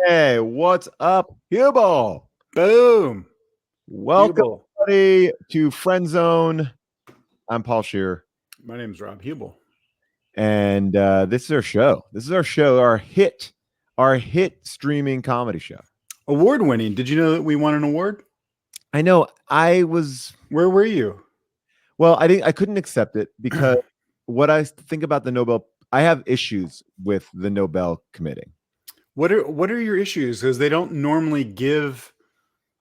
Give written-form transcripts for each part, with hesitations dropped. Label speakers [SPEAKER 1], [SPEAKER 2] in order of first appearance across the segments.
[SPEAKER 1] Hey, what's up, Hubo?
[SPEAKER 2] Boom.
[SPEAKER 1] Welcome,
[SPEAKER 2] Hubel.
[SPEAKER 1] everybody, to Friend Zone. I'm Paul Scheer,
[SPEAKER 2] My name's Rob Hubel.
[SPEAKER 1] and this is our show. This is our show, our hit streaming comedy show.
[SPEAKER 2] Award winning. Did you know that we won an award?
[SPEAKER 1] I know. I was
[SPEAKER 2] Where were you?
[SPEAKER 1] well. I couldn't accept it because what I think about the Nobel. I have issues with the Nobel committee.
[SPEAKER 2] What are your issues? Because they don't normally give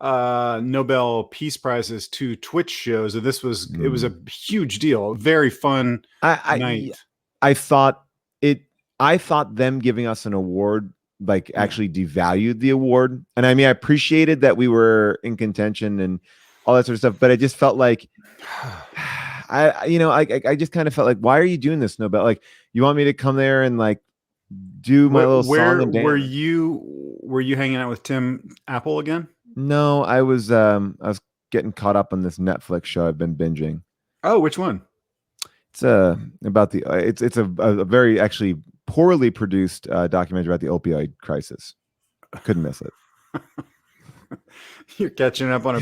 [SPEAKER 2] Nobel Peace Prizes to Twitch shows. And it was a huge deal. Very fun night.
[SPEAKER 1] I thought them giving us an award actually devalued the award. And I mean, I appreciated that we were in contention and all that sort of stuff, but I just felt like I just kind of felt like, why are you doing this, Nobel? Like, you want me to come there and do my little song and dance?
[SPEAKER 2] Were you hanging out with Tim Apple again?
[SPEAKER 1] No, I was getting caught up on this Netflix show I've been binging.
[SPEAKER 2] Oh, which one?
[SPEAKER 1] It's about the it's a very actually poorly produced documentary about the opioid crisis. I couldn't miss it.
[SPEAKER 2] You're catching up on a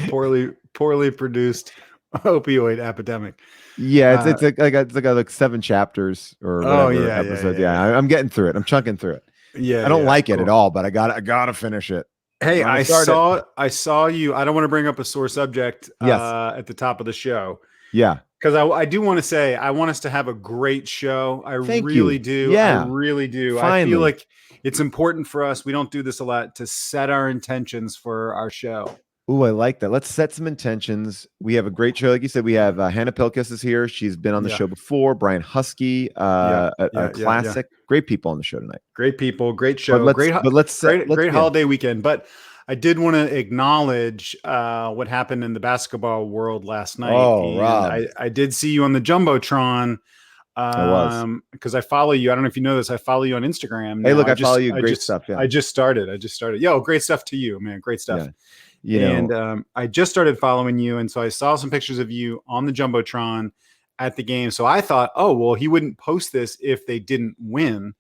[SPEAKER 2] poorly produced opioid epidemic.
[SPEAKER 1] Yeah, it's like 7 chapters or whatever episodes. Yeah, I'm getting through it. I'm chunking through it.
[SPEAKER 2] Yeah,
[SPEAKER 1] I don't like it at all, but I gotta finish it.
[SPEAKER 2] Hey, I saw you. I don't want to bring up a sore subject at the top of the show.
[SPEAKER 1] Yeah.
[SPEAKER 2] Because I do want to say, I want us to have a great show. I really do.
[SPEAKER 1] Yeah.
[SPEAKER 2] I really do.
[SPEAKER 1] Finally.
[SPEAKER 2] I feel like it's important for us. We don't do this a lot, to set our intentions for our show.
[SPEAKER 1] Ooh, I like that. Let's set some intentions. We have a great show. Like you said, we have Hannah Pilkes is here. She's been on the show before. Brian Huskey, a classic. Great people on the show tonight.
[SPEAKER 2] Great people, great show. Great holiday weekend. But I did want to acknowledge what happened in the basketball world last night.
[SPEAKER 1] Oh, Rob.
[SPEAKER 2] I did see you on the Jumbotron. Because I follow you. I don't know if you know this. I follow you on Instagram.
[SPEAKER 1] Hey, look, I follow you. Great stuff. Yeah.
[SPEAKER 2] I just started. Yo, great stuff to you, man. Great stuff.
[SPEAKER 1] Yeah.
[SPEAKER 2] I just started following you, and so I saw some pictures of you on the Jumbotron at the game. So I thought, oh, well, he wouldn't post this if they didn't win.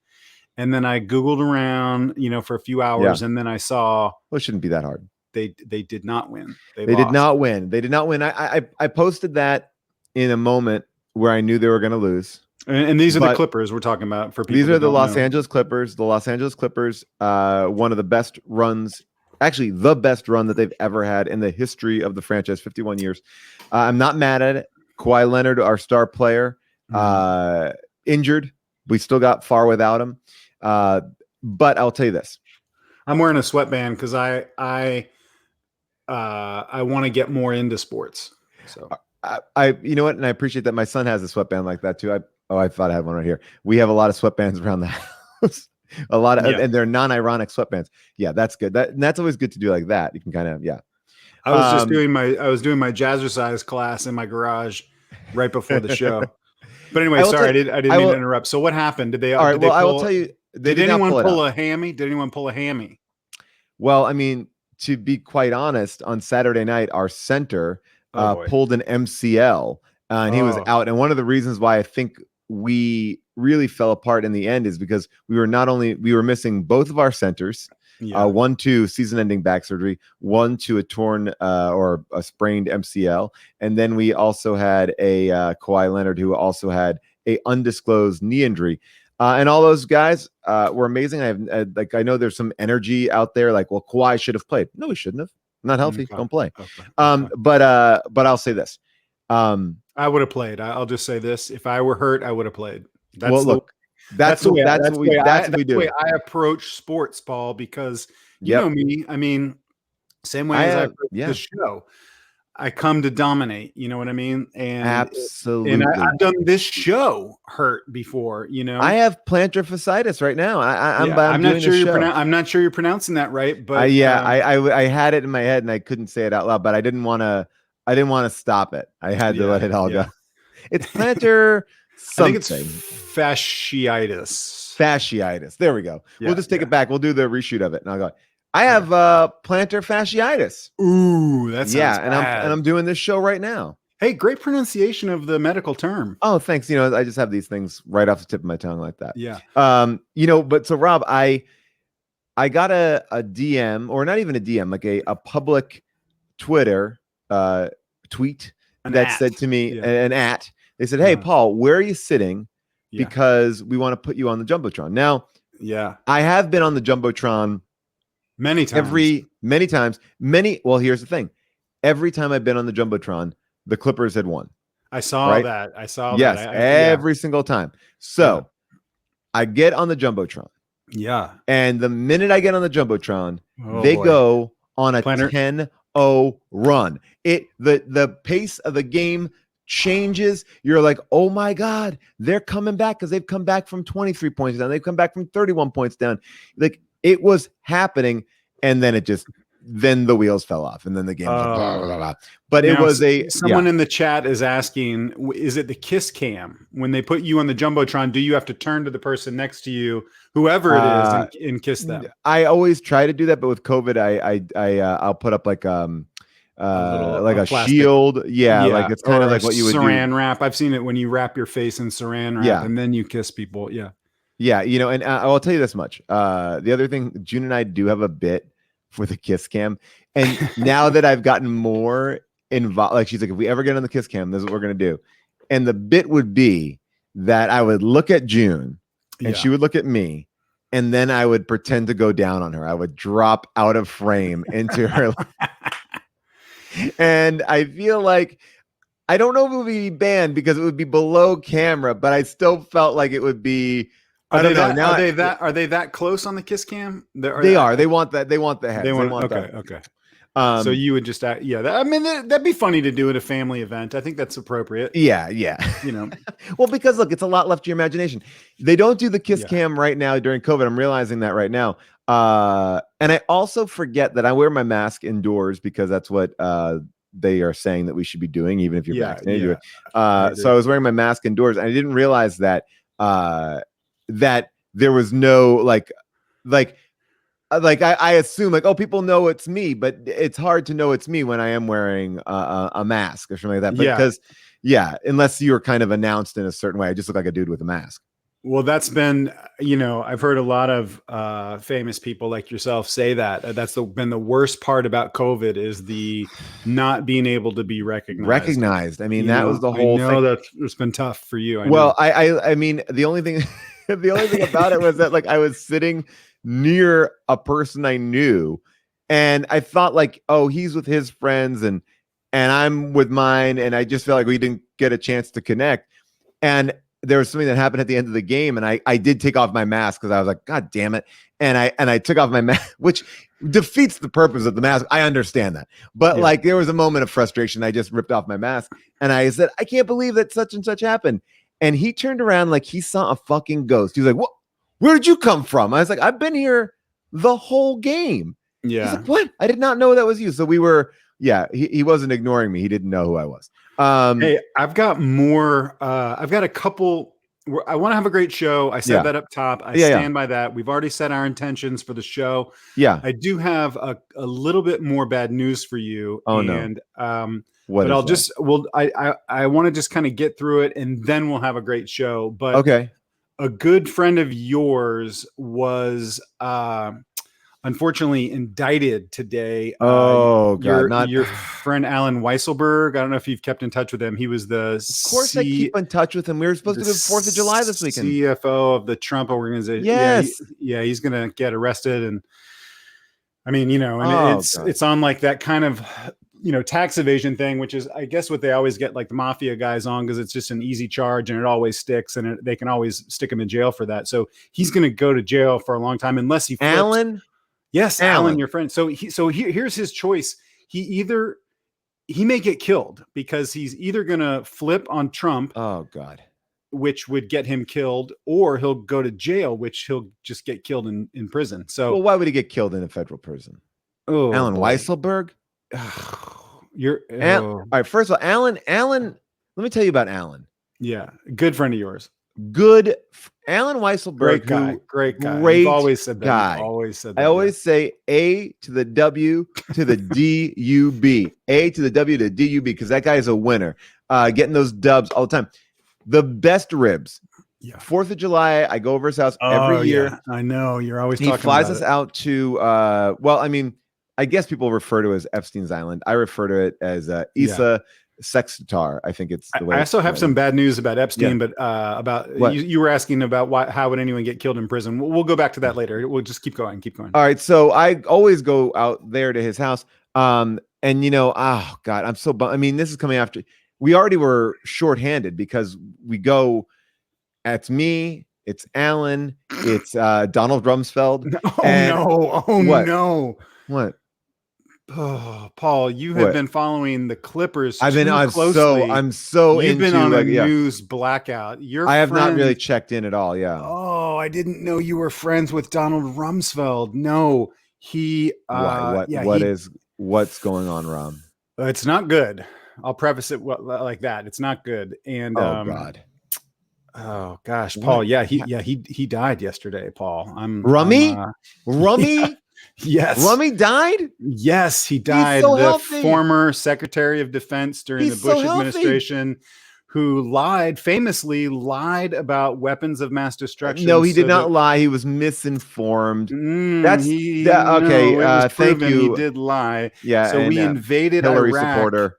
[SPEAKER 2] And then I Googled around, for a few hours, and then I saw.
[SPEAKER 1] Well, it shouldn't be that hard.
[SPEAKER 2] They did not win.
[SPEAKER 1] They did not win. They did not win. I posted that in a moment where I knew they were going to lose.
[SPEAKER 2] And these are the Clippers we're talking about for people.
[SPEAKER 1] These are the Los Angeles Clippers. The Los Angeles Clippers, one of the best runs. Actually, the best run that they've ever had in the history of the franchise, 51 years. I'm not mad at it. Kawhi Leonard, our star player, injured. We still got far without him. But I'll tell you this.
[SPEAKER 2] I'm wearing a sweatband because I want to get more into sports. So
[SPEAKER 1] you know what? And I appreciate that my son has a sweatband like that too. I thought I had one right here. We have a lot of sweatbands around the house. A lot of, and they're non-ironic sweatbands. Yeah, that's good. That's always good to do like that. You can kind of,
[SPEAKER 2] I was doing my jazzercise class in my garage right before the show. But anyway, sorry, I didn't mean to interrupt. So what happened? Did they?
[SPEAKER 1] All right. I will tell you.
[SPEAKER 2] Did anyone pull a hammy? Did anyone pull a hammy?
[SPEAKER 1] Well, I mean, to be quite honest, on Saturday night, our center pulled an MCL, and he was out. And one of the reasons why I think we really fell apart in the end is because we were missing both of our centers, one to season-ending back surgery, one to a torn or a sprained MCL, and then we also had a Kawhi Leonard who also had a undisclosed knee injury. And all those guys were amazing. I know there's some energy out there like, well, Kawhi should have played. No, he shouldn't have. Not healthy.
[SPEAKER 2] Okay.
[SPEAKER 1] Don't play.
[SPEAKER 2] Okay.
[SPEAKER 1] But I'll say this.
[SPEAKER 2] I would have played. I'll just say this: if I were hurt, I would have played.
[SPEAKER 1] That's what we do.
[SPEAKER 2] I approach sports, Paul, because you know me. I mean, same way as I approach the show. I come to dominate. You know what I mean? And
[SPEAKER 1] absolutely.
[SPEAKER 2] And I've done this show hurt before. I
[SPEAKER 1] have plantar fasciitis right now.
[SPEAKER 2] I'm not sure I'm not sure you're pronouncing that right, but
[SPEAKER 1] I had it in my head and I couldn't say it out loud, but I didn't want to stop it. I had to let it all go. It's plantar something.
[SPEAKER 2] I think it's fasciitis.
[SPEAKER 1] Fasciitis. There we go. We'll just take it back. We'll do the reshoot of it. And I'll go, I have plantar fasciitis.
[SPEAKER 2] Ooh, that's bad.
[SPEAKER 1] and I'm doing this show right now.
[SPEAKER 2] Hey, great pronunciation of the medical term.
[SPEAKER 1] Oh, thanks. I just have these things right off the tip of my tongue like that.
[SPEAKER 2] Yeah.
[SPEAKER 1] But so Rob, I I got a DM, or not even a DM, like a public Twitter tweet that said to me, an at. They said, "Hey, Paul, where are you sitting? Because we want to put you on the Jumbotron." Now, I have been on the Jumbotron
[SPEAKER 2] many
[SPEAKER 1] times. Well, here's the thing. Every time I've been on the Jumbotron, the Clippers had won.
[SPEAKER 2] I saw that.
[SPEAKER 1] Yes, every single time. So I get on the Jumbotron.
[SPEAKER 2] Yeah.
[SPEAKER 1] And the minute I get on the Jumbotron, they go on a 10-0 run. The pace of the game changes. You're like, oh my God, they're coming back, because they've come back from 23 points down. They've come back from 31 points down. Like, it was happening. And then then the wheels fell off, and then the game was like, blah, blah, blah, blah. But now, it was
[SPEAKER 2] someone in the chat is asking, is it the kiss cam? When they put you on the Jumbotron, do you have to turn to the person next to you, whoever it is, and kiss them?
[SPEAKER 1] I always try to do that, but with COVID, I'll put up like a shield. Yeah, like it's kind of like what you would do.
[SPEAKER 2] Saran wrap. I've seen it when you wrap your face in saran wrap, and then you kiss people. Yeah.
[SPEAKER 1] Yeah, and I'll tell you this much. The other thing, June and I do have a bit with a kiss cam, and now that I've gotten more involved, like, she's like, if we ever get on the kiss cam, this is what we're gonna do. And the bit would be that I would look at June, and she would look at me, and then I would pretend to go down on her. I would drop out of frame into her. And I feel like, I don't know if it would be banned because it would be below camera, but I still felt like it would be.
[SPEAKER 2] Are they that close on the kiss cam?
[SPEAKER 1] They are. They want that. They want the heads.
[SPEAKER 2] Okay. So you would just act, that'd be funny to do at a family event. I think that's appropriate.
[SPEAKER 1] Yeah. Well, because look, it's a lot left to your imagination. They don't do the kiss cam right now during COVID. I'm realizing that right now. And I also forget that I wear my mask indoors, because that's what they are saying that we should be doing, even if you're vaccinated. So I was wearing my mask indoors, and I didn't realize that that there was no I assume, like, oh, people know it's me, but it's hard to know it's me when I am wearing a mask or something like that. Because unless you're kind of announced in a certain way, I just look like a dude with a mask.
[SPEAKER 2] Well, that's been, I've heard a lot of famous people like yourself say that. That's been the worst part about COVID, is the not being able to be recognized.
[SPEAKER 1] I mean, that was the whole thing.
[SPEAKER 2] I know that it's been tough for you.
[SPEAKER 1] I mean, the only thing about it was that, like, I was sitting near a person I knew, and I thought, like, oh, he's with his friends and I'm with mine, and I just felt like we didn't get a chance to connect. And there was something that happened at the end of the game, and I did take off my mask, because I was like, God damn it. And I took off my mask, which defeats the purpose of the mask. I understand that. But like, there was a moment of frustration. I just ripped off my mask, and I said, I can't believe that such and such happened. And he turned around like he saw a fucking ghost. He was like, what? Where did you come from? I was like, I've been here the whole game.
[SPEAKER 2] Yeah.
[SPEAKER 1] He's like, what? I did not know that was you. So we were, he wasn't ignoring me. He didn't know who I was.
[SPEAKER 2] Hey, I've got more. I've got a couple. I want to have a great show. I said that up top. I stand by that. We've already set our intentions for the show.
[SPEAKER 1] Yeah.
[SPEAKER 2] I do have a little bit more bad news for you.
[SPEAKER 1] Oh,
[SPEAKER 2] and,
[SPEAKER 1] no.
[SPEAKER 2] But I'll just, I want to just kind of get through it, and then we'll have a great show. But
[SPEAKER 1] okay.
[SPEAKER 2] A good friend of yours was unfortunately indicted today.
[SPEAKER 1] Oh, God.
[SPEAKER 2] Your friend Alan Weisselberg. I don't know if you've kept in touch with him. He was
[SPEAKER 1] Of course I keep in touch with him. We were supposed to do 4th of July this weekend.
[SPEAKER 2] CFO of the Trump organization.
[SPEAKER 1] Yes.
[SPEAKER 2] He's going to get arrested. And I mean, it's on like that kind of, tax evasion thing, which is, I guess, what they always get like the mafia guys on, because it's just an easy charge and it always sticks, and they can always stick him in jail for that. So he's going to go to jail for a long time unless he flips.
[SPEAKER 1] Alan?
[SPEAKER 2] Yes, Alan, your friend. So here's his choice. He may get killed, because he's either going to flip on Trump.
[SPEAKER 1] Oh, God.
[SPEAKER 2] Which would get him killed, or he'll go to jail, which he'll just get killed in prison. So,
[SPEAKER 1] well, why would he get killed in a federal prison?
[SPEAKER 2] Oh,
[SPEAKER 1] Alan Weisselberg?
[SPEAKER 2] All
[SPEAKER 1] right. First of all, Alan, let me tell you about Alan.
[SPEAKER 2] Yeah. Good friend of yours.
[SPEAKER 1] Alan Weisselberg.
[SPEAKER 2] Great guy.
[SPEAKER 1] Great.
[SPEAKER 2] You've always said that.
[SPEAKER 1] Guy.
[SPEAKER 2] You've always said that.
[SPEAKER 1] I always say A to the W to the D-U-B. A to the W to D-U-B, because that guy is a winner. Getting those dubs all the time. The best ribs
[SPEAKER 2] Yeah.
[SPEAKER 1] 4th of July, I go over his house every year.
[SPEAKER 2] Yeah. I know. You're always talking about it.
[SPEAKER 1] He flies us out to, well, I mean, I guess people refer to it as Epstein's Island. I refer to it as Isa Sextar. I think it's the way.
[SPEAKER 2] I also have some bad news about Epstein, but about
[SPEAKER 1] what?
[SPEAKER 2] You were asking about how would anyone get killed in prison. We'll go back to that later. We'll just keep going.
[SPEAKER 1] All right. So I always go out there to his house. And oh God, I'm so bummed. I mean, this is coming after we already were shorthanded because we go. It's me. It's Alan. It's Donald Rumsfeld.
[SPEAKER 2] No.
[SPEAKER 1] What?
[SPEAKER 2] Oh, Paul, you have been following the Clippers.
[SPEAKER 1] I'm
[SPEAKER 2] closely.
[SPEAKER 1] I'm so
[SPEAKER 2] You've
[SPEAKER 1] into
[SPEAKER 2] been on a news blackout.
[SPEAKER 1] I have not really checked in at all. Yeah.
[SPEAKER 2] Oh, I didn't know you were friends with Donald Rumsfeld. No, he.
[SPEAKER 1] What's going on, Rom?
[SPEAKER 2] It's not good. I'll preface it like that. It's not good. And
[SPEAKER 1] God.
[SPEAKER 2] Oh gosh, Paul. Yeah, he died yesterday, Paul.
[SPEAKER 1] Rummy?
[SPEAKER 2] Yeah. Yes.
[SPEAKER 1] Rummy died?
[SPEAKER 2] Yes, he died. Former Secretary of Defense during the Bush administration who famously lied about weapons of mass destruction.
[SPEAKER 1] No, he did not lie. He was misinformed. Thank you.
[SPEAKER 2] He did lie.
[SPEAKER 1] Yeah.
[SPEAKER 2] So we invaded
[SPEAKER 1] Hillary
[SPEAKER 2] Iraq
[SPEAKER 1] supporter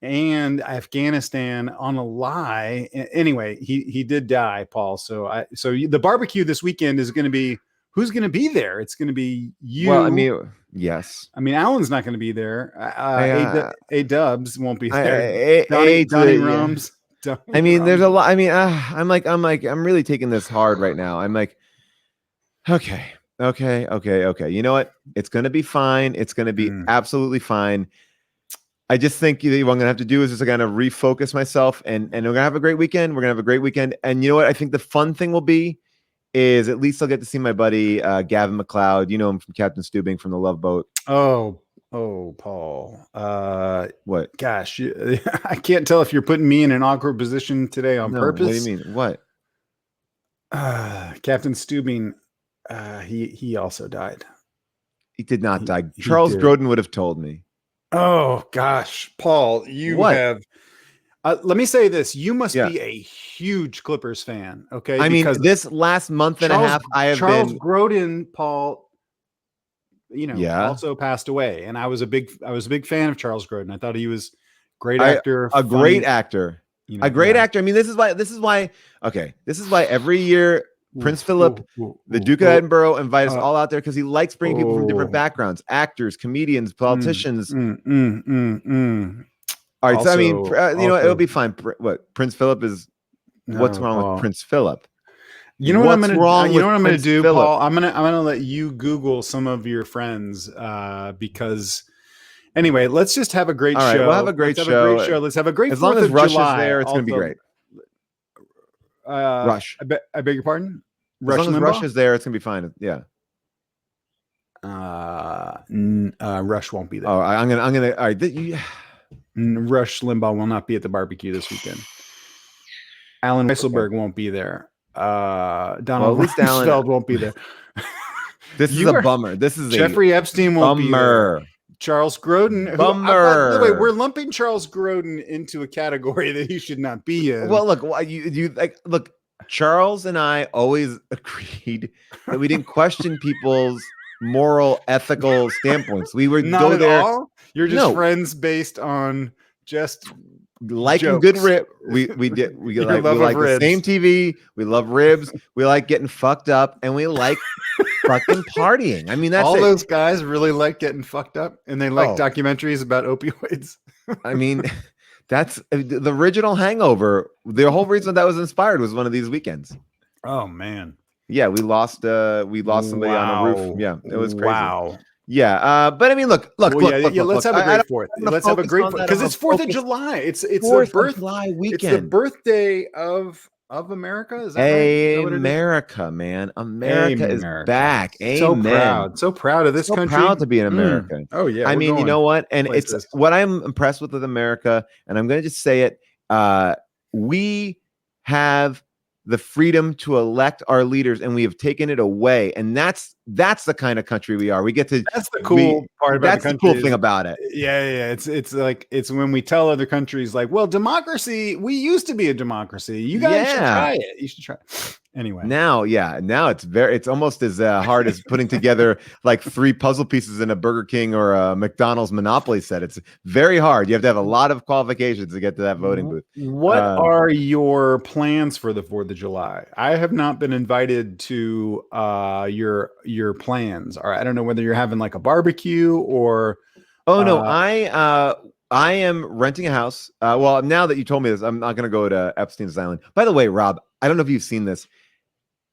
[SPEAKER 2] and Afghanistan on a lie. Anyway, he did die, Paul. So the barbecue this weekend is going to be, who's going to be there? It's going to be you.
[SPEAKER 1] Well, I mean, yes.
[SPEAKER 2] I mean, Alan's not going to be there. A-Dubs won't be there. Donnie Rums.
[SPEAKER 1] I mean, there's a lot. I mean, I'm really taking this hard right now. I'm like, okay. You know what? It's going to be fine. It's going to be absolutely fine. I just think what I'm going to have to do is just kind of refocus myself and we're going to have a great weekend. We're going to have a great weekend. And you know what? I think the fun thing will be is at least I'll get to see my buddy, Gavin McLeod. You know him from Captain Stubing from the Love Boat.
[SPEAKER 2] Oh, Paul.
[SPEAKER 1] What?
[SPEAKER 2] Gosh, I can't tell if you're putting me in an awkward position today on purpose.
[SPEAKER 1] What do you mean? What?
[SPEAKER 2] Captain Stubing, he also died.
[SPEAKER 1] He did not die. Charles Grodin would have told me.
[SPEAKER 2] Oh gosh, Paul, you have. Let me say this: you must be a huge Clippers fan. Okay,
[SPEAKER 1] I mean, this last month and a half, I have
[SPEAKER 2] Charles
[SPEAKER 1] been.
[SPEAKER 2] Grodin, Paul, also passed away, and I was a big fan of Charles Grodin. I thought he was great actor,
[SPEAKER 1] great actor, a great actor. I mean, this is why. Okay, this is why every year Prince Philip, the Duke of Edinburgh, invite us all out there because he likes bringing people from different backgrounds, actors, comedians, politicians. All right, so I mean, it'll be fine. What Prince Philip is? What's wrong with Prince Philip?
[SPEAKER 2] You know what I'm going to do, Paul? I'm going to let you Google some of your friends because anyway, let's just have a great show.
[SPEAKER 1] We'll have a great show.
[SPEAKER 2] Let's have a great.
[SPEAKER 1] As long as Rush is there, it's going to be great.
[SPEAKER 2] Rush. I beg your pardon.
[SPEAKER 1] As long as Rush is there, it's going to be fine. Yeah.
[SPEAKER 2] Rush won't be there.
[SPEAKER 1] Oh, I'm gonna. All right.
[SPEAKER 2] Rush Limbaugh will not be at the barbecue this weekend. Alan Weisselberg won't be there. Donald Rumsfeld won't be there.
[SPEAKER 1] This is a bummer. This is
[SPEAKER 2] Jeffrey Epstein won't be there. Charles Grodin.
[SPEAKER 1] Bummer.
[SPEAKER 2] By the way, we're lumping Charles Grodin into a category that he should not be in.
[SPEAKER 1] Well, look, look. Charles and I always agreed that we didn't question people's moral, ethical standpoints. We were
[SPEAKER 2] not at all. You're just friends based on just
[SPEAKER 1] liking
[SPEAKER 2] jokes.
[SPEAKER 1] Good rib. We like the same TV. We love ribs. We like getting fucked up, and we like fucking partying. I mean, that's
[SPEAKER 2] all those guys really like getting fucked up, and they like documentaries about opioids.
[SPEAKER 1] I mean, that's the original Hangover. The whole reason that was inspired was one of these weekends.
[SPEAKER 2] Oh man.
[SPEAKER 1] Yeah, we lost somebody on a roof. Yeah, it was crazy.
[SPEAKER 2] Wow.
[SPEAKER 1] Yeah, but I mean, look.
[SPEAKER 2] Let's have a great Fourth. Let's have a great Fourth because it's 4th of July. It's the
[SPEAKER 1] July weekend.
[SPEAKER 2] It's the birthday of America. Is that right?
[SPEAKER 1] America, man. America is back. Amen.
[SPEAKER 2] So proud of this country.
[SPEAKER 1] Proud to be an American.
[SPEAKER 2] Oh yeah.
[SPEAKER 1] I mean, you know what? And it's what I'm impressed with America, and I'm going to just say it. We have the freedom to elect our leaders, and we have taken it away. And that's the kind of country we are. We get to.
[SPEAKER 2] That's the cool part about the country.
[SPEAKER 1] That's the cool thing about it.
[SPEAKER 2] Yeah. It's like, it's when we tell other countries like, well, democracy, we used to be a democracy. You guys should try it. You should try it. Anyway.
[SPEAKER 1] Now it's almost as hard as putting together like 3 puzzle pieces in a Burger King or a McDonald's Monopoly set. It's very hard. You have to have a lot of qualifications to get to that voting booth.
[SPEAKER 2] What are your plans for the 4th of July? I have not been invited to your plans. Or I don't know whether you're having like a barbecue or.
[SPEAKER 1] Oh no, I am renting a house. Well, now that you told me this, I'm not going to go to Epstein's Island. By the way, Rob, I don't know if you've seen this.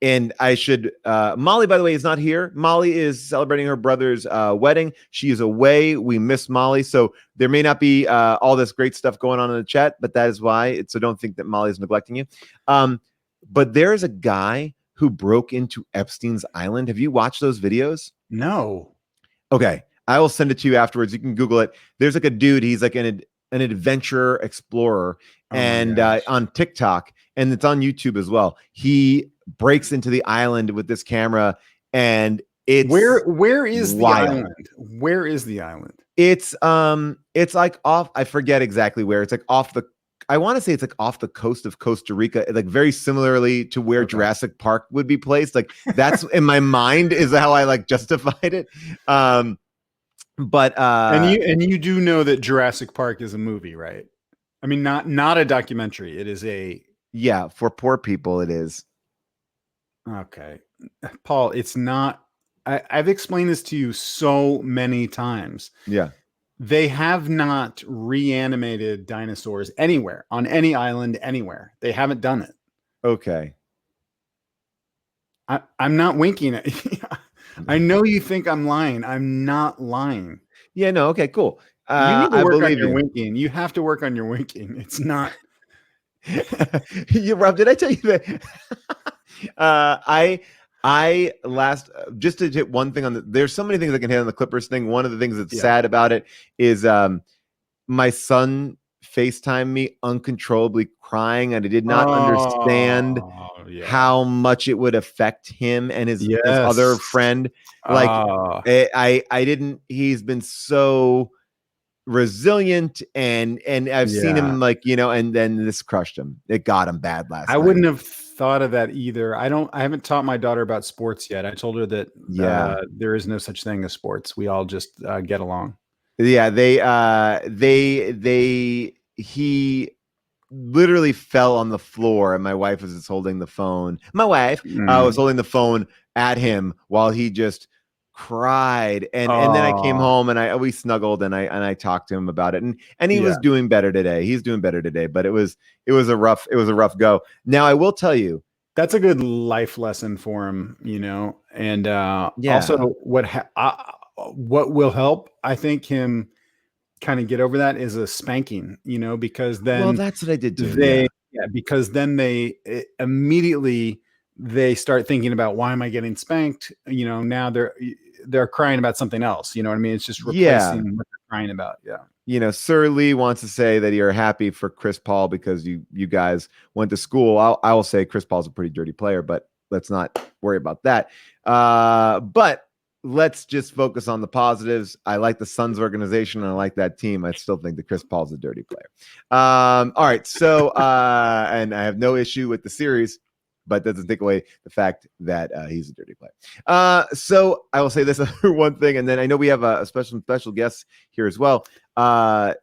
[SPEAKER 1] And I should, Molly, by the way, is not here. Molly is celebrating her brother's wedding. She is away. We miss Molly. So there may not be all this great stuff going on in the chat, but that is why. So don't think that Molly is neglecting you. But there is a guy who broke into Epstein's Island. Have you watched those videos?
[SPEAKER 2] No.
[SPEAKER 1] Okay. I will send it to you afterwards. You can Google it. There's like a dude. He's like an adventure explorer and on TikTok, and it's on YouTube as well. He breaks into the island with this camera, and it's
[SPEAKER 2] where is
[SPEAKER 1] wild.
[SPEAKER 2] The island? Where is the island?
[SPEAKER 1] It's like off. I forget exactly where. It's like off the. I want to say it's like off the coast of Costa Rica, like very similarly to where Jurassic Park would be placed. Like that's in my mind is how I like justified it. But
[SPEAKER 2] and you do know that Jurassic Park is a movie, right? I mean, not a documentary. It is a
[SPEAKER 1] for poor people. It is.
[SPEAKER 2] Okay, Paul, it's not. I've explained this to you so many times.
[SPEAKER 1] Yeah.
[SPEAKER 2] They have not reanimated dinosaurs anywhere on any island anywhere. They haven't done it.
[SPEAKER 1] Okay.
[SPEAKER 2] I'm not winking at you. I know you think I'm lying. I'm not lying.
[SPEAKER 1] Yeah, no. Okay, cool.
[SPEAKER 2] You need to work on your winking. You have to work on your winking. It's not.
[SPEAKER 1] Rob, did I tell you that? I last just to hit one thing on there's so many things I can hit on the Clippers thing. One of the things that's sad about it is my son FaceTimed me uncontrollably crying, and I did not understand how much it would affect him and his other friend. Like I didn't. He's been so resilient, and I've seen him like, and then this crushed him. It got him bad last night.
[SPEAKER 2] I wouldn't have thought of that either. I haven't taught my daughter about sports yet. I told her that there is no such thing as sports. We all just get along.
[SPEAKER 1] Yeah, he literally fell on the floor, and my wife was just holding the phone. My wife was holding the phone at him while he just cried, and then I came home and we snuggled and I talked to him about it, and he was doing better today. He's doing better today, but it was a rough go. Now I will tell you,
[SPEAKER 2] that's a good life lesson for him, and also what will help, I think, him kind of get over that is a spanking, because then
[SPEAKER 1] that's what I did too.
[SPEAKER 2] Because then they immediately they start thinking about, why am I getting spanked? Now they're crying about something else. You know what I mean? It's just replacing what they're crying about. Yeah.
[SPEAKER 1] Sir Lee wants to say that you're happy for Chris Paul because you guys went to school. I will say Chris Paul's a pretty dirty player, but let's not worry about that. But let's just focus on the positives. I like the Suns organization, and I like that team. I still think that Chris Paul's a dirty player. All right. So, and I have no issue with the series, but doesn't take away the fact that he's a dirty player. So I will say this other one thing, and then I know we have a special guest here as well. I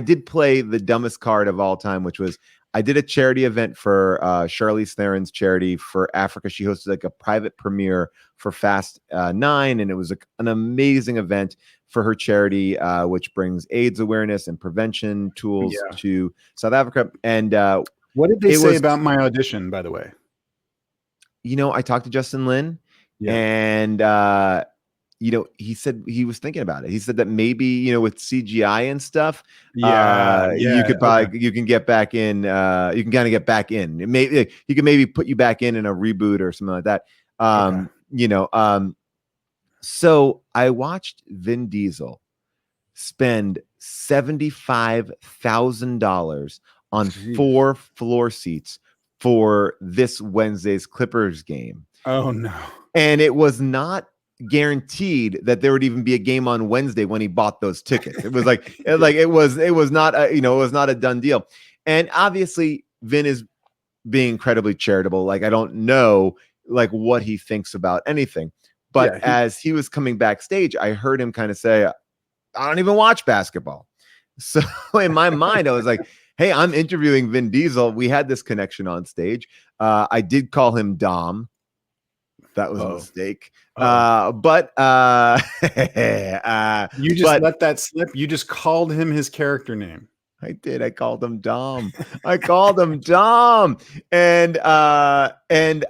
[SPEAKER 1] did play the dumbest card of all time, which was I did a charity event for Charlize Theron's charity for Africa. She hosted like a private premiere for Fast 9, and it was an amazing event for her charity, which brings AIDS awareness and prevention tools to South Africa. And
[SPEAKER 2] what did they say about my audition, by the way?
[SPEAKER 1] I talked to Justin Lin, and he said he was thinking about it. He said that maybe, with CGI and stuff, you could probably, you can get back in, you can kind of get back in. It may, he could maybe put you back in a reboot or something like that. So I watched Vin Diesel spend $75,000 on 4 floor seats for this Wednesday's Clippers game.
[SPEAKER 2] Oh no.
[SPEAKER 1] And it was not guaranteed that there would even be a game on Wednesday when he bought those tickets. It was like, it was not a, it was not a done deal. And obviously Vin is being incredibly charitable. Like, I don't know like what he thinks about anything, but as he was coming backstage, I heard him kind of say, I don't even watch basketball. So in my mind, I was like, hey, I'm interviewing Vin Diesel. We had this connection on stage. I did call him Dom. That was a mistake. But
[SPEAKER 2] you just let that slip. You just called him his character name.
[SPEAKER 1] I did. I called him Dom. I called him Dom. And and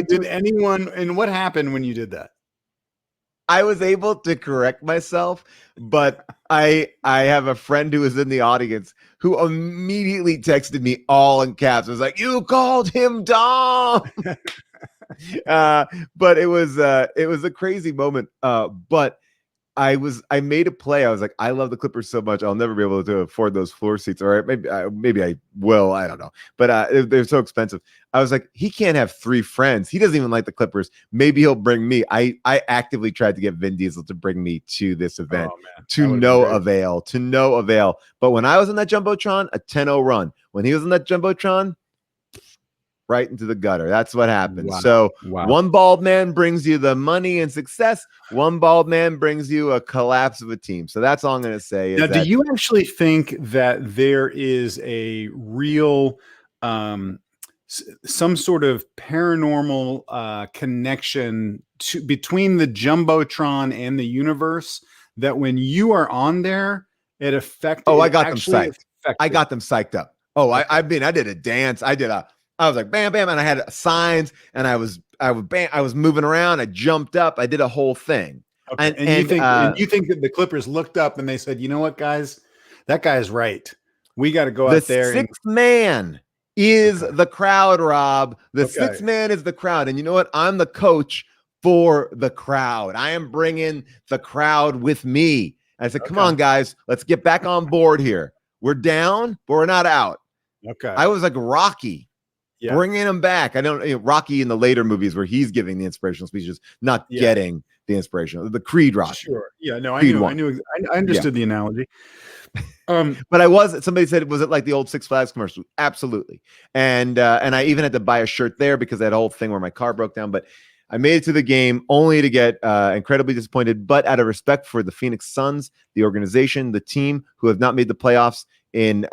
[SPEAKER 2] did anyone, and what happened when you did that?
[SPEAKER 1] I was able to correct myself, but I have a friend who was in the audience who immediately texted me all in caps. It was like, you called him Dom. But it was a crazy moment. But I made a play. I was like, I love the Clippers so much. I'll never be able to afford those floor seats. Or maybe I will. I don't know. But they're so expensive. I was like, he can't have 3 friends. He doesn't even like the Clippers. Maybe he'll bring me. I actively tried to get Vin Diesel to bring me to this event to no avail. But when I was in that Jumbotron, a 10-0 run. When he was in that Jumbotron, right into the gutter. That's what happened.
[SPEAKER 2] Wow.
[SPEAKER 1] So one bald man brings you the money and success. One bald man brings you a collapse of a team. So that's all I'm going to say.
[SPEAKER 2] Now, do you actually think that there is a real, some sort of paranormal connection between the Jumbotron and the universe, that when you are on there, it affected?
[SPEAKER 1] Oh, I got them psyched. I got them psyched up. Oh, okay. I did a dance. I was like, bam, bam. And I had signs and I was moving around. I jumped up. I did a whole thing.
[SPEAKER 2] Okay. And you think that the Clippers looked up and they said, you know what, guys, that guy's right. We got to go out there.
[SPEAKER 1] The 6th man is the crowd, Rob. The 6th man is the crowd. And you know what? I'm the coach for the crowd. I am bringing the crowd with me. I said, come on, guys, let's get back on board here. We're down, but we're not out.
[SPEAKER 2] Okay.
[SPEAKER 1] I was like Rocky. Yeah. Bringing him back. I don't Rocky in the later movies where he's giving the inspirational speeches, not getting the inspiration. The Creed Rocky.
[SPEAKER 2] Sure. Yeah. No, I understood the analogy.
[SPEAKER 1] But somebody said, was it like the old Six Flags commercial? Absolutely. And I even had to buy a shirt there because that whole thing where my car broke down. But I made it to the game only to get incredibly disappointed. But out of respect for the Phoenix Suns, the organization, the team who have not made the playoffs in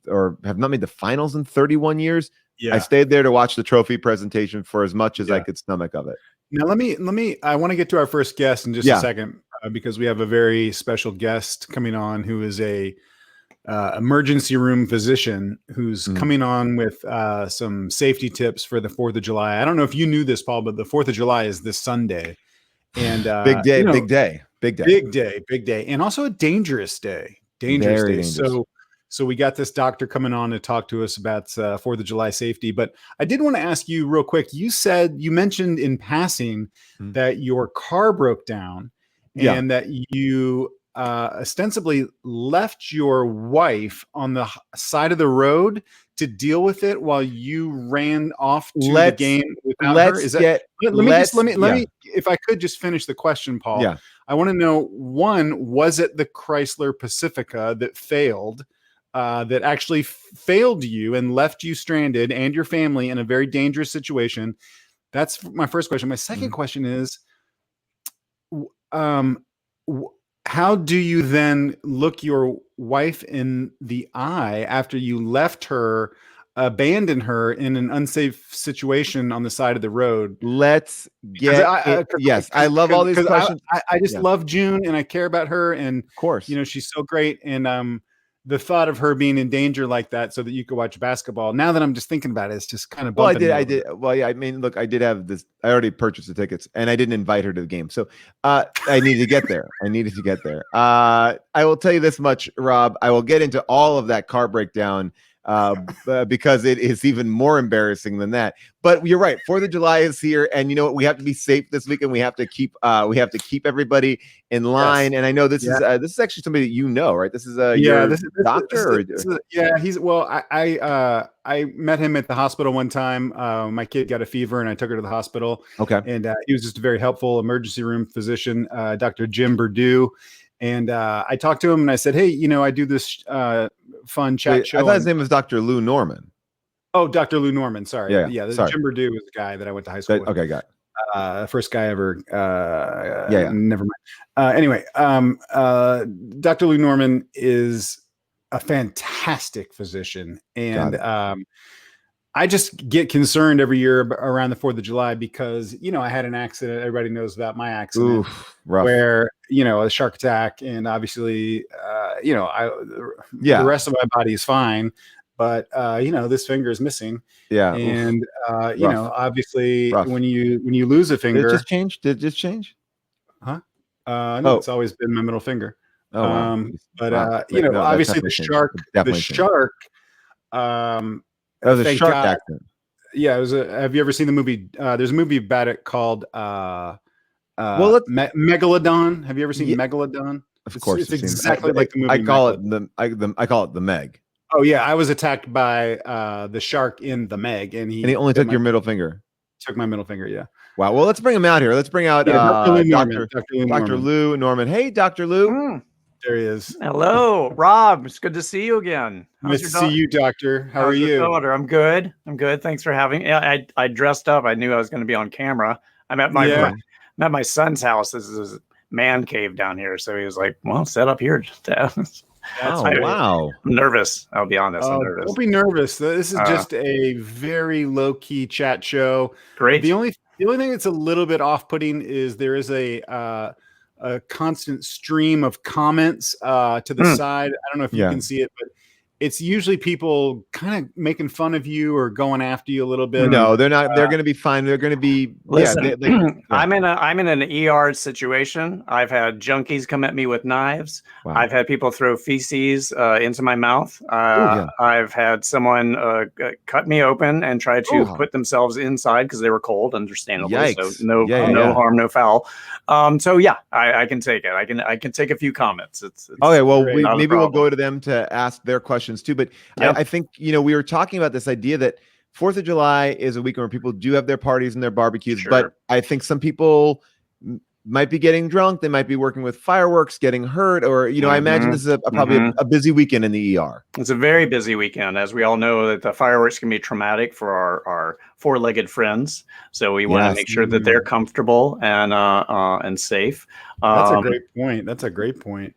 [SPEAKER 1] or have not made the finals in 31 years. I stayed there to watch the trophy presentation for as much as I could stomach of it.
[SPEAKER 2] Now, I want to get to our first guest in just a second because we have a very special guest coming on who is a emergency room physician who's coming on with some safety tips for the 4th of July. I don't know if you knew this, Paul, but the 4th of July is this Sunday. And
[SPEAKER 1] big day.
[SPEAKER 2] And also a dangerous day. Dangerous. So we got this doctor coming on to talk to us about 4th of July safety. But I did want to ask you real quick. You mentioned in passing that your car broke down and that you ostensibly left your wife on the side of the road to deal with it while you ran off to the game without her. Let me, if I could just finish the question, Paul.
[SPEAKER 1] Yeah.
[SPEAKER 2] I want to know, one, was it the Chrysler Pacifica that failed? That actually failed you and left you stranded and your family in a very dangerous situation? That's my first question. My second question is, how do you then look your wife in the eye after you left her, abandoned her in an unsafe situation on the side of the road?
[SPEAKER 1] Let's get I love all these questions.
[SPEAKER 2] I just love June and I care about her, and
[SPEAKER 1] of course,
[SPEAKER 2] she's so great. And the thought of her being in danger like that so that you could watch basketball. Now that I'm just thinking about it, it's just kind of bumping.
[SPEAKER 1] I did. Well, yeah, I mean, look, I did have this. I already purchased the tickets and I didn't invite her to the game. So I needed to get there. I will tell you this much, Rob. I will get into all of that car breakdown because it is even more embarrassing than that. But you're right. 4th of July is here, and you know what? We have to be safe this weekend. We have to keep everybody in line. Yes. And I know this is actually somebody that you know, right? This is your doctor.
[SPEAKER 2] He's I met him at the hospital one time. My kid got a fever, and I took her to the hospital.
[SPEAKER 1] Okay,
[SPEAKER 2] and he was just a very helpful emergency room physician, Dr. Jim Perdue. And I talked to him, and I said, "Hey, you know, I do this fun chat show."
[SPEAKER 1] I thought his name was Dr. Lou Norman.
[SPEAKER 2] Oh, Dr. Lou Norman. Sorry.
[SPEAKER 1] Yeah.
[SPEAKER 2] Jim Perdue was the guy that I went to high school with.
[SPEAKER 1] Okay, got
[SPEAKER 2] it. First guy ever. Never mind. Anyway, Dr. Lou Norman is a fantastic physician, and I just get concerned every year around the 4th of July because, you know, I had an accident. Everybody knows about my accident.
[SPEAKER 1] Oof, rough.
[SPEAKER 2] Where, you know, a shark attack, and obviously, you know, the rest of my body is fine, but you know, this finger is missing.
[SPEAKER 1] Yeah.
[SPEAKER 2] And you know, obviously when you lose a finger.
[SPEAKER 1] Did it just change? Did it just change?
[SPEAKER 2] Huh? No, it's always been my middle finger.
[SPEAKER 1] Oh, wow.
[SPEAKER 2] But you know, obviously the shark.
[SPEAKER 1] That was a shark accident.
[SPEAKER 2] Yeah, it was have you ever seen the movie? There's a movie about it called Megalodon. Have you ever seen Megalodon?
[SPEAKER 1] Of course,
[SPEAKER 2] it's exactly like the movie.
[SPEAKER 1] I call it the Meg.
[SPEAKER 2] Oh yeah, I was attacked by the shark in the Meg, and he
[SPEAKER 1] only took your middle finger.
[SPEAKER 2] Took my middle finger. Yeah.
[SPEAKER 1] Wow. Well, let's bring him out here. Let's bring out Dr. Lou Norman. Hey, Dr. Lou.
[SPEAKER 2] There he is.
[SPEAKER 3] Hello, Rob. It's good to see you again.
[SPEAKER 2] Nice to see you, Doctor. How are you?
[SPEAKER 3] Daughter? I'm good. Thanks for having me. I dressed up. I knew I was going to be on camera. I'm at my son's house. This is his man cave down here. So he was like, well, set up here.
[SPEAKER 1] Wow.
[SPEAKER 3] I'm nervous. I'll be honest. I'm nervous.
[SPEAKER 2] Don't be nervous. This is just a very low key chat show.
[SPEAKER 3] Great.
[SPEAKER 2] The only thing that's a little bit off putting is there is a constant stream of comments to the side. I don't know if you can see it, but it's usually people kind of making fun of you or going after you a little bit.
[SPEAKER 1] No, they're not. They're going to be fine. They're going to be.
[SPEAKER 3] Listen, I'm in an ER situation. I've had junkies come at me with knives. Wow. I've had people throw feces into my mouth. I've had someone cut me open and try to put themselves inside because they were cold, understandably.
[SPEAKER 1] Yikes.
[SPEAKER 3] So no harm, no foul. So yeah, I can take it. I can take a few comments. It's
[SPEAKER 1] okay. Well, maybe we'll go to them to ask their questions too. But I think, you know, we were talking about this idea that 4th of July is a weekend where people do have their parties and their barbecues, but I think some people might be getting drunk. They might be working with fireworks, getting hurt, or, you know, I imagine this is probably a busy weekend in the ER.
[SPEAKER 3] It's a very busy weekend. As we all know, that the fireworks can be traumatic for our four-legged friends. So we want to make sure that they're comfortable and safe.
[SPEAKER 2] That's a great point. That's a great point.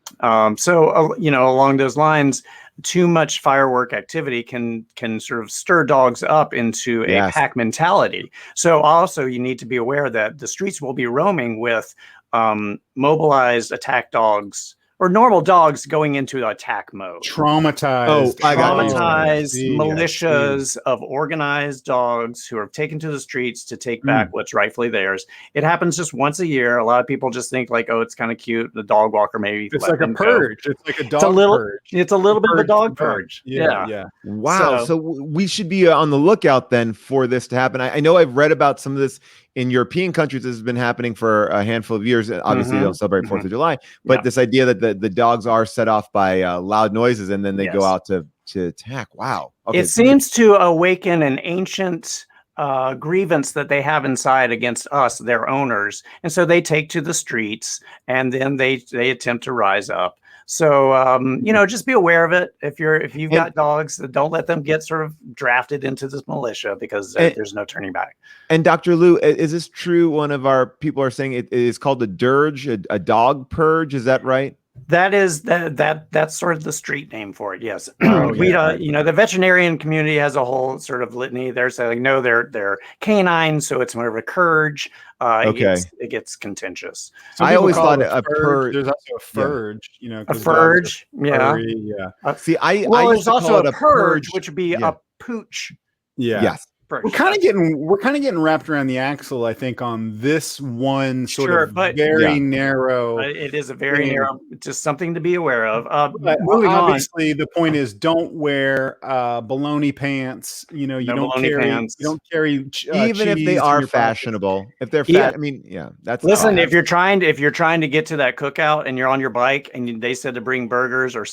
[SPEAKER 3] So, you know, along those lines, too much firework activity can sort of stir dogs up into a pack mentality. So also you need to be aware that the streets will be roaming with mobilized attack dogs or normal dogs going into attack mode.
[SPEAKER 2] Traumatized
[SPEAKER 3] militias of organized dogs who are taken to the streets to take back what's rightfully theirs. It happens just once a year. A lot of people just think like, oh, it's kind of cute. The dog walker maybe.
[SPEAKER 2] It's like a purge.
[SPEAKER 3] Go.
[SPEAKER 2] It's like a dog purge.
[SPEAKER 3] It's a little bit of a dog purge.
[SPEAKER 2] Yeah.
[SPEAKER 1] Wow. So we should be on the lookout then for this to happen. I know I've read about some of this in European countries. This has been happening for a handful of years. Obviously, they don't celebrate 4th of July, but this idea that the dogs are set off by loud noises and then they go out to attack. Wow. Okay.
[SPEAKER 3] It seems to awaken an ancient grievance that they have inside against us, their owners. And so they take to the streets and then they attempt to rise up. So, you know, just be aware of it. If you've got dogs, don't let them get sort of drafted into this militia because there's no turning back.
[SPEAKER 1] And Dr. Lou, is this true? One of our people are saying it is called a dirge, a dog purge. Is that right?
[SPEAKER 3] That's sort of the street name for it. Yes. You know, the veterinarian community has a whole sort of litany. They're saying, no, they're canines. So it's more of a curge. It gets contentious.
[SPEAKER 1] I always thought a purge.
[SPEAKER 2] There's also a furge, you know,
[SPEAKER 3] a furge.
[SPEAKER 1] See,
[SPEAKER 3] there's also a purge, which would be a pooch.
[SPEAKER 2] Yes.
[SPEAKER 3] For
[SPEAKER 2] We're kind of getting wrapped around the axle, I think, on this one very narrow.
[SPEAKER 3] It is a very narrow, just something to be aware of.
[SPEAKER 2] Obviously, the point is, don't wear baloney pants. You know, you don't carry
[SPEAKER 1] even if they are fashionable. If they're I mean, that's
[SPEAKER 3] listen. If you're trying to get to that cookout and you're on your bike and they said to bring burgers or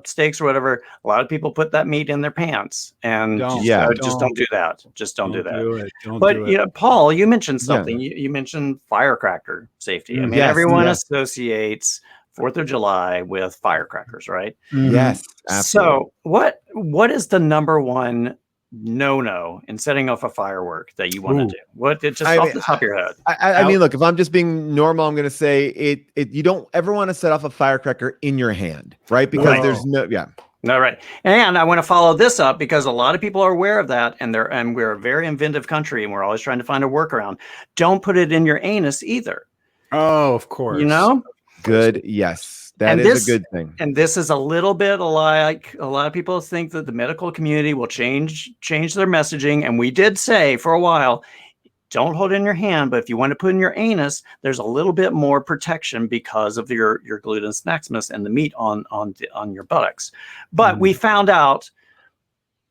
[SPEAKER 3] steaks or whatever, a lot of people put that meat in their pants, and just don't do that. Just don't do that. You know, Paul, you mentioned something. You mentioned firecracker safety. I mean, everyone associates 4th of July with firecrackers, right?
[SPEAKER 1] Yes.
[SPEAKER 3] Absolutely. So what is the number one no in setting off a firework that you want to do? What off the top of your head?
[SPEAKER 1] I mean, look, if I'm just being normal, I'm going to say it. You don't ever want to set off a firecracker in your hand, right? Because there's
[SPEAKER 3] All right. And I want to follow this up because a lot of people are aware of that, and we're a very inventive country, and we're always trying to find a workaround. Don't put it in your anus either.
[SPEAKER 2] Oh, of course.
[SPEAKER 3] You know?
[SPEAKER 1] Good. Yes. That is a good thing.
[SPEAKER 3] And this is a little bit like a lot of people think that the medical community will change their messaging. And we did say for a while, don't hold it in your hand, but if you want to put it in your anus, there's a little bit more protection because of your gluteus maximus and the meat on your buttocks. But we found out,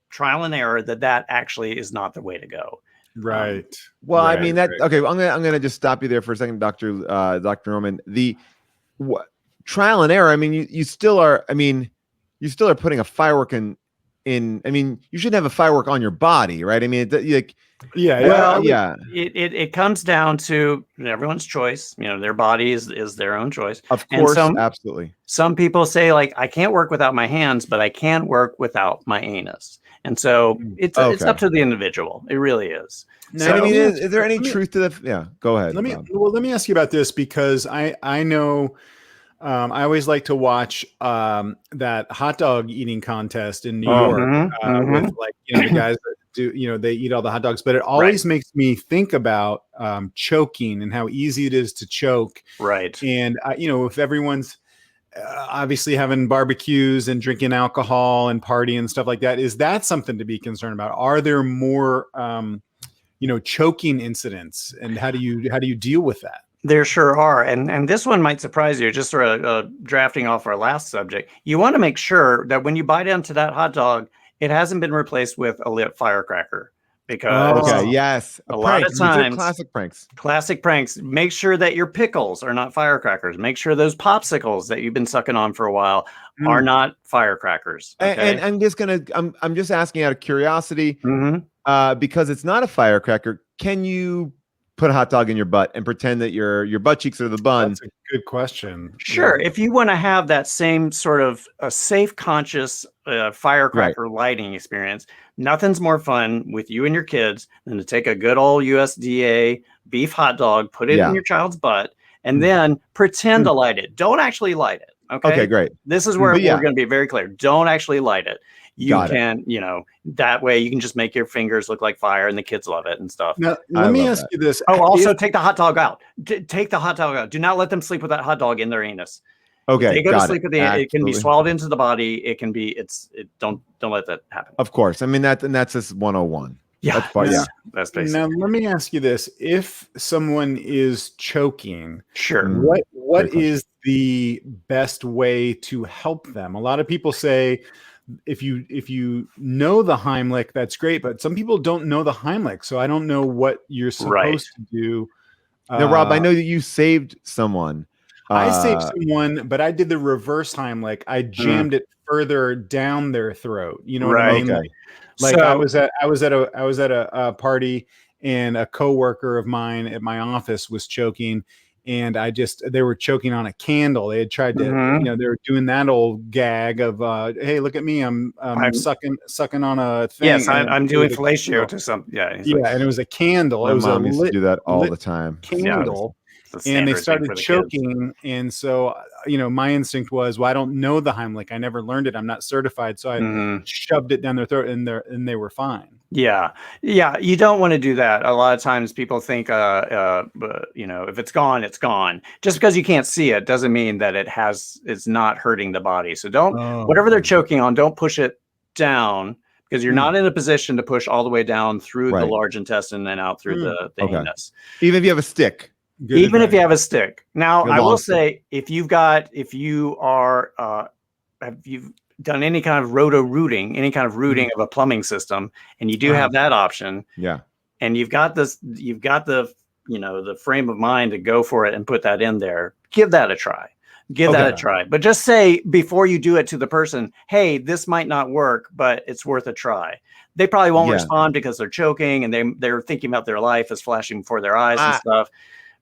[SPEAKER 3] trial and error, that actually is not the way to go.
[SPEAKER 2] Right.
[SPEAKER 1] Well, I mean okay. I'm gonna just stop you there for a second, Dr. Norman. Trial and error. I mean, you still are. I mean, you still are putting a firework in. I mean, you shouldn't have a firework on your body, right? I mean,
[SPEAKER 3] it comes down to everyone's choice. You know, their body is their own choice.
[SPEAKER 1] Of course, absolutely.
[SPEAKER 3] Some people say, like, I can't work without my hands, but I can work without my anus. And so it's up to the individual. It really is.
[SPEAKER 1] Now, I mean, is there any truth to that? Yeah, go ahead.
[SPEAKER 2] Let me ask you about this, because I know. I always like to watch that hot dog eating contest in New York with, like, the guys that do, they eat all the hot dogs, but it always makes me think about choking and how easy it is to choke.
[SPEAKER 3] Right.
[SPEAKER 2] And, if everyone's obviously having barbecues and drinking alcohol and partying and stuff like that, is that something to be concerned about? Are there more, choking incidents, and how do you deal with that?
[SPEAKER 3] There sure are. And this one might surprise you, just sort of drafting off our last subject. You want to make sure that when you bite into that hot dog, it hasn't been replaced with a lit firecracker. Because
[SPEAKER 1] a
[SPEAKER 3] lot of times,
[SPEAKER 1] classic pranks.
[SPEAKER 3] Make sure that your pickles are not firecrackers. Make sure those popsicles that you've been sucking on for a while are not firecrackers. Okay?
[SPEAKER 1] And I'm just asking out of curiosity, because it's not a firecracker. Can you put a hot dog in your butt and pretend that your butt cheeks are the bun?
[SPEAKER 2] That's a good question.
[SPEAKER 3] Sure. If you want to have that same sort of a safe, conscious firecracker lighting experience, nothing's more fun with you and your kids than to take a good old USDA beef hot dog, put it in your child's butt, and then pretend to light it. Don't actually light it. Okay,
[SPEAKER 1] great.
[SPEAKER 3] This is where we're going to be very clear. Don't actually light it. You can, that way you can just make your fingers look like fire, and the kids love it and stuff.
[SPEAKER 2] Now, let me ask you this.
[SPEAKER 3] Oh, also take the hot dog out. Take the hot dog out. Do not let them sleep with that hot dog in their anus.
[SPEAKER 1] Okay.
[SPEAKER 3] If they go to sleep with it can be swallowed into the body. It can be, don't let that happen.
[SPEAKER 1] Of course. I mean, that's just 101.
[SPEAKER 3] Yeah.
[SPEAKER 1] That's
[SPEAKER 3] basic.
[SPEAKER 2] Now, let me ask you this. If someone is choking,
[SPEAKER 3] sure.
[SPEAKER 2] What is the best way to help them? A lot of people say, if you know the Heimlich, that's great, but some people don't know the Heimlich, so I don't know what you're supposed to do.
[SPEAKER 1] Now, Rob, I know that you saved someone.
[SPEAKER 2] I saved someone, but I did the reverse Heimlich. I jammed it further down their throat. You know what I mean?
[SPEAKER 1] Okay.
[SPEAKER 2] Like I was at a party, and a coworker of mine at my office was choking. And they were choking on a candle. They had tried to, they were doing that old gag of, hey, look at me. I'm sucking on a thing.
[SPEAKER 3] Yes, I'm doing fellatio to some. Yeah.
[SPEAKER 2] And it was a candle.
[SPEAKER 1] My
[SPEAKER 2] it was
[SPEAKER 1] mom used to do that all the time.
[SPEAKER 2] Candle. And they started choking. And so, my instinct was, well, I don't know the Heimlich. I never learned it. I'm not certified. So I shoved it down their throat, and they were fine.
[SPEAKER 3] Yeah. You don't want to do that. A lot of times people think, if it's gone, it's gone. Just because you can't see it doesn't mean that it's not hurting the body. So whatever they're choking on, don't push it down. because you're not in a position to push all the way down through the
[SPEAKER 1] Right.
[SPEAKER 3] large intestine and out through the anus.
[SPEAKER 1] Even if you have a stick.
[SPEAKER 3] Even if you have a stick. Now,
[SPEAKER 1] Your
[SPEAKER 3] I will
[SPEAKER 1] long
[SPEAKER 3] say, if you've done any kind of roto-rooting, any kind of rooting of a plumbing system, and you do have that option, and you've got the frame of mind to go for it and put that in there, give that a try. Give that a try. But just say before you do it to the person, hey, this might not work, but it's worth a try. They probably won't respond because they're choking and they're thinking about their life as flashing before their eyes and stuff.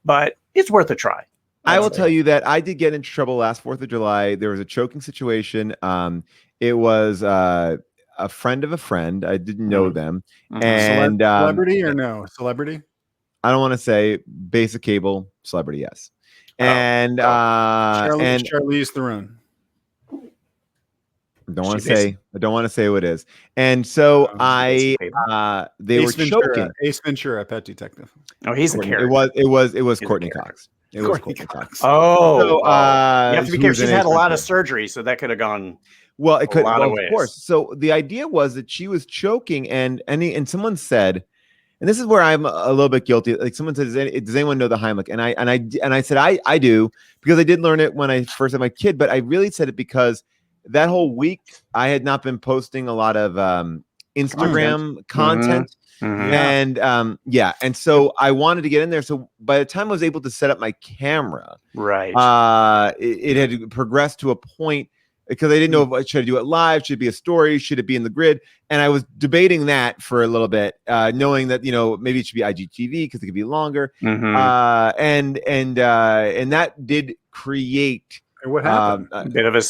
[SPEAKER 3] But it's worth a try.
[SPEAKER 1] I will tell you that I did get into trouble last 4th of July. There was a choking situation. It was a friend of a friend. I didn't know them. And
[SPEAKER 2] celebrity or no? Celebrity?
[SPEAKER 1] I don't want to say basic cable celebrity, yes. And
[SPEAKER 2] Charlize Theron.
[SPEAKER 1] I don't want to say who it is. And so they were choking.
[SPEAKER 2] Ace Ventura, Pet Detective.
[SPEAKER 3] Oh, he's a character.
[SPEAKER 1] It was Courtney Cox. It was Courtney Cox.
[SPEAKER 3] Oh, so, you have to be careful. She's had a lot of surgery, so that could have gone.
[SPEAKER 1] Well, it could, of
[SPEAKER 3] ways.
[SPEAKER 1] Course. So the idea was that she was choking, and someone said, and this is where I'm a little bit guilty. Like someone said, does anyone know the Heimlich? And I said I do, because I did learn it when I first had my kid, but I really said it because that whole week I had not been posting a lot of Instagram content. And and so I wanted to get in there. So by the time I was able to set up my camera, it had progressed to a point, because I didn't know if should I do it live, should it be a story, should it be in the grid, and I was debating that for a little bit, knowing that maybe it should be IGTV because it could be longer, and that did create
[SPEAKER 2] what happened?
[SPEAKER 3] A bit of a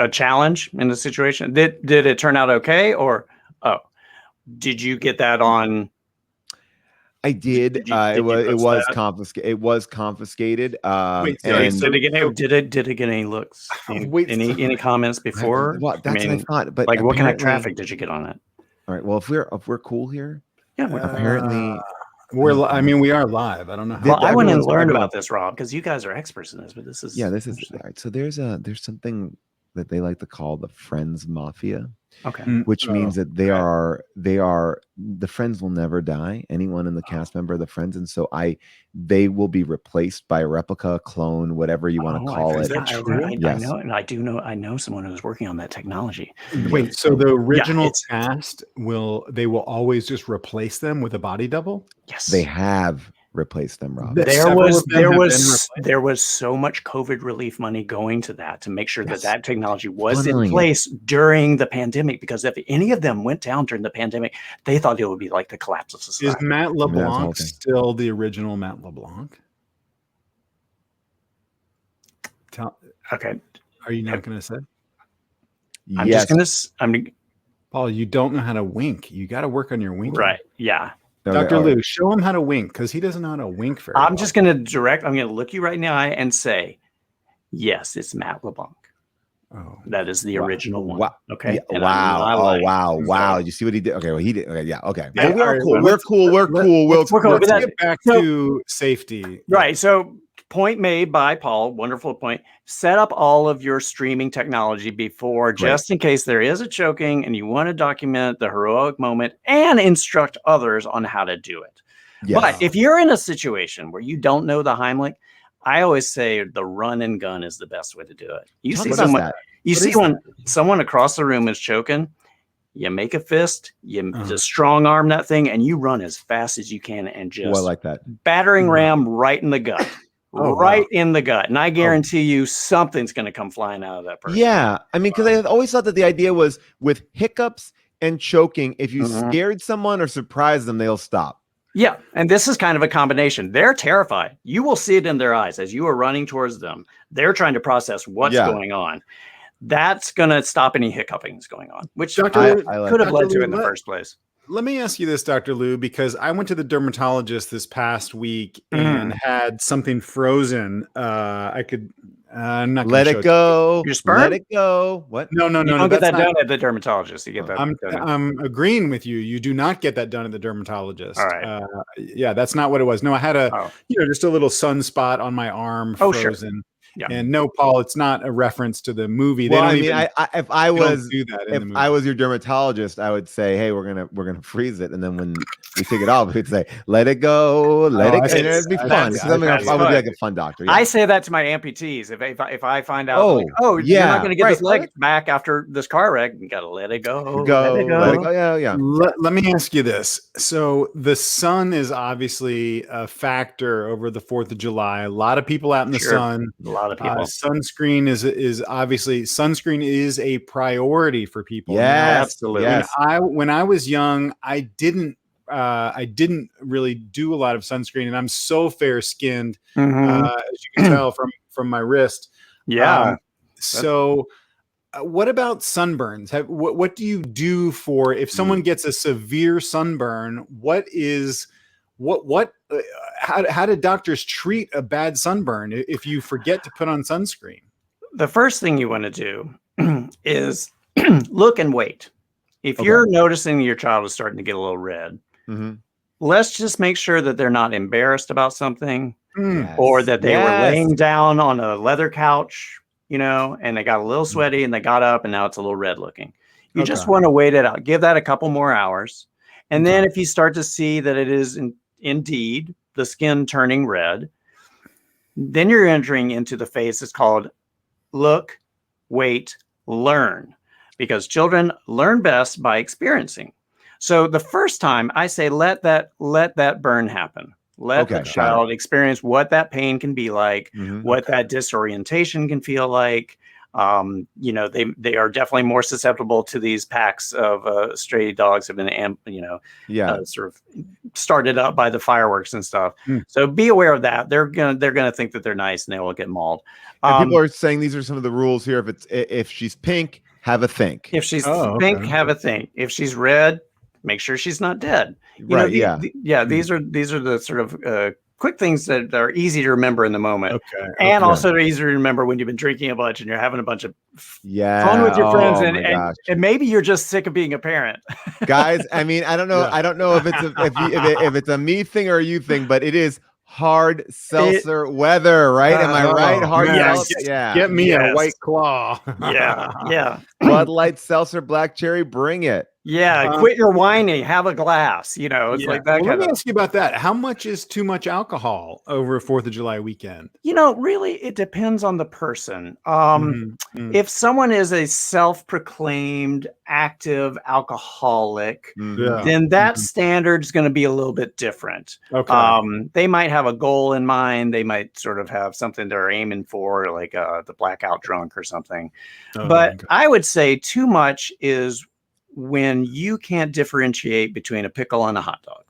[SPEAKER 3] challenge in the situation. Did it turn out okay, or did you get that on?
[SPEAKER 1] I did. It was confiscated. It was confiscated.
[SPEAKER 3] Wait, did it get any looks? Any comments before?
[SPEAKER 1] Well, that's what I thought. But
[SPEAKER 3] what kind of traffic did you get on it?
[SPEAKER 1] All right. Well, if we're cool here,
[SPEAKER 2] apparently we are live. I don't know.
[SPEAKER 3] Well, I went and learned about this, Rob, because you guys are experts in this. But this is
[SPEAKER 1] all right. So there's something that they like to call the Friends Mafia.
[SPEAKER 3] Okay.
[SPEAKER 1] Which means that they are the Friends will never die. Anyone in the cast member of the Friends, and so they will be replaced by a replica, clone, whatever you want to call it.
[SPEAKER 3] Yes. I know someone who's working on that technology.
[SPEAKER 2] Wait, so the original cast will always just replace them with a body double?
[SPEAKER 3] Yes,
[SPEAKER 1] they have replace them, Rob.
[SPEAKER 3] There was so much COVID relief money going to that to make sure that technology was in place during the pandemic, because if any of them went down during the pandemic, they thought it would be like the collapse of society.
[SPEAKER 2] Is Matt LeBlanc still the original Matt LeBlanc?
[SPEAKER 3] Okay.
[SPEAKER 2] Are you not going to say? Paul, you don't know how to wink. You got to work on your winking.
[SPEAKER 3] Right. Yeah.
[SPEAKER 2] Dr. Lou, show him how to wink, because he doesn't know how to wink very well.
[SPEAKER 3] I'm going to look you right in the eye and say, yes, it's Matt LeBlanc.
[SPEAKER 2] Oh,
[SPEAKER 3] that is the original one.
[SPEAKER 1] Wow.
[SPEAKER 3] Okay.
[SPEAKER 1] Yeah, wow. You see what he did? Okay. Well, he did. Okay. Yeah. Okay. Well, we're cool.
[SPEAKER 2] Let's get back to safety.
[SPEAKER 3] Right. So, point made by Paul, wonderful point. Set up all of your streaming technology before, just in case there is a choking and you want to document the heroic moment and instruct others on how to do it. Yes. But if you're in a situation where you don't know the Heimlich, I always say the run and gun is the best way to do it. You see someone across the room is choking, you make a fist, you just strong arm that thing, and you run as fast as you can and just
[SPEAKER 1] I like that.
[SPEAKER 3] Battering ram right in the gut. In the gut. And I guarantee you something's going to come flying out of that person.
[SPEAKER 1] Yeah. I mean, because I always thought that the idea was with hiccups and choking, if you scared someone or surprised them, they'll stop.
[SPEAKER 3] Yeah. And this is kind of a combination. They're terrified. You will see it in their eyes as you are running towards them. They're trying to process what's going on. That's going to stop any hiccuping that's going on, which could have led to it in the first place.
[SPEAKER 2] Let me ask you this, Dr. Lou, because I went to the dermatologist this past week and had something frozen. I'm not
[SPEAKER 1] let it go.
[SPEAKER 3] Your sperm?
[SPEAKER 1] Let it go. What?
[SPEAKER 2] No.
[SPEAKER 3] You don't get that done at the dermatologist. You get that.
[SPEAKER 2] I'm agreeing with you. You do not get that done at the dermatologist.
[SPEAKER 3] All right.
[SPEAKER 2] That's not what it was. No, I had just a little sunspot on my arm frozen.
[SPEAKER 3] Sure. Yeah.
[SPEAKER 2] And no, Paul, it's not a reference to the movie.
[SPEAKER 1] Well,
[SPEAKER 2] They don't
[SPEAKER 1] if I was
[SPEAKER 2] do that in the movie.
[SPEAKER 1] I was your dermatologist, I would say, hey, we're gonna freeze it, and then when we take it off, we'd say, let it go, let it go. And it'd be fun. It's something I would be like a fun doctor. Yeah.
[SPEAKER 3] I say that to my amputees. If I find out, you're not going to get this leg back after this car wreck, you got to let it go. Let it go.
[SPEAKER 1] Let it go. Yeah.
[SPEAKER 2] Let me ask you this. So the sun is obviously a factor over the 4th of July. A lot of people out in the sun.
[SPEAKER 3] A lot of people.
[SPEAKER 2] Sunscreen is obviously a priority for people.
[SPEAKER 1] Yes,
[SPEAKER 3] now, absolutely.
[SPEAKER 1] Yes.
[SPEAKER 2] When I was young, I didn't really do a lot of sunscreen, and I'm so fair skinned, as you can tell from my wrist.
[SPEAKER 3] Yeah.
[SPEAKER 2] What about sunburns? What do you do for if someone gets a severe sunburn? How do doctors treat a bad sunburn if you forget to put on sunscreen?
[SPEAKER 3] The first thing you want to do is look and wait. If you're noticing your child is starting to get a little red, let's just make sure that they're not embarrassed about something, or that they were laying down on a leather couch, and they got a little sweaty and they got up and now it's a little red looking. You just want to wait it out. Give that a couple more hours. And then if you start to see that it is indeed the skin turning red, then you're entering into the phase that's called look, wait, learn, because children learn best by experiencing. So the first time I say, let that burn happen. Let the child experience what that pain can be like, what that disorientation can feel like. They are definitely more susceptible to these packs of stray dogs have been, sort of started up by the fireworks and stuff. So be aware of that. They're gonna think that they're nice and they will get mauled.
[SPEAKER 1] And people are saying these are some of the rules here. If she's pink, have a think.
[SPEAKER 3] If she's pink, have a think. If she's red, make sure she's not dead. These are the sort of quick things that are easy to remember in the moment. And also they're easy to remember when you've been drinking a bunch and you're having a bunch of fun with your friends, and maybe you're just sick of being a parent.
[SPEAKER 1] Guys, I mean, I don't know. I don't know if it's a me thing or a you thing, but it is hard seltzer weather, right? Am I right? Hard seltzer.
[SPEAKER 2] Get me a White Claw.
[SPEAKER 1] Bud Light, seltzer, black cherry, bring it.
[SPEAKER 3] Quit your whining. Have a glass. It's like that.
[SPEAKER 2] Let me ask you about that. How much is too much alcohol over 4th of July weekend?
[SPEAKER 3] Really, it depends on the person. If someone is a self-proclaimed active alcoholic, then that standard is going to be a little bit different. They might have a goal in mind. They might sort of have something they're aiming for, like the blackout drunk or something. I would say too much is when you can't differentiate between a pickle and a hot dog.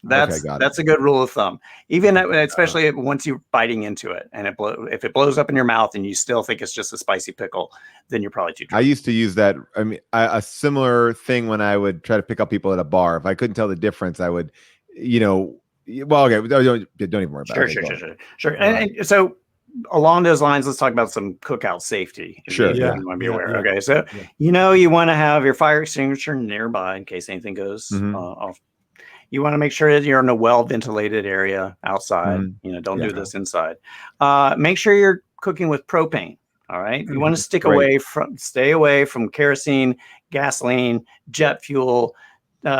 [SPEAKER 3] That's a good rule of thumb. Even especially once you're biting into it, and if it blows up in your mouth and you still think it's just a spicy pickle, then you're probably too drunk.
[SPEAKER 1] I used to use that. I mean, a similar thing when I would try to pick up people at a bar. If I couldn't tell the difference, I would, don't even worry about it.
[SPEAKER 3] Sure. And so along those lines, let's talk about some cookout safety.
[SPEAKER 1] Sure.
[SPEAKER 3] You want to be aware. Okay. So, you want to have your fire extinguisher nearby in case anything goes off. You want to make sure that you're in a well-ventilated area outside. Don't do this inside. Make sure you're cooking with propane. All right. You want to stay away from kerosene, gasoline, jet fuel,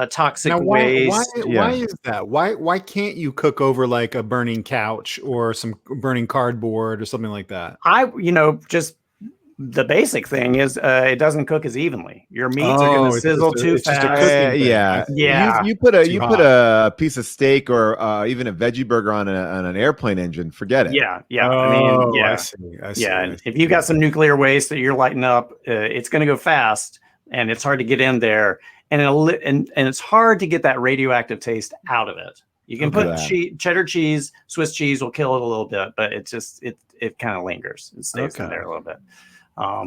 [SPEAKER 3] toxic waste.
[SPEAKER 2] Why is that? Why can't you cook over like a burning couch or some burning cardboard or something like that?
[SPEAKER 3] Just the basic thing is it doesn't cook as evenly. Your meats are going to sizzle too fast.
[SPEAKER 1] You put a piece of steak or even a veggie burger on an airplane engine. Forget it.
[SPEAKER 2] I see.
[SPEAKER 3] And if you got some nuclear waste that you're lighting up, it's going to go fast and it's hard to get in there. And it's hard to get that radioactive taste out of it. You can put cheddar cheese, Swiss cheese will kill it a little bit, but it kind of lingers. It stays in there a little bit. I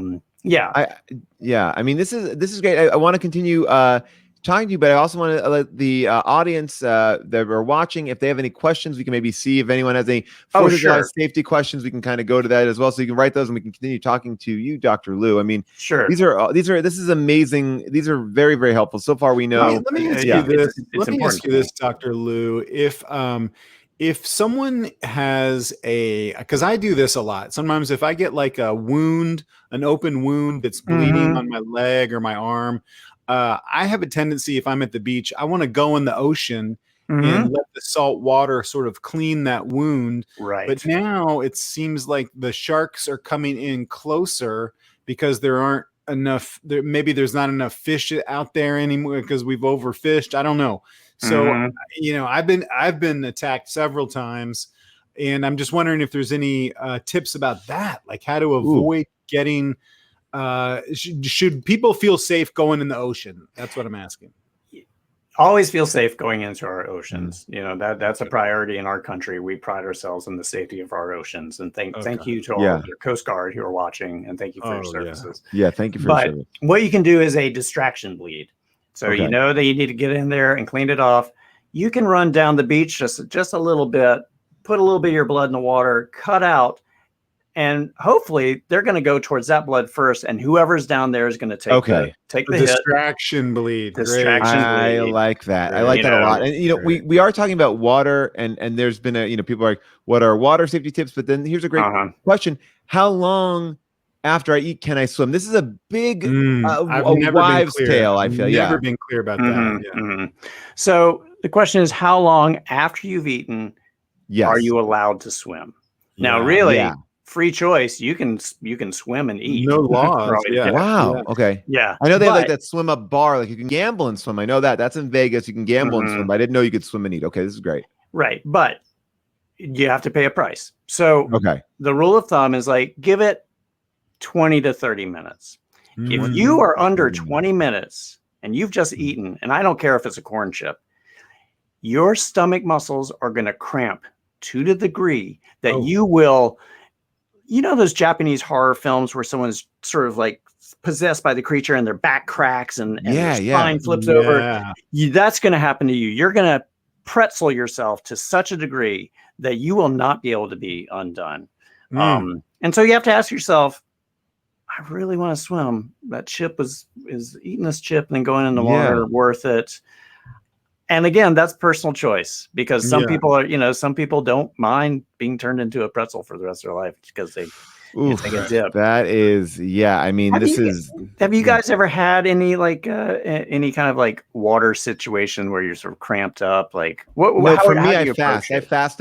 [SPEAKER 3] mean, this is great. I want to continue talking to you, but I also want to let the audience that are watching, if they have any questions, we can maybe see if anyone has any 4th of July safety questions. We can kind of go to that as well, so you can write those, and we can continue talking to you, Dr. Lou. I mean, this is amazing. These are very, very helpful. So far, we know.
[SPEAKER 2] Let me ask you this. Dr. Lou. if someone has because I do this a lot. Sometimes if I get like a wound, an open wound that's bleeding on my leg or my arm, I have a tendency, if I'm at the beach, I want to go in the ocean and let the salt water sort of clean that wound.
[SPEAKER 3] Right.
[SPEAKER 2] But now it seems like the sharks are coming in closer because there aren't enough. Maybe there's not enough fish out there anymore because we've overfished. I don't know. So, I've been attacked several times, and I'm just wondering if there's any tips about that, like how to avoid getting. Should people feel safe going in the ocean? That's what I'm asking.
[SPEAKER 3] Always feel safe going into our oceans. That's a priority in our country. We pride ourselves in the safety of our oceans, and thank you to all of your Coast Guard who are watching, and thank you for your services.
[SPEAKER 1] Yeah, thank you for your service.
[SPEAKER 3] What you can do is a distraction bleed. So you know that you need to get in there and clean it off. You can run down the beach just a little bit, put a little bit of your blood in the water, cut out, and hopefully they're going to go towards that blood first, and whoever's down there is going to take the
[SPEAKER 2] distraction bleed.
[SPEAKER 1] I like that. I like that a lot. And we are talking about water, and there's been people are like, what are water safety tips? But then here's a great question: how long after I eat can I swim? This is a big wives' tale. I feel
[SPEAKER 2] never been clear about that.
[SPEAKER 3] Yeah. So the question is, how long after you've eaten are you allowed to swim? Now, really, free choice. You can swim and eat.
[SPEAKER 2] No laws.
[SPEAKER 1] Wow.
[SPEAKER 2] Yeah.
[SPEAKER 1] Okay.
[SPEAKER 3] Yeah.
[SPEAKER 1] I know they have like that swim up bar. Like you can gamble and swim. I know that. That's in Vegas. You can gamble and swim. But I didn't know you could swim and eat. Okay, this is great.
[SPEAKER 3] Right, but you have to pay a price. So the rule of thumb is like give it 20 to 30 minutes. If you are under 20 minutes and you've just eaten, and I don't care if it's a corn chip, your stomach muscles are going to cramp to the degree that you will, those Japanese horror films where someone's sort of like possessed by the creature and their back cracks and their spine flips over. That's going to happen to you. You're going to pretzel yourself to such a degree that you will not be able to be undone. And so you have to ask yourself, I really want to swim. That chip is eating this chip and then going in the water worth it. And again, that's personal choice because some people are, some people don't mind being turned into a pretzel for the rest of their life because they take a dip.
[SPEAKER 1] That is, I mean,
[SPEAKER 3] have you guys ever had any any kind of like water situation where you're sort of cramped up? Like
[SPEAKER 1] for me, I fast. I fast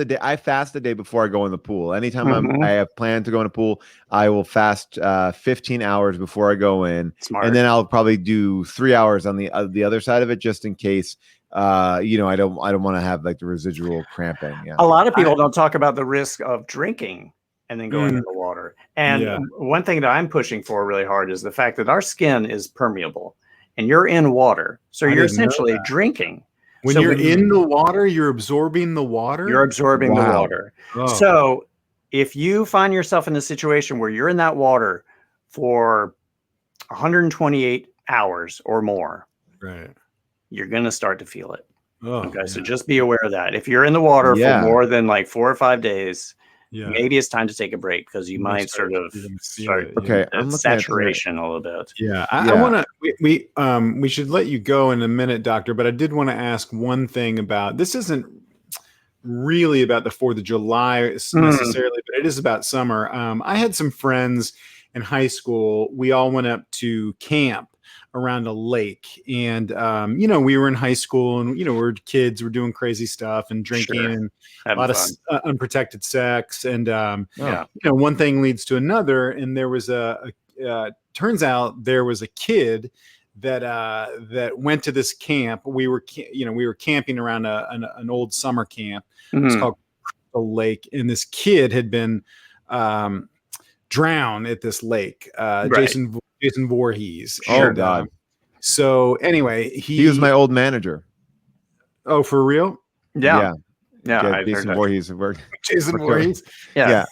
[SPEAKER 1] the day before I go in the pool. Anytime I have planned to go in a pool, I will fast 15 hours before I go in.
[SPEAKER 3] Smart.
[SPEAKER 1] And then I'll probably do 3 hours on the other side of it just in case. I don't want to have like the residual cramping.
[SPEAKER 3] A lot of people don't talk about the risk of drinking and then going into the water. And one thing that I'm pushing for really hard is the fact that our skin is permeable and you're in water. So you're essentially drinking.
[SPEAKER 2] When you're in the water, you're absorbing the water?
[SPEAKER 3] You're absorbing the water. Oh. So if you find yourself in a situation where you're in that water for 128 hours or more, you're going to start to feel it. So just be aware of that. If you're in the water for more than like 4 or 5 days, maybe it's time to take a break because you might start saturation a little bit.
[SPEAKER 2] I want to, we should let you go in a minute, Doctor, but I did want to ask one thing about, this isn't really about the 4th of July necessarily, but it is about summer. I had some friends in high school. We all went up to camp around a lake, and we were in high school, and we were kids, we're doing crazy stuff and drinking and a lot of unprotected sex, and one thing leads to another, and there was turns out there was a kid that went to this camp. We were camping around an old summer camp. It's called Crystal Lake, and this kid had been drowned at this lake. Jason Voorhees.
[SPEAKER 1] Oh God.
[SPEAKER 2] So anyway, he
[SPEAKER 1] was my old manager.
[SPEAKER 2] Oh, for real?
[SPEAKER 3] Yeah.
[SPEAKER 1] Jason Voorhees worked.
[SPEAKER 2] Jason Voorhees.
[SPEAKER 3] Yeah.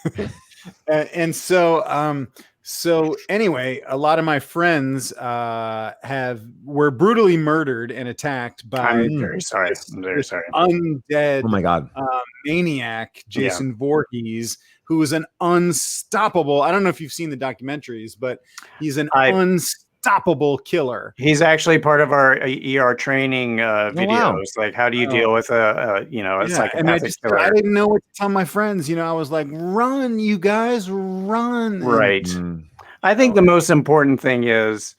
[SPEAKER 2] And so anyway, a lot of my friends were brutally murdered and attacked by
[SPEAKER 3] I'm very sorry.
[SPEAKER 2] Undead.
[SPEAKER 1] Oh my God.
[SPEAKER 2] Maniac Jason Voorhees, who is an unstoppable. I don't know if you've seen the documentaries, but he's an unstoppable killer.
[SPEAKER 3] He's actually part of our ER training videos.
[SPEAKER 1] Wow.
[SPEAKER 3] Like, how do you deal with a psychopathic killer?
[SPEAKER 2] I didn't know what to tell my friends. I was like, run, you guys, run.
[SPEAKER 3] Right. I think the most important thing is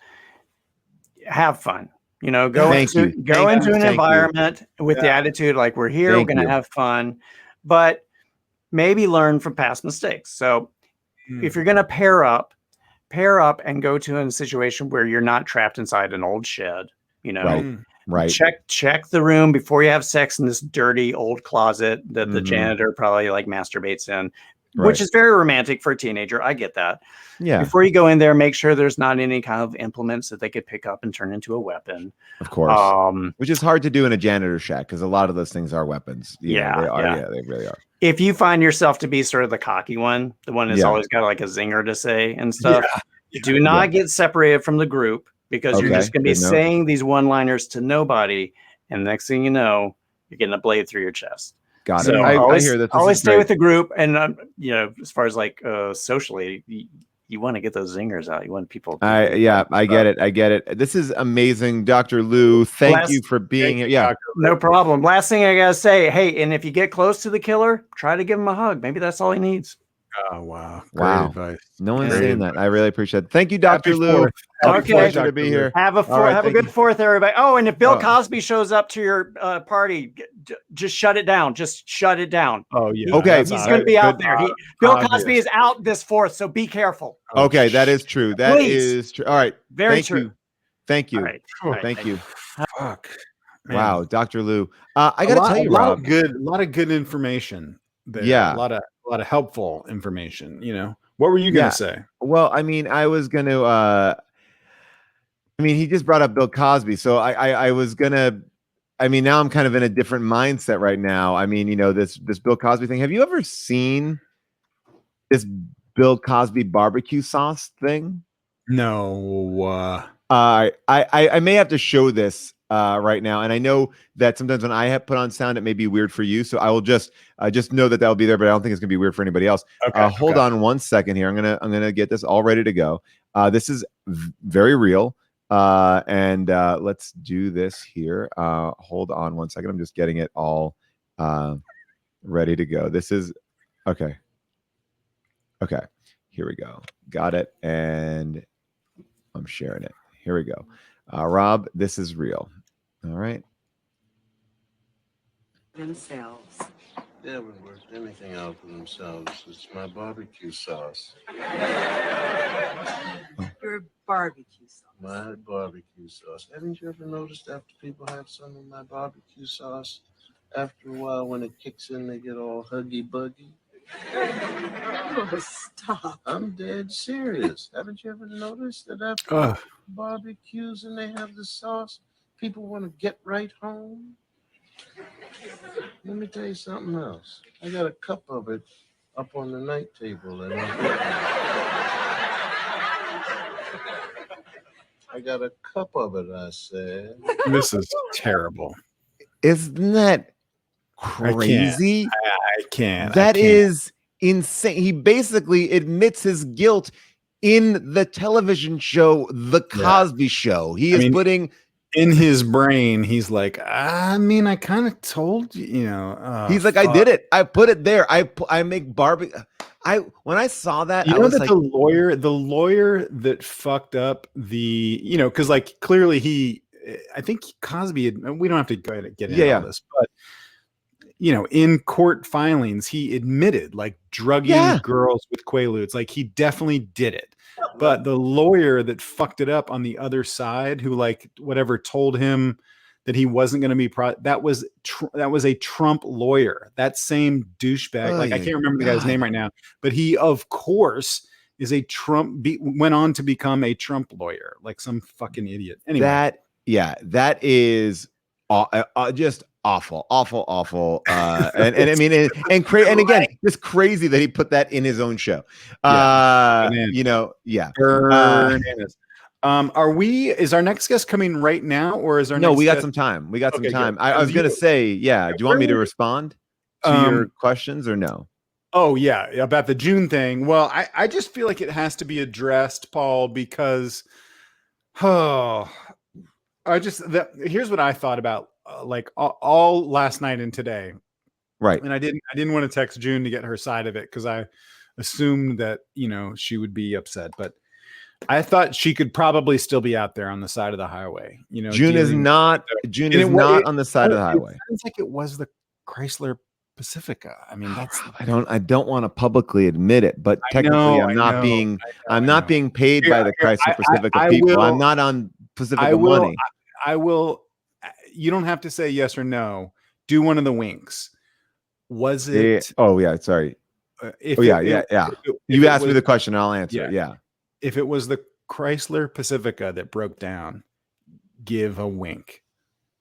[SPEAKER 3] have fun. Go into an environment with the attitude like, we're here, we're going to have fun, but maybe learn from past mistakes. So if you're going to pair up and go to a situation where you're not trapped inside an old shed, right. Check the room before you have sex in this dirty old closet that the janitor probably like masturbates in, which is very romantic for a teenager. I get that. Yeah. Before you go in there, make sure there's not any kind of implements that they could pick up and turn into a weapon.
[SPEAKER 1] Of course. Which is hard to do in a janitor shack because a lot of those things are weapons.
[SPEAKER 3] They
[SPEAKER 1] really are.
[SPEAKER 3] If you find yourself to be sort of the cocky one, the one that's always got like a zinger to say and stuff, do not get separated from the group because you're just going to be saying these one-liners to nobody. And next thing you know, you're getting a blade through your chest.
[SPEAKER 1] Got it. I hear that.
[SPEAKER 3] Always stay with the group. And, as far as like socially, you want to get those zingers out. You want people.
[SPEAKER 1] I get it. I get it. This is amazing. Dr. Lou, thank you for being here. Yeah.
[SPEAKER 3] No problem. Last thing I got to say, hey, and if you get close to the killer, try to give him a hug. Maybe that's all he needs.
[SPEAKER 2] Oh, wow. Great advice.
[SPEAKER 1] No one's saying that. I really appreciate it. Thank you, Dr. Lou. Pleasure to be here.
[SPEAKER 3] Have a good fourth, everybody. Oh, and if Bill Cosby shows up to your party, just shut it down. Just shut it down.
[SPEAKER 2] Oh, yeah.
[SPEAKER 1] Okay.
[SPEAKER 3] He's going to be out there. Bill Cosby is out this fourth, so be careful.
[SPEAKER 1] Okay, that is true. That is true. All right.
[SPEAKER 3] Very true.
[SPEAKER 1] Thank you.
[SPEAKER 3] All right.
[SPEAKER 1] Thank you.
[SPEAKER 2] Fuck. Man.
[SPEAKER 1] Wow, Dr. Lou. I got to tell you, Rob.
[SPEAKER 2] A lot of good information there.
[SPEAKER 1] Yeah.
[SPEAKER 2] A lot of helpful information. What were you going to say?
[SPEAKER 1] Well, I mean, I was going to, he just brought up Bill Cosby. So I was going to, now I'm kind of in a different mindset right now. This Bill Cosby thing. Have you ever seen this Bill Cosby barbecue sauce thing?
[SPEAKER 2] No.
[SPEAKER 1] I may have to show this right now, and I know that sometimes when I have put on sound, it may be weird for you. So I will just know that will be there, but I don't think it's gonna be weird for anybody else. Hold on one second here. I'm gonna get this all ready to go. This is very real, and let's do this here. Hold on one second. I'm just getting it all ready to go. This is okay. Okay, here we go. Got it, and I'm sharing it. Here we go. Rob, this is real. All right.
[SPEAKER 4] Themselves.
[SPEAKER 5] They haven't worked anything out for themselves. It's my barbecue sauce.
[SPEAKER 4] Your barbecue sauce.
[SPEAKER 5] My barbecue sauce. Haven't you ever noticed after people have some of my barbecue sauce, after a while when it kicks in, they get all huggy-buggy?
[SPEAKER 4] Oh, stop.
[SPEAKER 5] I'm dead serious. Haven't you ever noticed that after barbecues and they have the sauce, people want to get right home? Let me tell you something else. I got a cup of it up on the night table. And I got a cup of it, I said.
[SPEAKER 2] This is terrible.
[SPEAKER 1] Isn't that crazy?
[SPEAKER 2] I can't.
[SPEAKER 1] That is insane. He basically admits his guilt in the television show, The Cosby Show. He is putting
[SPEAKER 2] in his brain. He's like, I kind of told you,
[SPEAKER 1] he's like, I did it. I put it there. I make barbecue. When I saw that, I was
[SPEAKER 2] that
[SPEAKER 1] like,
[SPEAKER 2] the lawyer that fucked up because like clearly I think Cosby, we don't have to get into all this, but in court filings, he admitted like drugging girls with Quaaludes. Like he definitely did it. But the lawyer that fucked it up on the other side, who like whatever told him that he wasn't going to be that was a Trump lawyer. That same douchebag. I can't remember the guy's name right now, but he of course is a Trump. Went on to become a Trump lawyer, like some fucking idiot. Anyway,
[SPEAKER 1] that is just awful. And again, just crazy that he put that in his own show.
[SPEAKER 2] Is our next guest coming right now, or is our next
[SPEAKER 1] we got
[SPEAKER 2] guest?
[SPEAKER 1] some time. We got some time. I was gonna say, do you want me to respond to your questions or no?
[SPEAKER 2] Oh yeah, about the June thing. Well, I just feel like it has to be addressed, Paul, because Oh, here's what I thought about like all last night and today.
[SPEAKER 1] Right.
[SPEAKER 2] And I didn't want to text June to get her side of it because I assumed that, she would be upset, but I thought she could probably still be out there on the side of the highway.
[SPEAKER 1] June is not on the side of the highway.
[SPEAKER 2] It sounds like it was the Chrysler Pacifica. I mean,
[SPEAKER 1] I don't want to publicly admit it, but technically I'm not being paid by the Chrysler Pacifica people. I'm not on Pacifica money.
[SPEAKER 2] I will. You don't have to say yes or no. Do one of the winks. Was it?
[SPEAKER 1] Oh yeah, sorry. You asked me the question, and I'll answer. Yeah.
[SPEAKER 2] If it was the Chrysler Pacifica that broke down, give a wink.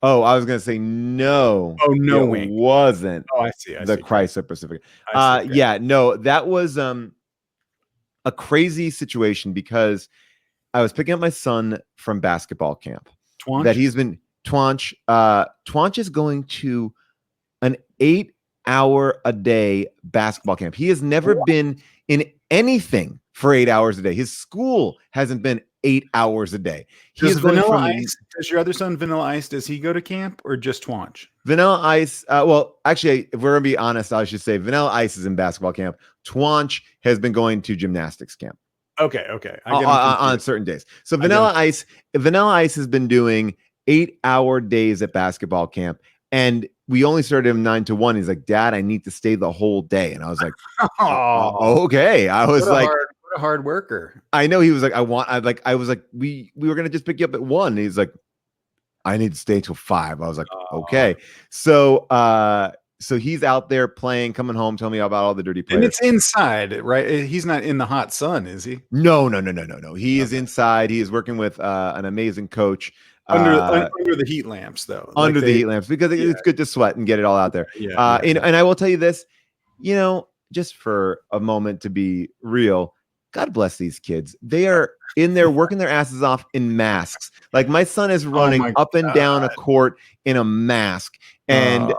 [SPEAKER 1] Oh, I was gonna say no.
[SPEAKER 2] Oh no, wink.
[SPEAKER 1] Wasn't.
[SPEAKER 2] Oh, I see.
[SPEAKER 1] The Chrysler Pacifica. Yeah, no, that was a crazy situation because I was picking up my son from basketball camp. Twanch is going to an 8-hour-a-day basketball camp. He has never been in anything for 8 hours a day. His school hasn't been 8 hours a day.
[SPEAKER 2] Does your other son Vanilla Ice, does he go to camp or just Twanch?
[SPEAKER 1] Vanilla Ice, well, actually, if we're gonna be honest, I should say Vanilla Ice is in basketball camp. Twanch has been going to gymnastics camp.
[SPEAKER 2] Okay.
[SPEAKER 1] On certain days. So Vanilla Ice has been doing 8-hour days at basketball camp, and we only started him 9 to 1. He's like, Dad, I need to stay the whole day. And I was like, okay. I was like,
[SPEAKER 2] what a hard worker.
[SPEAKER 1] I know. He was like, I was like, we were going to just pick you up at 1. And he's like, I need to stay till 5. I was like, okay. So he's out there playing, coming home, telling me about all the dirty players.
[SPEAKER 2] And it's inside, right? He's not in the hot sun, is he?
[SPEAKER 1] No. He is inside. He is working with an amazing coach.
[SPEAKER 2] Under the heat lamps, though.
[SPEAKER 1] Under the heat lamps, because it's good to sweat and get it all out there. And I will tell you this, just for a moment to be real, God bless these kids. They are in there working their asses off in masks. Like my son is running up and down a court in a mask, and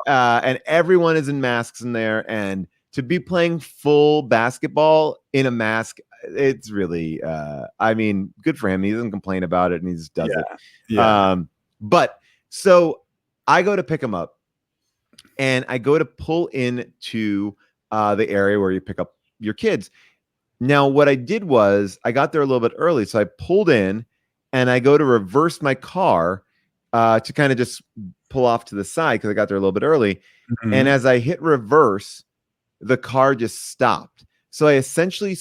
[SPEAKER 1] everyone is in masks in there. And to be playing full basketball in a mask, it's really good for him. He doesn't complain about it, and he just does it. But so I go to pick him up, and I go to pull into the area where you pick up your kids. Now, what I did was I got there a little bit early, so I pulled in, and I go to reverse my car to kind of just pull off to the side because I got there a little bit early. Mm-hmm. And as I hit reverse, the car just stopped. So I essentially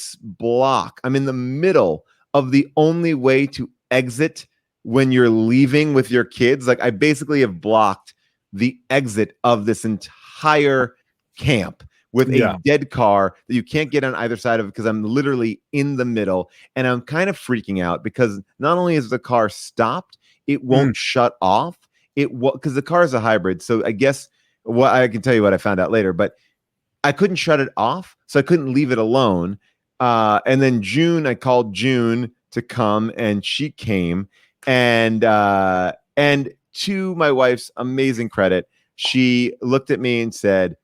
[SPEAKER 1] I'm in the middle of the only way to exit when you're leaving with your kids. Like I basically have blocked the exit of this entire camp with a dead car that you can't get on either side of because I'm literally in the middle, and I'm kind of freaking out because not only is the car stopped, it won't shut off. Because the car is a hybrid. So I guess I can tell you what I found out later, but I couldn't shut it off, so I couldn't leave it alone. And then I called June to come, and she came. And to my wife's amazing credit, she looked at me and said,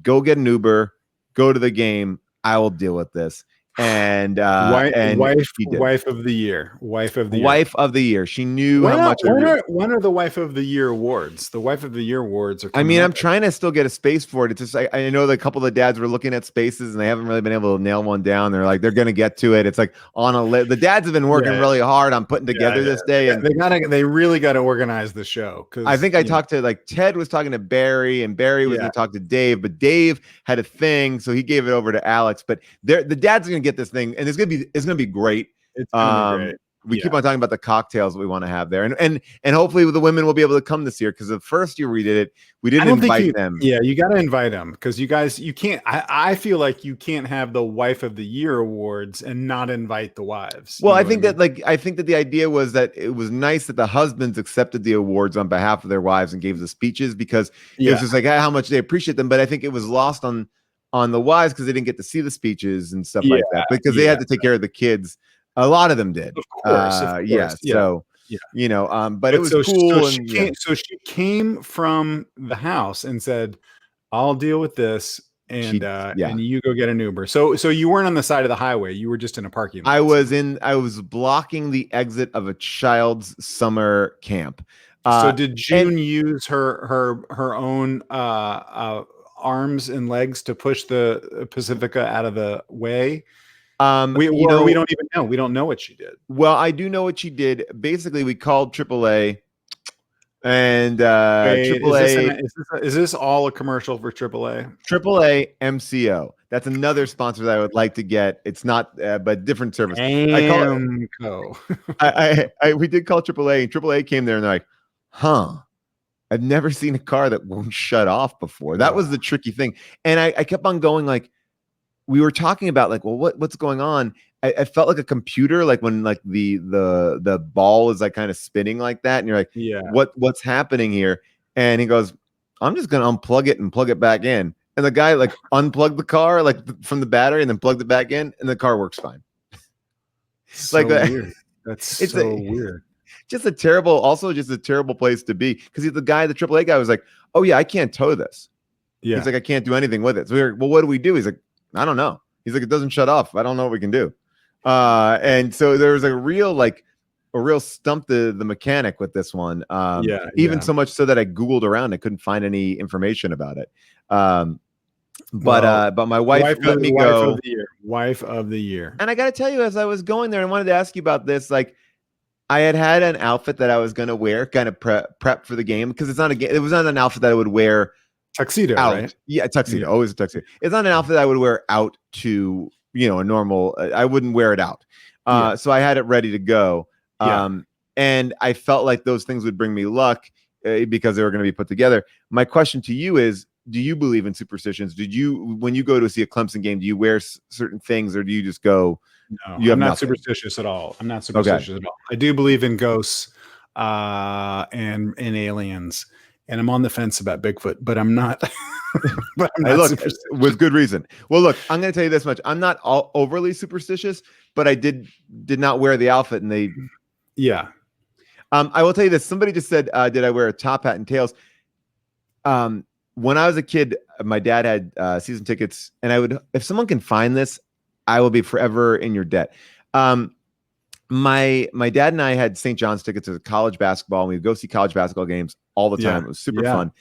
[SPEAKER 1] "Go get an Uber, go to the game. I will deal with this." And
[SPEAKER 2] wife of the year.
[SPEAKER 1] She knew how much.
[SPEAKER 2] When are the wife of the year awards? The wife of the year awards are.
[SPEAKER 1] I'm trying to still get a space for it. It's just I know that a couple of dads were looking at spaces and they haven't really been able to nail one down. They're like they're going to get to it. It's like on a list. The dads have been working really hard on putting together this day, and
[SPEAKER 2] they really got to organize the show. Because
[SPEAKER 1] I think I talked to Ted was talking to Barry, and Barry was going to talk to Dave, but Dave had a thing, so he gave it over to Alex. But the dads are going to get this thing, and it's gonna be great.
[SPEAKER 2] It's gonna be great.
[SPEAKER 1] We keep on talking about the cocktails that we want to have there, and hopefully the women will be able to come this year, because the first year we did it, we didn't invite them.
[SPEAKER 2] Yeah, you got to invite them, because you can't. I feel like you can't have the wife of the year awards and not invite the wives.
[SPEAKER 1] Well, I think that the idea was that it was nice that the husbands accepted the awards on behalf of their wives and gave the speeches, because it was just like how much they appreciate them. But I think it was lost on the wives because they didn't get to see the speeches and stuff like that, because they had to take care of the kids. A lot of them did.
[SPEAKER 2] Of course.
[SPEAKER 1] So, but it was cool.
[SPEAKER 2] So she came from the house and said, I'll deal with this. and you go get an Uber. So you weren't on the side of the highway. You were just in a parking lot.
[SPEAKER 1] I was blocking the exit of a child's summer camp.
[SPEAKER 2] So did June use her own arms and legs to push the Pacifica out of the way? We don't even know. We don't know what she did.
[SPEAKER 1] Well, I do know what she did. Basically, we called AAA, and AAA
[SPEAKER 2] is this all a commercial for AAA?
[SPEAKER 1] AAA MCO. That's another sponsor that I would like to get. It's not, but different service.
[SPEAKER 2] Amco.
[SPEAKER 1] We did call AAA, and AAA came there and they're like, "Huh, I've never seen a car that won't shut off before." That was the tricky thing, and I kept on going like. We were talking about like, well, what's going on? I felt like a computer, like when like the ball is like kind of spinning like that, and you're like, what's happening here? And he goes, I'm just gonna unplug it and plug it back in. And the guy like unplugged the car like from the battery and then plugged it back in, and the car works fine.
[SPEAKER 2] So weird. That's weird.
[SPEAKER 1] Just a terrible place to be, because the AAA guy was like, oh yeah, I can't tow this. Yeah, he's like, I can't do anything with it. So we were, well, what do we do? He's like, I don't know. He's like, it doesn't shut off. I don't know what we can do. And so there was a real stump the mechanic with this one. So much so that I Googled around. I couldn't find any information about it. But my wife let me go.
[SPEAKER 2] Wife of the year.
[SPEAKER 1] And I got to tell you, as I was going there, I wanted to ask you about this. Like, I had an outfit that I was going to wear, kind of prep for the game, because it was not an outfit that I would wear.
[SPEAKER 2] Tuxedo,
[SPEAKER 1] out.
[SPEAKER 2] Right?
[SPEAKER 1] Yeah, tuxedo. Always a tuxedo. It's not an outfit I would wear out to, a normal. I wouldn't wear it out. So I had it ready to go. And I felt like those things would bring me luck because they were going to be put together. My question to you is, do you believe in superstitions? When you go to see a Clemson game, do you wear certain things, or do you just go?
[SPEAKER 2] No, I'm not superstitious at all. I'm not superstitious at all. I do believe in ghosts and aliens. And I'm on the fence about Bigfoot, but I'm not.
[SPEAKER 1] With good reason. Well, look, I'm going to tell you this much: I'm not overly superstitious, but I did not wear the outfit, and they.
[SPEAKER 2] Yeah.
[SPEAKER 1] I will tell you this: somebody just said, "Did I wear a top hat and tails?" When I was a kid, my dad had season tickets, and if someone can find this, I will be forever in your debt. My dad and I had St. John's tickets to college basketball, and we would go see college basketball games all the time. It was super fun.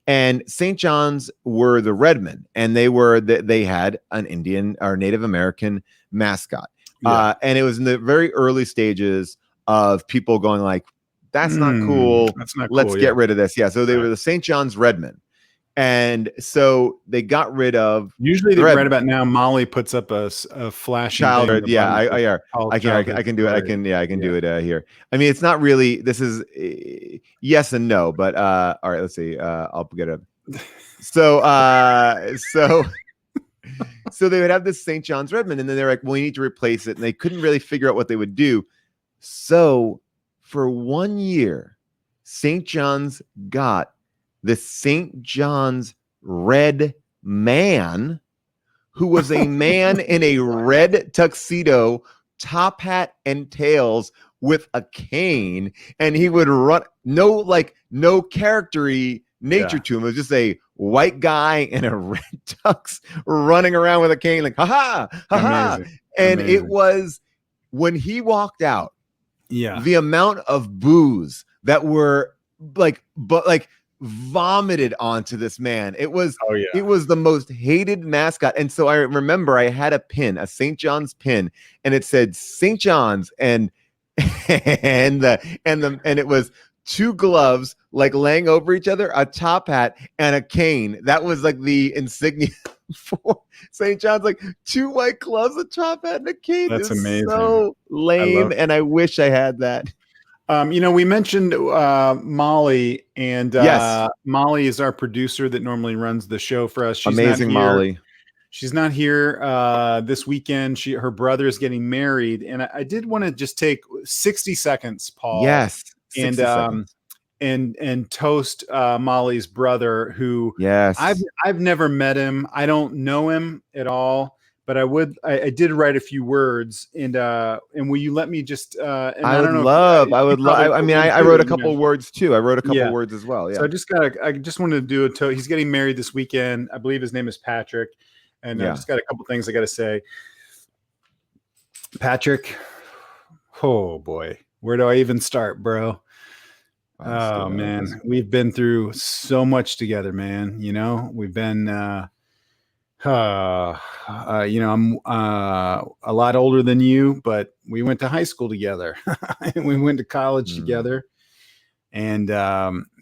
[SPEAKER 1] And St. John's were the Redmen, and they had an Indian or Native American mascot. And it was in the very early stages of people going like, that's not cool.
[SPEAKER 2] That's not
[SPEAKER 1] Let's
[SPEAKER 2] cool.
[SPEAKER 1] get rid of this. Yeah. So they were the St. John's Redmen. And so they got rid of.
[SPEAKER 2] Usually, right about now, Molly puts up a flashing
[SPEAKER 1] childhood. Yeah, I can do it. I can do it here. I mean, it's not really. This is yes and no, but all right. Let's see. I'll get it. So they would have this St. John's Redmond, and then they're like, "Well, we need to replace it," and they couldn't really figure out what they would do. So for 1 year, St. John's got the St. John's Red Man, who was a man in a red tuxedo, top hat and tails with a cane, and he would run. No charactery nature to him. It was just a white guy in a red tux running around with a cane, like ha ha. And it was when he walked out. Yeah, the amount of boos that were vomited onto this man. It was the most hated mascot. And so I remember I had a St. John's pin, and it said St. John's and it was two gloves like laying over each other, a top hat and a cane. That was like the insignia for St. John's, like two white gloves, a top hat and a cane.
[SPEAKER 2] That's amazing.
[SPEAKER 1] So lame. And I wish I had that.
[SPEAKER 2] We mentioned Molly, and
[SPEAKER 1] yes.
[SPEAKER 2] Molly is our producer that normally runs the show for us. She's
[SPEAKER 1] amazing, Molly.
[SPEAKER 2] She's not here this weekend. Her brother is getting married, and I did want to just take 60 seconds, Paul.
[SPEAKER 1] Yes,
[SPEAKER 2] and toast Molly's brother, who
[SPEAKER 1] yes,
[SPEAKER 2] I've never met him. I don't know him at all, but I did write a few words, and will you let me just? And
[SPEAKER 1] I would
[SPEAKER 2] don't know
[SPEAKER 1] love.
[SPEAKER 2] if,
[SPEAKER 1] I would love. I mean, I wrote a couple words too. I wrote a couple
[SPEAKER 2] Yeah.
[SPEAKER 1] words as well. Yeah.
[SPEAKER 2] So I just wanted to do he's getting married this weekend. I believe his name is Patrick, and I just got a couple things I got to say. Patrick, oh boy, where do I even start, bro? Oh man, we've been through so much together, man. You know, we've been, you know, I'm a lot older than you, but we went to high school together. We went to college together, and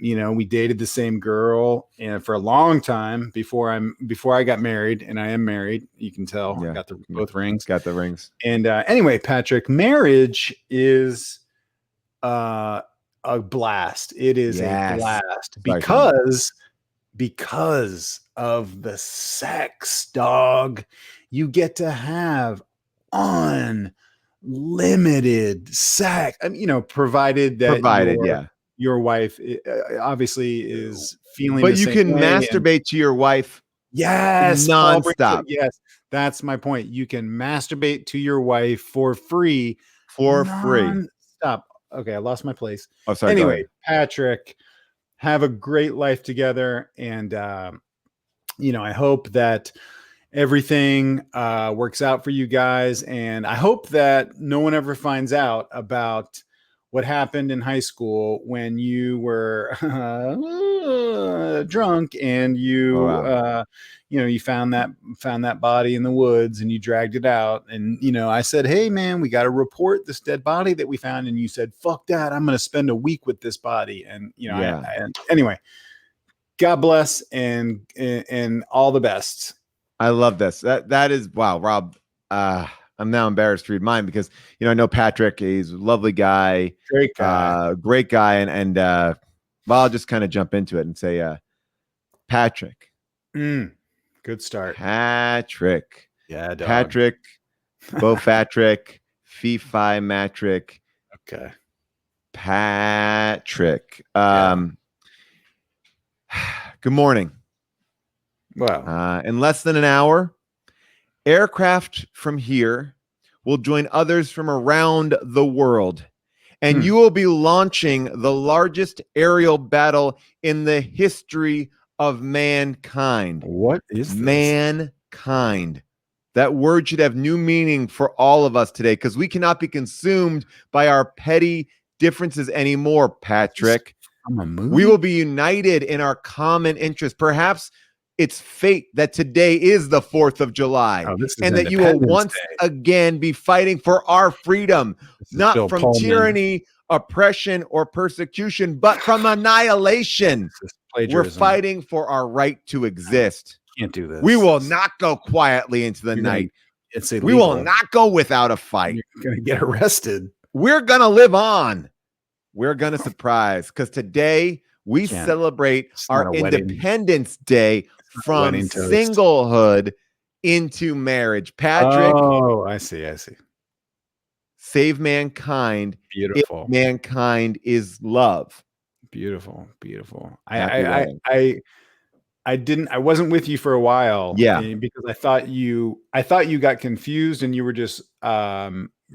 [SPEAKER 2] you know, we dated the same girl, and for a long time before I got married, and I am married. You can tell. I got both rings.
[SPEAKER 1] Got the rings. And
[SPEAKER 2] anyway, Patrick, marriage is a blast. It is a blast because of the sex, dog. You get to have unlimited sex. I mean, you know, provided your wife obviously is feeling.
[SPEAKER 1] But you can masturbate to your wife.
[SPEAKER 2] Yes,
[SPEAKER 1] nonstop.
[SPEAKER 2] Yes, that's my point. You can masturbate to your wife for free. Stop. Okay, I lost my place.
[SPEAKER 1] Oh, sorry.
[SPEAKER 2] Anyway, Patrick, have a great life together, and you know, I hope that everything works out for you guys, and I hope that no one ever finds out about what happened in high school when you were drunk and you you know, you found that body in the woods and you dragged it out, and you know, I said, hey man, we got to report this dead body that we found, and you said, fuck that, I'm going to spend a week with this body. And you know, anyway, God bless and all the best.
[SPEAKER 1] I love this. That is, wow, Rob. I'm now embarrassed to read mine because, you know, I know Patrick. He's a lovely guy, great guy, and well, I'll just kind of jump into it and say, Patrick.
[SPEAKER 2] Good start,
[SPEAKER 1] Patrick.
[SPEAKER 2] Yeah, dog.
[SPEAKER 1] Patrick, Bo Patrick, Fee Fi Matrick.
[SPEAKER 2] Okay,
[SPEAKER 1] Patrick. Good morning.
[SPEAKER 2] Wow.
[SPEAKER 1] In less than an hour, aircraft from here will join others from around the world, and you will be launching the largest aerial battle in the history of mankind.
[SPEAKER 2] What is this?
[SPEAKER 1] Mankind. That word should have new meaning for all of us today, because we cannot be consumed by our petty differences anymore, Patrick. We will be united in our common interest. Perhaps it's fate that today is the 4th of July, and that you will once again be fighting for our freedom, not from tyranny, oppression, or persecution, but from annihilation. We're fighting for our right to exist.
[SPEAKER 2] Can't do this.
[SPEAKER 1] We will not go quietly into the night.
[SPEAKER 2] It's illegal.
[SPEAKER 1] We will not go without a fight.
[SPEAKER 2] You're going to get arrested.
[SPEAKER 1] We're going to live on. We're going to surprise, because today we celebrate our Independence Day from singlehood into marriage. Patrick.
[SPEAKER 2] Oh, I see.
[SPEAKER 1] Save mankind.
[SPEAKER 2] Beautiful.
[SPEAKER 1] If mankind is love.
[SPEAKER 2] Beautiful. I wasn't with you for a while.
[SPEAKER 1] Yeah.
[SPEAKER 2] Because I thought you got confused and you were just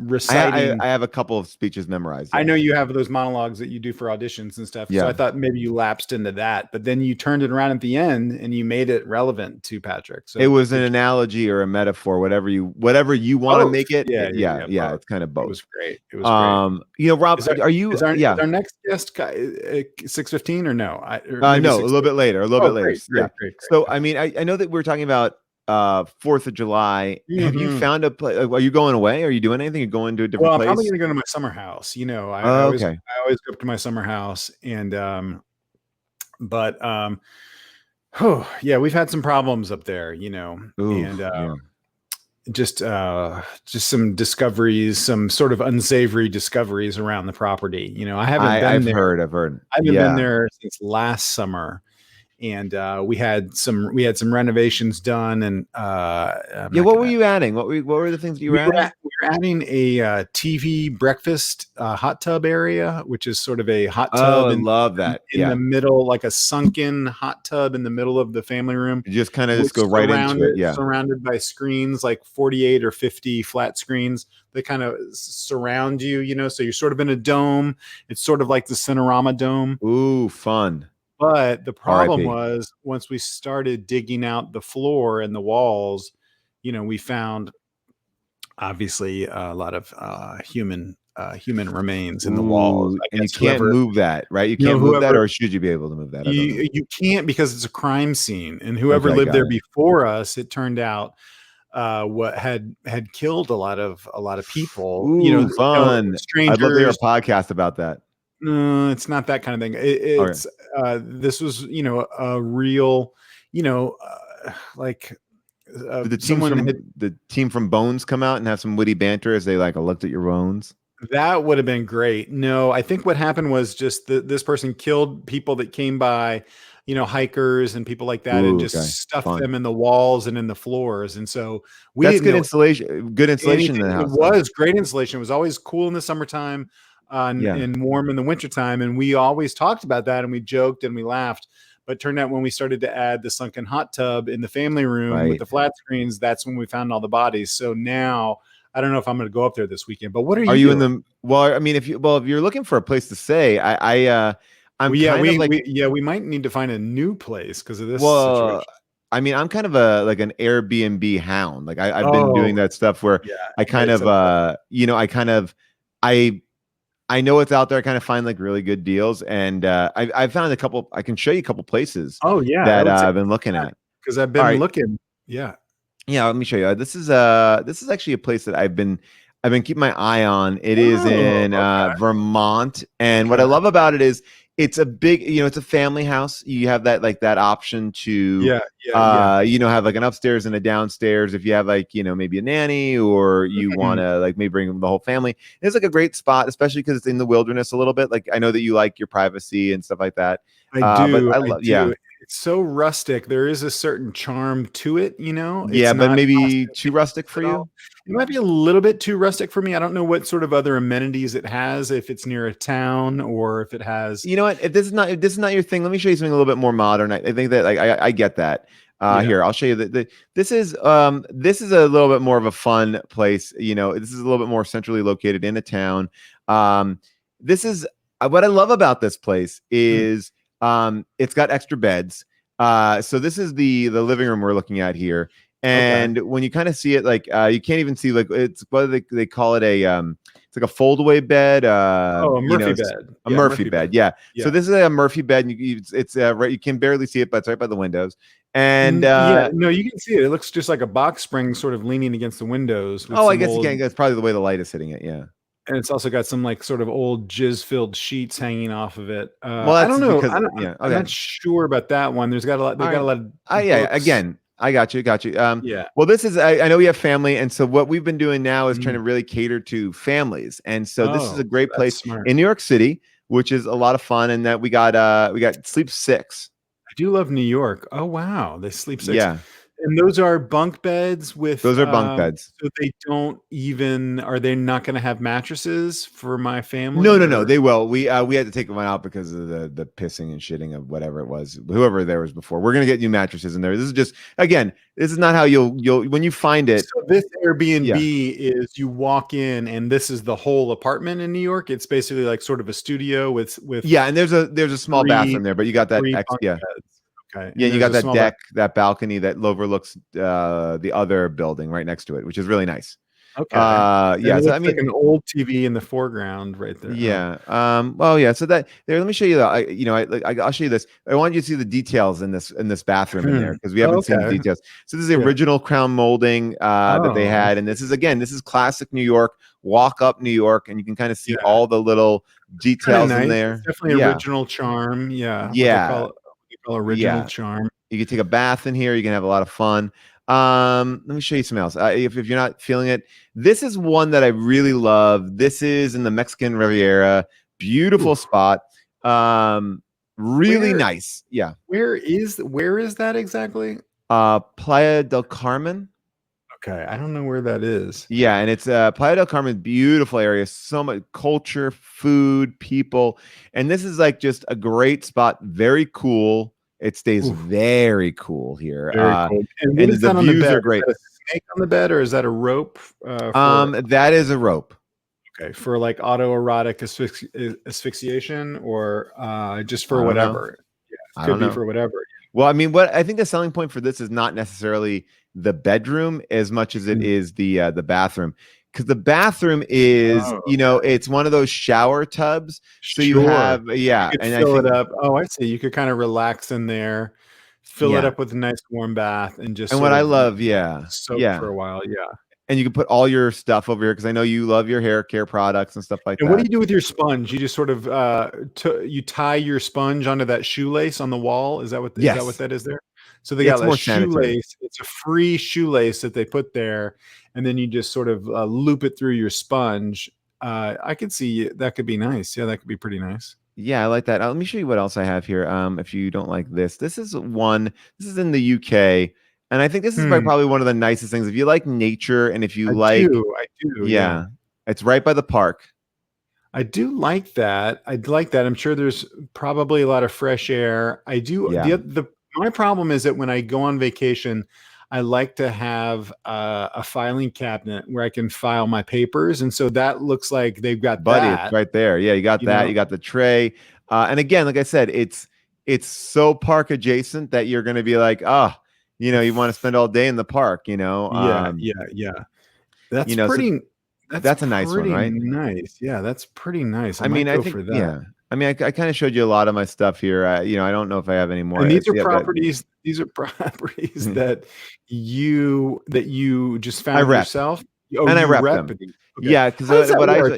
[SPEAKER 2] reciting.
[SPEAKER 1] I have a couple of speeches memorized.
[SPEAKER 2] I know you have those monologues that you do for auditions and stuff. So I thought maybe you lapsed into that, but then you turned it around at the end and you made it relevant to Patrick. So
[SPEAKER 1] it was an analogy or a metaphor, whatever you want to make it. Yeah. It's kind of both.
[SPEAKER 2] It was great. You know,
[SPEAKER 1] Rob, is our
[SPEAKER 2] next guest 6:15 or no?
[SPEAKER 1] No, a little bit later.
[SPEAKER 2] Great.
[SPEAKER 1] So, I mean, I know that we're talking about 4th of July. Have you found a place? Are you going away? Are you doing anything? Are you going to a different place?
[SPEAKER 2] I'm probably going to go to my summer house. You know, I always go up to my summer house, and we've had some problems up there, you know. Just some discoveries, some sort of unsavory discoveries around the property. You know, I've heard. I haven't been there since last summer. And we had some renovations done, and
[SPEAKER 1] what were you adding? What were the things that you were adding?
[SPEAKER 2] We They're adding a TV breakfast hot tub area, which is sort of a hot tub
[SPEAKER 1] I love that.
[SPEAKER 2] in the middle, like a sunken hot tub in the middle of the family room.
[SPEAKER 1] You just kind of just go right into it. Yeah.
[SPEAKER 2] Surrounded by screens, like 48 or 50 flat screens that kind of surround you, you know, so you're sort of in a dome. It's sort of like the Cinerama Dome.
[SPEAKER 1] Ooh, fun.
[SPEAKER 2] But the problem was once we started digging out the floor and the walls, you know, we found obviously a lot of human remains in the walls.
[SPEAKER 1] And you can't move that, right? You can't move that, or should you be able to move that?
[SPEAKER 2] You can't, because it's a crime scene, and whoever lived there before us, it turned out what had killed a lot of people.
[SPEAKER 1] Ooh,
[SPEAKER 2] you know,
[SPEAKER 1] fun.
[SPEAKER 2] Strangers.
[SPEAKER 1] I'd love to hear a podcast about that.
[SPEAKER 2] No, it's not that kind of thing. It's this was, you know, a real, you know, like
[SPEAKER 1] did the team from Bones come out and have some witty banter as they like looked at your bones?
[SPEAKER 2] That would have been great. No, I think what happened was just this person killed people that came by, you know, hikers and people like that, and just stuffed them in the walls and in the floors. And so
[SPEAKER 1] that's good insulation. Good insulation in the house.
[SPEAKER 2] It was great insulation. It was always cool in the summertime and warm in the wintertime. And we always talked about that, and we joked and we laughed. But it turned out when we started to add the sunken hot tub in the family room with the flat screens, that's when we found all the bodies. So now I don't know if I'm going to go up there this weekend. But what are you doing?
[SPEAKER 1] In the? Well, I mean, if you're looking for a place to stay,
[SPEAKER 2] we might need to find a new place because of this situation.
[SPEAKER 1] I mean, I'm kind of an Airbnb hound. Like I've been doing that stuff where I kind of you know, I know it's out there. I kind of find like really good deals, and I found a couple. I can show you a couple places.
[SPEAKER 2] Oh yeah,
[SPEAKER 1] that I've been looking at,
[SPEAKER 2] because I've been looking. Yeah.
[SPEAKER 1] Let me show you. This is actually a place that I've been keeping my eye on. It is in Vermont, and what I love about it is it's a big, you know, it's a family house. You have that option to you know, have like an upstairs and a downstairs if you have like, you know, maybe a nanny, or you want to like maybe bring the whole family. It's like a great spot, especially because it's in the wilderness a little bit. Like I know that you like your privacy and stuff like that.
[SPEAKER 2] I do. But it's so rustic. There is a certain charm to it, you know.
[SPEAKER 1] It's but maybe too rustic for you.
[SPEAKER 2] It might be a little bit too rustic for me. I don't know what sort of other amenities it has, if it's near a town or if it has.
[SPEAKER 1] You know what? If this is not your thing, let me show you something a little bit more modern. I think that like I get that. Here, I'll show you that this is a little bit more of a fun place. You know, this is a little bit more centrally located in a town. This is what I love about this place is it's got extra beds. So this is the living room we're looking at here. And when you kind of see it, like you can't even see, like it's what they call it, it's like a foldaway bed.
[SPEAKER 2] A Murphy bed.
[SPEAKER 1] A Murphy bed. Yeah. So this is a Murphy bed. And it's right. You can barely see it, but it's right by the windows. And
[SPEAKER 2] no, you can see it. It looks just like a box spring, sort of leaning against the windows.
[SPEAKER 1] I guess you can. That's probably the way the light is hitting it. Yeah.
[SPEAKER 2] And it's also got some like sort of old jizz-filled sheets hanging off of it.
[SPEAKER 1] Well,
[SPEAKER 2] I don't know. I'm not sure about that one. There's got a lot. They got a lot of.
[SPEAKER 1] Again, I got you. Well, this is. I know we have family, and so what we've been doing now is trying to really cater to families, and so this is a great place in New York City, which is a lot of fun. And that we got Sleep 6.
[SPEAKER 2] I do love New York. Oh wow, they Sleep 6.
[SPEAKER 1] Yeah.
[SPEAKER 2] And those are bunk beds with.
[SPEAKER 1] Those are bunk beds.
[SPEAKER 2] So they don't even. Are they not going to have mattresses for my family?
[SPEAKER 1] No. They will. We had to take one out because of the pissing and shitting of whatever it was, whoever there was before. We're gonna get new mattresses in there. This is just, again, this is not how you'll when you find it.
[SPEAKER 2] So this Airbnb is you walk in and this is the whole apartment in New York. It's basically like sort of a studio with.
[SPEAKER 1] And there's a small bathroom there, but you got that beds.
[SPEAKER 2] Okay.
[SPEAKER 1] Yeah, you got that deck, that balcony that overlooks the other building right next to it, which is really nice.
[SPEAKER 2] Okay.
[SPEAKER 1] So I mean,
[SPEAKER 2] like an old TV in the foreground right there.
[SPEAKER 1] Yeah. So that there. Let me show you that. I'll show you this. I want you to see the details in this bathroom in there because we haven't seen the details. So this is the original crown molding that they had, and this is classic New York. Walk up New York, and you can kind of see all the little details in there.
[SPEAKER 2] It's definitely original charm. Yeah.
[SPEAKER 1] Yeah.
[SPEAKER 2] Original charm.
[SPEAKER 1] You can take a bath in here. You can have a lot of fun. Let me show you something else. If you're not feeling it, this is one that I really love. This is in the Mexican Riviera. Beautiful spot. Really nice. Yeah.
[SPEAKER 2] Where is that exactly?
[SPEAKER 1] Playa del Carmen.
[SPEAKER 2] Okay, I don't know where that is.
[SPEAKER 1] Yeah, and it's Playa del Carmen, beautiful area, so much culture, food, people, and this is like just a great spot. Very cool. It stays very cool here.
[SPEAKER 2] Very cool. And what
[SPEAKER 1] and
[SPEAKER 2] is
[SPEAKER 1] the
[SPEAKER 2] that on the
[SPEAKER 1] views
[SPEAKER 2] bed?
[SPEAKER 1] are great.
[SPEAKER 2] Is that a snake on the bed, or is that a rope?
[SPEAKER 1] That is a rope.
[SPEAKER 2] Okay, for like autoerotic asphyxiation, or just for whatever. Yeah, could be for whatever.
[SPEAKER 1] Well, I mean, what I think the selling point for this is not necessarily the bedroom as much as it is the bathroom, because the bathroom is, it's one of those shower tubs. So you have,
[SPEAKER 2] you could fill it up. Oh, I see. You could kind of relax in there, fill it up with a nice warm bath, and just
[SPEAKER 1] what I love,
[SPEAKER 2] soak for a while. Yeah.
[SPEAKER 1] And you can put all your stuff over here, because I know you love your hair care products and stuff like that.
[SPEAKER 2] And what do you do with your sponge? You just sort of you tie your sponge onto that shoelace on the wall. Is that what that is there? So they got a shoelace. It's a free shoelace that they put there, and then you just sort of loop it through your sponge. I could see that could be nice. Yeah, that could be pretty nice.
[SPEAKER 1] Yeah, I like that. Let me show you what else I have here. If you don't like this, this is in the UK. And I think this is probably one of the nicest things. If you like nature, and if you I do. Yeah. It's right by the park.
[SPEAKER 2] I do like that. I'm sure there's probably a lot of fresh air. I do. Yeah. My problem is that when I go on vacation, I like to have a filing cabinet where I can file my papers. And so that looks like they've got that.
[SPEAKER 1] It's right there. Yeah, you got that. You got the tray. And again, like I said, it's so park adjacent that you're going to be like, you want to spend all day in the park,
[SPEAKER 2] Yeah. That's pretty.
[SPEAKER 1] That's a nice one, right?
[SPEAKER 2] Nice. Yeah, that's pretty nice. I think for that.
[SPEAKER 1] Yeah. I mean, I kind of showed you a lot of my stuff here. I don't know if I have any more.
[SPEAKER 2] And these are properties. These are properties that you just found yourself.
[SPEAKER 1] And I rep them.
[SPEAKER 2] Okay.
[SPEAKER 1] Yeah, because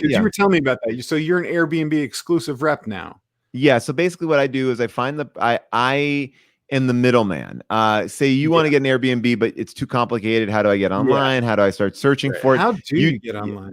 [SPEAKER 2] you were telling me about that. So you're an Airbnb exclusive rep now.
[SPEAKER 1] Yeah. So basically, what I do is I find I am the middleman. Say you want to get an Airbnb, but it's too complicated. How do I get online? How do I start searching for it?
[SPEAKER 2] How do you get online?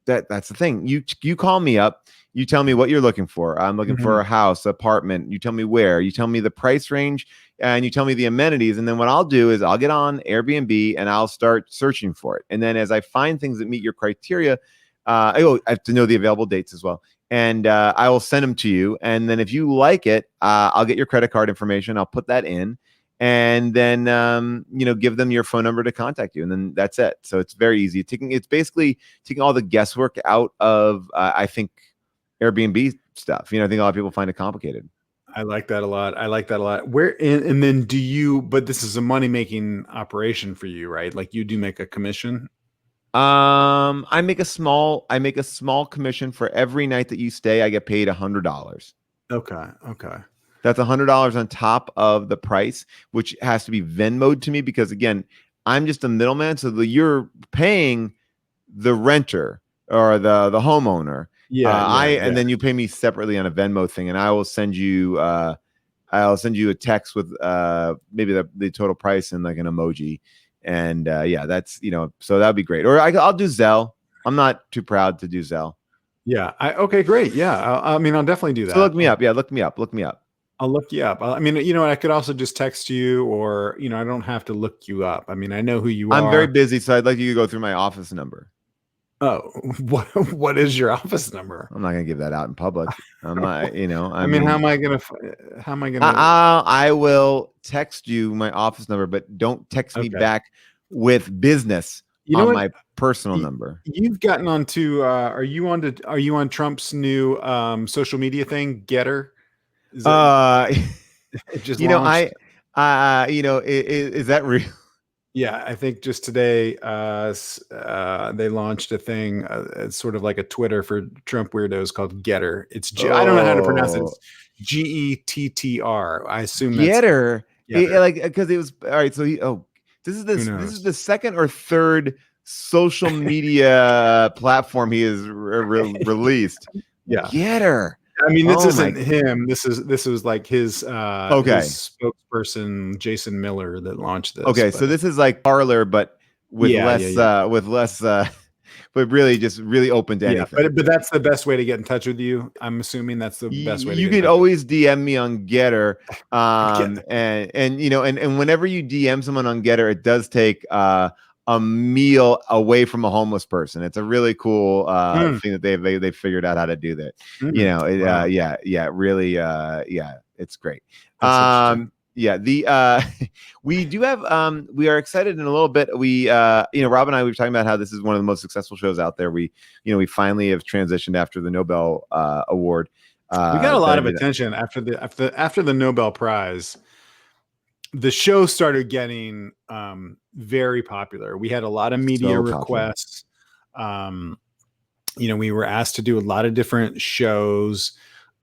[SPEAKER 1] That's the thing. You call me up. You tell me what you're looking for. I'm looking for a house, apartment. You tell me where. You tell me the price range, and you tell me the amenities. And then what I'll do is I'll get on Airbnb and I'll start searching for it. And then as I find things that meet your criteria, I have to know the available dates as well. And I will send them to you. And then if you like it, I'll get your credit card information. I'll put that in, and then give them your phone number to contact you, and then that's it. So it's very easy. It's basically taking all the guesswork out of I think Airbnb stuff. I think a lot of people find it complicated.
[SPEAKER 2] I like that a lot. And then but this is a money-making operation for you, right? Like you do make a commission.
[SPEAKER 1] I make a small commission for every night that you stay. I get paid $100.
[SPEAKER 2] Okay.
[SPEAKER 1] That's $100 on top of the price, which has to be Venmo'd to me, because again, I'm just a middleman. So you're paying the renter or the homeowner. And then you pay me separately on a Venmo thing, and I will send you a text with maybe the total price and like an emoji. And that's so that'd be great. Or I'll do Zelle. I'm not too proud to do Zelle.
[SPEAKER 2] Yeah. Okay, great. Yeah. I'll definitely do that.
[SPEAKER 1] So look me up. Yeah, look me up.
[SPEAKER 2] I'll look you up. I could also just text you, or I don't have to look you up. I know who you are.
[SPEAKER 1] I'm very busy, so I'd like you to go through my office number.
[SPEAKER 2] Oh, what is your office number?
[SPEAKER 1] I'm not gonna give that out in public. I'm not,
[SPEAKER 2] how am I gonna?
[SPEAKER 1] I will text you my office number, but don't text me back with business on my personal number.
[SPEAKER 2] You've gotten onto. Are you on Trump's new social media thing, Getter?
[SPEAKER 1] Is that real?
[SPEAKER 2] Yeah, I think just today they launched a thing. It's sort of like a Twitter for Trump weirdos called Getter. I don't know how to pronounce it. It's Gettr. I assume that's
[SPEAKER 1] Getter. Because it was all right. So this is the second or third social media platform he has released.
[SPEAKER 2] Yeah,
[SPEAKER 1] Getter.
[SPEAKER 2] This isn't him. This was like his spokesperson Jason Miller that launched this.
[SPEAKER 1] Okay, so this is like Parler, but with less, but really just really open to anything.
[SPEAKER 2] But that's the best way to get in touch with you. I'm assuming that's the best way.
[SPEAKER 1] You could always DM me on Getter, and whenever you DM someone on Getter, it does take a a meal away from a homeless person. It's a really cool thing that they figured out how to do that. You know,
[SPEAKER 2] Wow.
[SPEAKER 1] really, it's great.
[SPEAKER 2] That's
[SPEAKER 1] We do have we are excited in a little bit. We Rob and I, we were talking about how this is one of the most successful shows out there. We finally have transitioned after the Nobel award.
[SPEAKER 2] We got a lot of attention after the Nobel Prize. The show started getting very popular. We had a lot of media requests. We were asked to do a lot of different shows,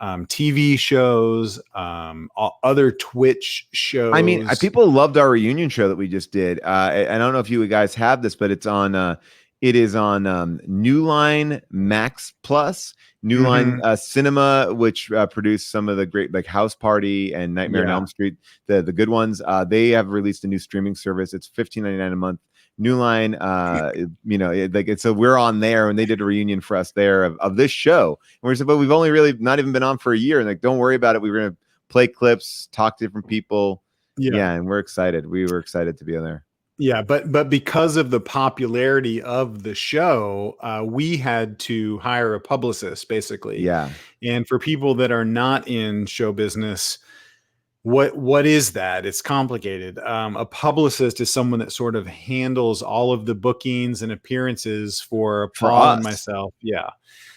[SPEAKER 2] TV shows, other Twitch shows.
[SPEAKER 1] I mean, people loved our reunion show that we just did. I don't know if you guys have this, but it's on. It is on New Line Max Plus, New Line Cinema, which produced some of the great like House Party and Nightmare on Elm Street, the good ones. They have released a new streaming service. It's $15.99 a month. New Line, so we're on there, and they did a reunion for us there of this show. And we said, but we've only really not even been on for a year, and like, don't worry about it. We were gonna play clips, talk to different people. Yeah, and we're excited. We were excited to be on there.
[SPEAKER 2] Yeah, but because of the popularity of the show, we had to hire a publicist, basically.
[SPEAKER 1] Yeah.
[SPEAKER 2] And for people that are not in show business, what is that? It's complicated. A publicist is someone that sort of handles all of the bookings and appearances for Paul and myself. Yeah.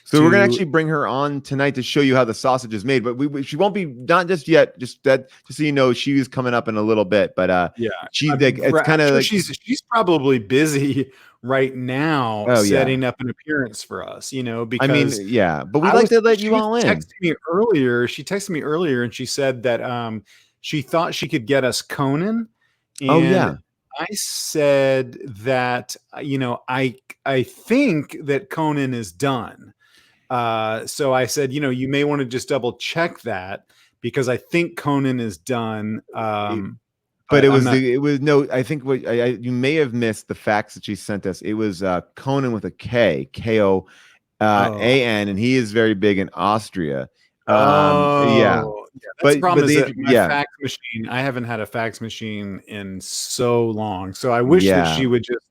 [SPEAKER 1] So we're gonna actually bring her on tonight to show you how the sausage is made, but she won't be, not just yet. Just so you know, she's coming up in a little bit. But it's kind of like
[SPEAKER 2] she's probably busy right now setting up an appearance for us. Because
[SPEAKER 1] but we'd like to let you all in.
[SPEAKER 2] She texted me earlier and she said that she thought she could get us Conan. And I said that I think that Conan is done. So I said, you may want to just double check that because I think Conan is done.
[SPEAKER 1] But I think you may have missed the facts that she sent us. It was Conan with a K, Koan, and he is very big in Austria.
[SPEAKER 2] That's the problem is that my fax machine, I haven't had a fax machine in so long. So I wish that she would just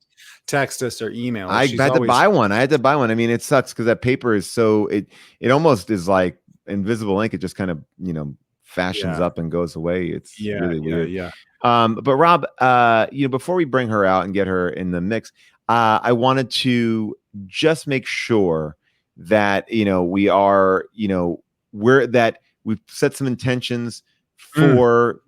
[SPEAKER 2] text us or email us.
[SPEAKER 1] I had to buy one. I mean, it sucks because that paper is so it almost is like invisible ink. It just kind of fashions up and goes away. It's really weird. But Rob, before we bring her out and get her in the mix, I wanted to just make sure that we've set some intentions for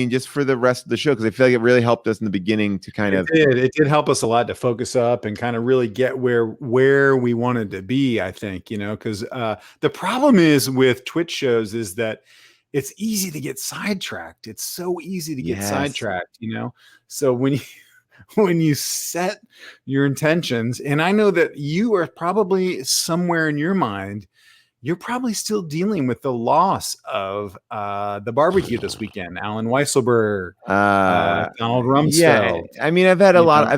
[SPEAKER 1] just for the rest of the show, because I feel like it really helped us in the beginning to
[SPEAKER 2] it did help us a lot to focus up and kind of really get where we wanted to be, I think, because the problem is with Twitch shows is that it's easy to get sidetracked. It's so easy to get sidetracked, so when you set your intentions, and I know that you are probably somewhere in your mind, you're probably still dealing with the loss of the barbecue this weekend. Alan Weisselberg, Donald Rumsfeld.
[SPEAKER 1] Yeah, I mean, I've had a lot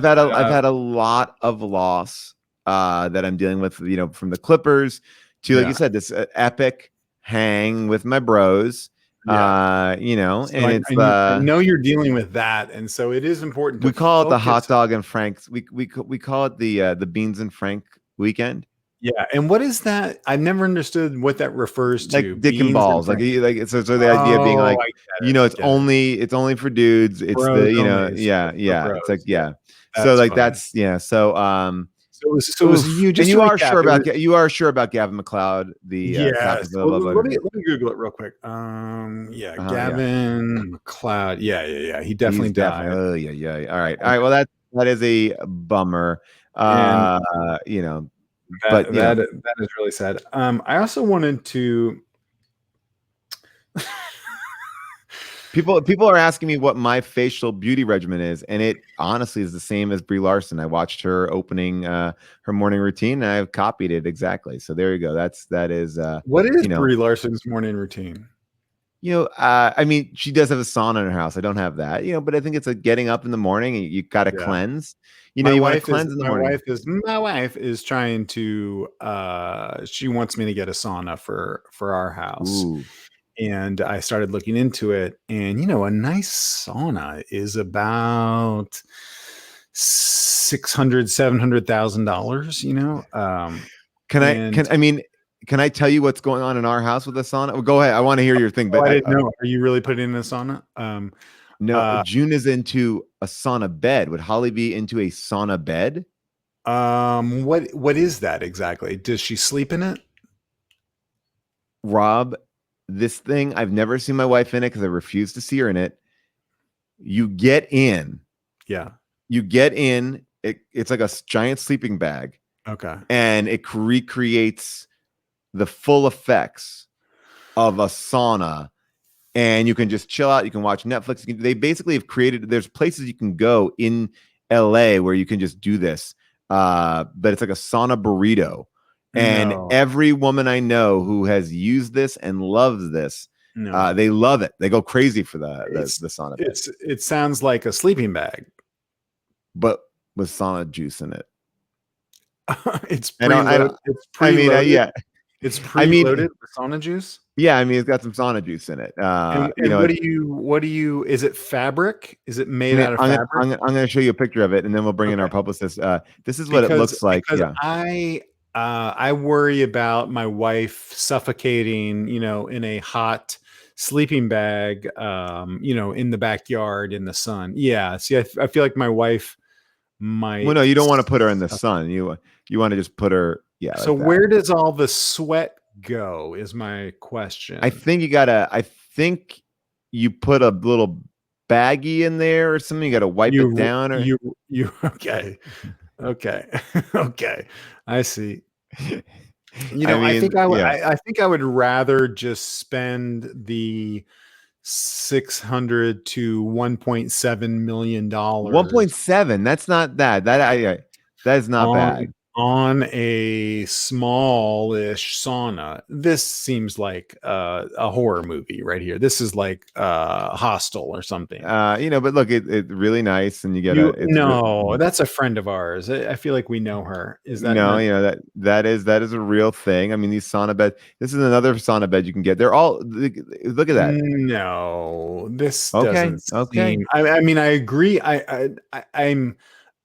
[SPEAKER 1] of loss that I'm dealing with. From the Clippers to, like you said, this epic hang with my bros. So and
[SPEAKER 2] I know you're dealing with that, and so it is important.
[SPEAKER 1] We call it the hot dog and Frank's. We call it the beans and Frank weekend.
[SPEAKER 2] Yeah, and what is that? I've never understood what that refers to.
[SPEAKER 1] Like dick and balls, so the idea being like, it's only for dudes. It's bros it's like That's so like funny. So it was you. Just and you are sure about Gavin McLeod.
[SPEAKER 2] Let me Google it real quick. Gavin McLeod. Yeah. He definitely died.
[SPEAKER 1] All right. Well, that is a bummer.
[SPEAKER 2] That is really sad. I also wanted to.
[SPEAKER 1] People are asking me what my facial beauty regimen is, and it honestly is the same as Brie Larson. I watched her opening her morning routine, and I've copied it exactly. So there you go. That is
[SPEAKER 2] what is Brie Larson's morning routine?
[SPEAKER 1] I mean, she does have a sauna in her house. I don't have that, but I think it's like getting up in the morning and you got to cleanse. You want to cleanse in the morning.
[SPEAKER 2] My wife is trying to. She wants me to get a sauna for our house.
[SPEAKER 1] Ooh.
[SPEAKER 2] And I started looking into it, and a nice sauna is about $600,000-$700,000, you know.
[SPEAKER 1] Can I tell you what's going on in our house with the sauna? Well, go ahead. I want to hear your thing, but
[SPEAKER 2] I didn't know. Are you really putting in a sauna?
[SPEAKER 1] No, June is into a sauna bed. Would Holly be into a sauna bed?
[SPEAKER 2] What is that exactly? Does she sleep in it?
[SPEAKER 1] Rob, this thing, I've never seen my wife in it because I refuse to see her in it. You get in.
[SPEAKER 2] Yeah.
[SPEAKER 1] You get in. It's like a giant sleeping bag.
[SPEAKER 2] Okay.
[SPEAKER 1] And it recreates the full effects of a sauna. And you can just chill out. You can watch Netflix. They basically have created, there's places you can go in LA where you can just do this. But it's like a sauna burrito. And every woman I know who has used this and loves this, they love it. They go crazy for the sauna bed.
[SPEAKER 2] It sounds like a sleeping bag,
[SPEAKER 1] but with sauna juice in it.
[SPEAKER 2] It's preloaded. It's preloaded with sauna juice.
[SPEAKER 1] Yeah, I mean it's got some sauna juice in it.
[SPEAKER 2] And what do you? Is it fabric? Is it made out of fabric?
[SPEAKER 1] I'm going to show you a picture of it, and then we'll bring in our publicist. This is what it looks like. Yeah.
[SPEAKER 2] I worry about my wife suffocating, you know, in a hot sleeping bag, you know, in the backyard in the sun. Yeah. See, I feel like my wife might.
[SPEAKER 1] Well, no, you don't want to put her in the sun. You want to just put her. Yeah.
[SPEAKER 2] So
[SPEAKER 1] like
[SPEAKER 2] where does all the sweat go? Is my question.
[SPEAKER 1] I think you put a little baggie in there or something. You got to wipe it down. Or
[SPEAKER 2] you okay. Okay. Okay. I see. You know, I think I would rather just spend the $600 to $1.7 million.
[SPEAKER 1] 1.7. That's not that. That is not bad.
[SPEAKER 2] On a smallish sauna. This seems like a horror movie right here. This is like Hostel or something.
[SPEAKER 1] You know, but look, it's really nice, and you get
[SPEAKER 2] that's a friend of ours. I feel like we know her. Is that
[SPEAKER 1] no? You know that is a real thing. I mean, these sauna beds. This is another sauna bed you can get. They're all look at that.
[SPEAKER 2] No, this doesn't seem. I mean, I agree.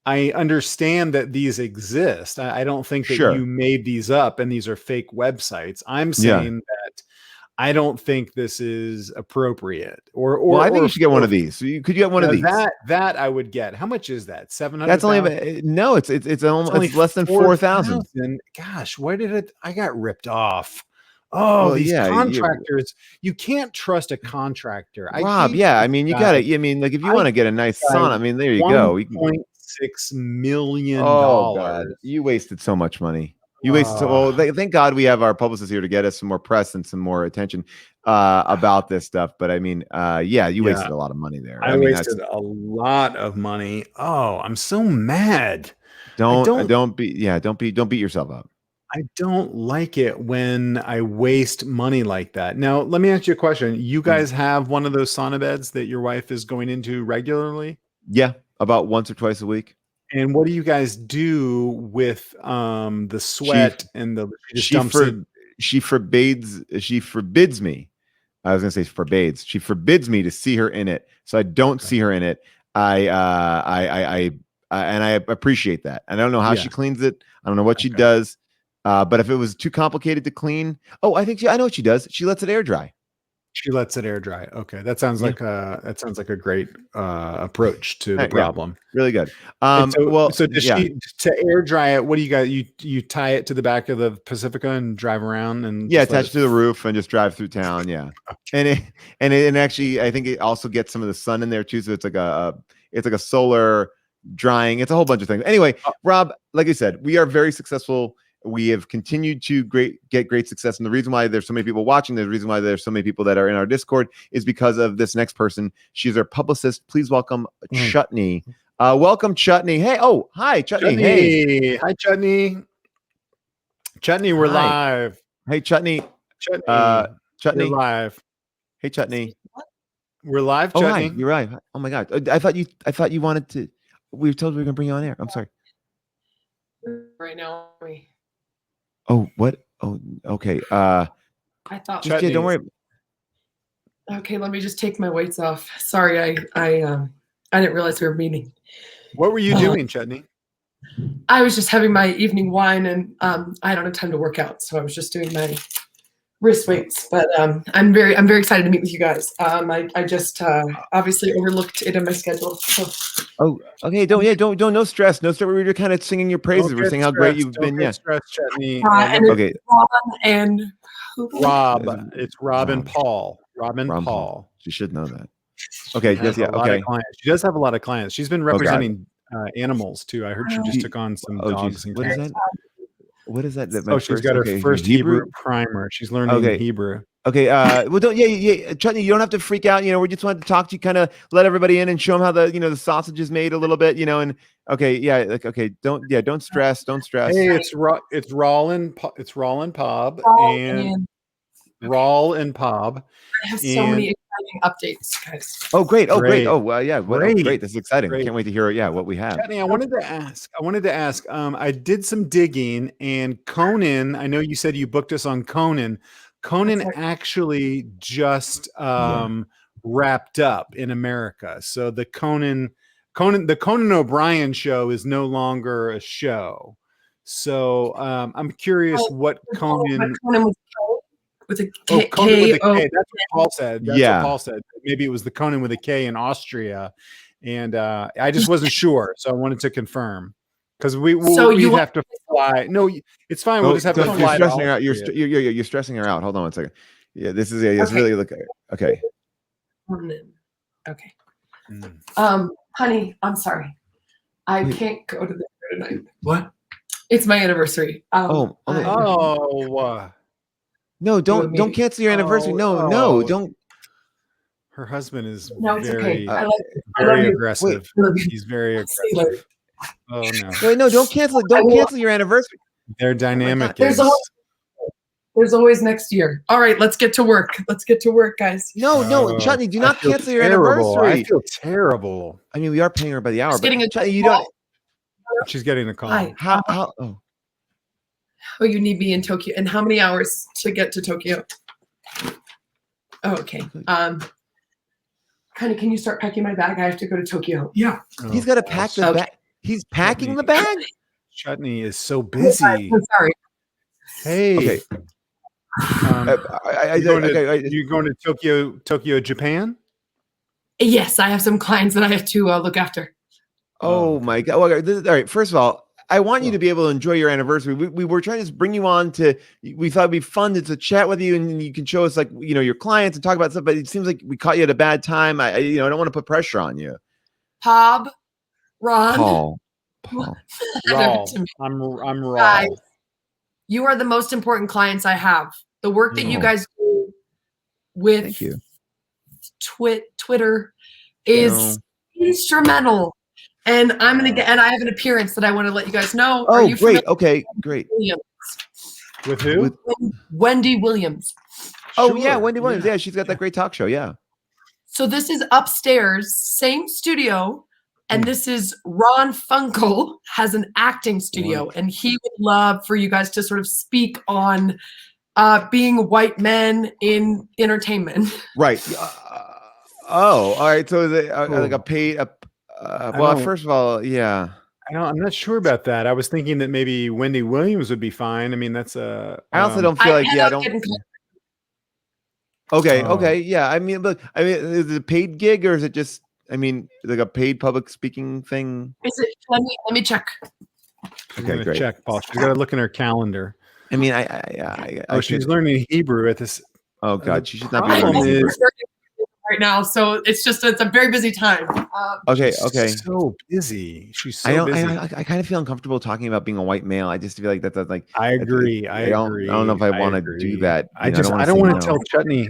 [SPEAKER 2] I understand that these exist. I don't think that you made these up and these are fake websites. I'm saying that I don't think this is appropriate. Or
[SPEAKER 1] I think you should get one of these. Could you get one of these?
[SPEAKER 2] That I would get. How much is that? 700.
[SPEAKER 1] That's only no. It's almost less than 4,000.
[SPEAKER 2] Gosh, why did it? I got ripped off. Oh, these contractors! You can't trust a contractor.
[SPEAKER 1] Rob, I mean, you got it. I mean, like if you want to get a nice sauna, I mean, there you go.
[SPEAKER 2] $1.6 million.
[SPEAKER 1] Oh God, you wasted so much money. You wasted thank God we have our publicist here to get us some more press and some more attention about this stuff. But I mean, you wasted a lot of money there.
[SPEAKER 2] I mean, wasted a lot of money. Oh, I'm so mad.
[SPEAKER 1] Don't beat yourself up.
[SPEAKER 2] I don't like it when I waste money like that. Now, let me ask you a question. You guys have one of those sauna beds that your wife is going into regularly?
[SPEAKER 1] Yeah, about once or twice a week.
[SPEAKER 2] And what do you guys do with the sweat and the
[SPEAKER 1] she forbids me. I was gonna say forbids. She forbids me to see her in it. So I don't see her in it. And I appreciate that. And I don't know how she cleans it. I don't know what she does. But if it was too complicated to clean, I know what she does. She lets it air dry.
[SPEAKER 2] She lets it air dry. Okay, that sounds like a great approach to the problem.
[SPEAKER 1] Really good.
[SPEAKER 2] So does she to air dry it? What do you got? You tie it to the back of the Pacifica and drive around and
[SPEAKER 1] attach it to the roof and just drive through town. Yeah, and actually I think it also gets some of the sun in there too. So it's like a solar drying. It's a whole bunch of things. Anyway, Rob, like I said, we are very successful. We have continued to get great success. And the reason why there's so many people watching, the reason why there's so many people that are in our Discord is because of this next person. She's our publicist. Please welcome Chutney. Welcome, Chutney. Hey, hi, Chutney. Hey.
[SPEAKER 2] Hi, Chutney. Chutney, we're live.
[SPEAKER 1] Hey, Chutney.
[SPEAKER 2] Chutney. We're live.
[SPEAKER 1] Hey, Chutney.
[SPEAKER 2] We're live, Chutney.
[SPEAKER 1] Hi, you're right. Oh my God. I thought you wanted to. We were told we were going to bring you on air. I'm sorry.
[SPEAKER 6] Right now,
[SPEAKER 1] Oh, what? Oh, okay.
[SPEAKER 6] I thought.
[SPEAKER 1] Don't worry.
[SPEAKER 6] Okay, let me just take my weights off. Sorry, I didn't realize we were meeting.
[SPEAKER 2] What were you doing, Chutney?
[SPEAKER 6] I was just having my evening wine, and I don't have time to work out, so I was just doing my wrist weights. But I'm very excited to meet with you guys. I just obviously overlooked it in my schedule. So.
[SPEAKER 1] Oh, okay. Don't no stress. No stress. We were kind of singing your praises. We're saying how great you've been. Yeah.
[SPEAKER 2] Stressed, Chutney.
[SPEAKER 1] Okay.
[SPEAKER 6] Ron and
[SPEAKER 2] Rob. It's Rob and Paul. Rob and Paul.
[SPEAKER 1] She should know that. Okay. Yes. Yeah. Okay.
[SPEAKER 2] She does have a lot of clients. She's been representing animals too. I heard she just took on some dogs and cats.
[SPEAKER 1] What is that? What is that?
[SPEAKER 2] She's got her first Hebrew primer. She's learning Hebrew.
[SPEAKER 1] Okay. Well, Chutney, you don't have to freak out. We just wanted to talk to you, kind of let everybody in and show them how the sausage is made a little bit. And okay, yeah, don't stress.
[SPEAKER 2] Hey, it's Rawl and Pob and Rawl and Pob.
[SPEAKER 6] I have so many exciting updates, guys.
[SPEAKER 1] Oh, great! Oh, great! Oh, well, yeah, great! This is exciting.
[SPEAKER 2] Great.
[SPEAKER 1] Can't wait to hear what we have.
[SPEAKER 2] Chutney, I wanted to ask. I did some digging, and Conan. I know you said you booked us on Conan. Conan actually just wrapped up in America. So the Conan O'Brien show is no longer a show. So I'm curious what Conan
[SPEAKER 6] with a
[SPEAKER 2] K.
[SPEAKER 6] Conan with a K.
[SPEAKER 2] That's what Paul said. What Paul said. Maybe it was the Conan with a K in Austria. And I just wasn't sure. So I wanted to confirm. Because we have to fly. No, it's fine. We'll just have to fly.
[SPEAKER 1] You're stressing her out. You're stressing her out. Hold on one second. Yeah, this is it's really okay.
[SPEAKER 6] Okay. Honey, I'm sorry. I can't go to the show tonight.
[SPEAKER 2] What?
[SPEAKER 6] It's my anniversary.
[SPEAKER 1] No, don't cancel your anniversary. No, don't.
[SPEAKER 2] Her husband is
[SPEAKER 6] very, okay.
[SPEAKER 2] Very aggressive. He's very aggressive. Oh no!
[SPEAKER 1] Wait, no! Don't cancel your anniversary.
[SPEAKER 2] Their dynamic
[SPEAKER 6] there's always next year. All right, let's get to work. Guys.
[SPEAKER 1] No, Chutney, do not cancel your anniversary.
[SPEAKER 2] I feel terrible.
[SPEAKER 1] I mean, we are paying her by the hour.
[SPEAKER 6] She's getting a call.
[SPEAKER 1] You don't.
[SPEAKER 2] She's getting a call.
[SPEAKER 6] Hi.
[SPEAKER 1] How?
[SPEAKER 6] Oh, you need me in Tokyo. And how many hours to get to Tokyo? Oh, okay. Connie, can you start packing my bag? I have to go to Tokyo.
[SPEAKER 2] Yeah.
[SPEAKER 1] He's got to pack the bag. He's packing the bag.
[SPEAKER 2] Chutney is so busy.
[SPEAKER 6] I'm sorry.
[SPEAKER 2] Hey.
[SPEAKER 1] Okay.
[SPEAKER 2] You going to Tokyo, Japan?
[SPEAKER 6] Yes, I have some clients that I have to look after.
[SPEAKER 1] Oh my God! Well, all right. First of all, I want you to be able to enjoy your anniversary. We were trying to bring you on to. We thought it'd be fun to chat with you, and you can show us your clients and talk about stuff. But it seems like we caught you at a bad time. I don't want to put pressure on you.
[SPEAKER 6] Ron.
[SPEAKER 1] Paul.
[SPEAKER 2] Rawl. I'm Rawl.
[SPEAKER 6] Guys, you are the most important clients I have. The work that you guys do with Twitter is instrumental. And I'm gonna get. And I have an appearance that I want to let you guys know.
[SPEAKER 1] Oh, great! Okay, great.
[SPEAKER 6] Williams?
[SPEAKER 2] With who?
[SPEAKER 6] With Wendy Williams.
[SPEAKER 1] Oh yeah, Wendy Williams. Yeah, she's got that great talk show. Yeah.
[SPEAKER 6] So this is upstairs, same studio. And this is Ron Funkel has an acting studio, and he would love for you guys to sort of speak on being white men in entertainment.
[SPEAKER 1] Right. All right. So is it like a paid? Well, first of all, yeah.
[SPEAKER 2] I'm not sure about that. I was thinking that maybe Wendy Williams would be fine. I mean, that's a.
[SPEAKER 1] I also don't feel like I don't. Okay. Yeah. I mean, look. Is it a paid gig or is it just? I mean, like a paid public speaking thing.
[SPEAKER 6] Is it? Let me check.
[SPEAKER 1] Okay, great.
[SPEAKER 2] Check, Paul. She's got to look in her calendar.
[SPEAKER 1] I mean,
[SPEAKER 2] she's learning Hebrew at this.
[SPEAKER 1] Oh God, she should not be learning Hebrew
[SPEAKER 6] right now. So it's a very busy time.
[SPEAKER 1] Okay.
[SPEAKER 2] So busy. She's so busy.
[SPEAKER 1] I kind of feel uncomfortable talking about being a white male. I just feel like that's like.
[SPEAKER 2] I agree.
[SPEAKER 1] I don't know if I want to do that.
[SPEAKER 2] I don't want to tell Chutney.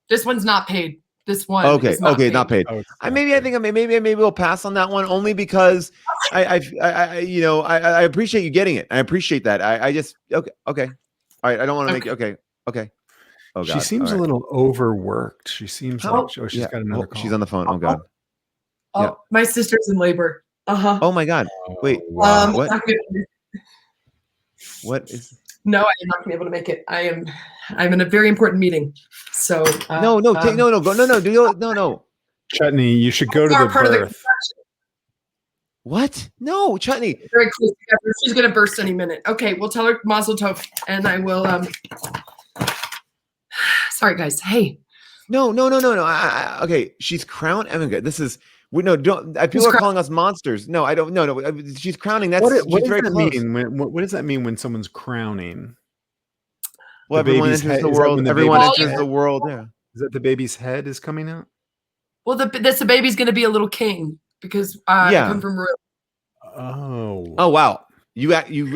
[SPEAKER 6] This one's not paid. This one.
[SPEAKER 1] Okay. Not paid. Maybe we'll pass on that one only because I appreciate you getting it. I appreciate that. I just okay. All right. I don't want to make it okay. Oh God.
[SPEAKER 2] She seems a little overworked. She seems like she's got another call.
[SPEAKER 1] She's on the phone. Oh God.
[SPEAKER 6] My sister's in labor.
[SPEAKER 1] Oh my God. Wait.
[SPEAKER 2] Wow.
[SPEAKER 1] What is?
[SPEAKER 6] No, I am not going to be able to make it. I'm in a very important meeting. So
[SPEAKER 1] no.
[SPEAKER 2] Chutney, you should go to the birth.
[SPEAKER 1] What? No, Chutney.
[SPEAKER 6] Very close together. She's gonna burst any minute. Okay, we'll tell her Mazel Tov, and I will. Sorry, guys. Hey.
[SPEAKER 1] No. Okay, she's crowned. I mean, this is no. Don't. People are calling us monsters. No, I don't. No. She's crowning. That's
[SPEAKER 2] what
[SPEAKER 1] she's
[SPEAKER 2] does
[SPEAKER 1] very
[SPEAKER 2] that
[SPEAKER 1] close.
[SPEAKER 2] mean? What does that mean when someone's crowning?
[SPEAKER 1] Well, everyone enters the world. Everyone enters the world. Yeah.
[SPEAKER 2] Is that the baby's head is coming out?
[SPEAKER 6] Well, the baby's gonna be a little king because I come from royal.
[SPEAKER 1] Oh wow. You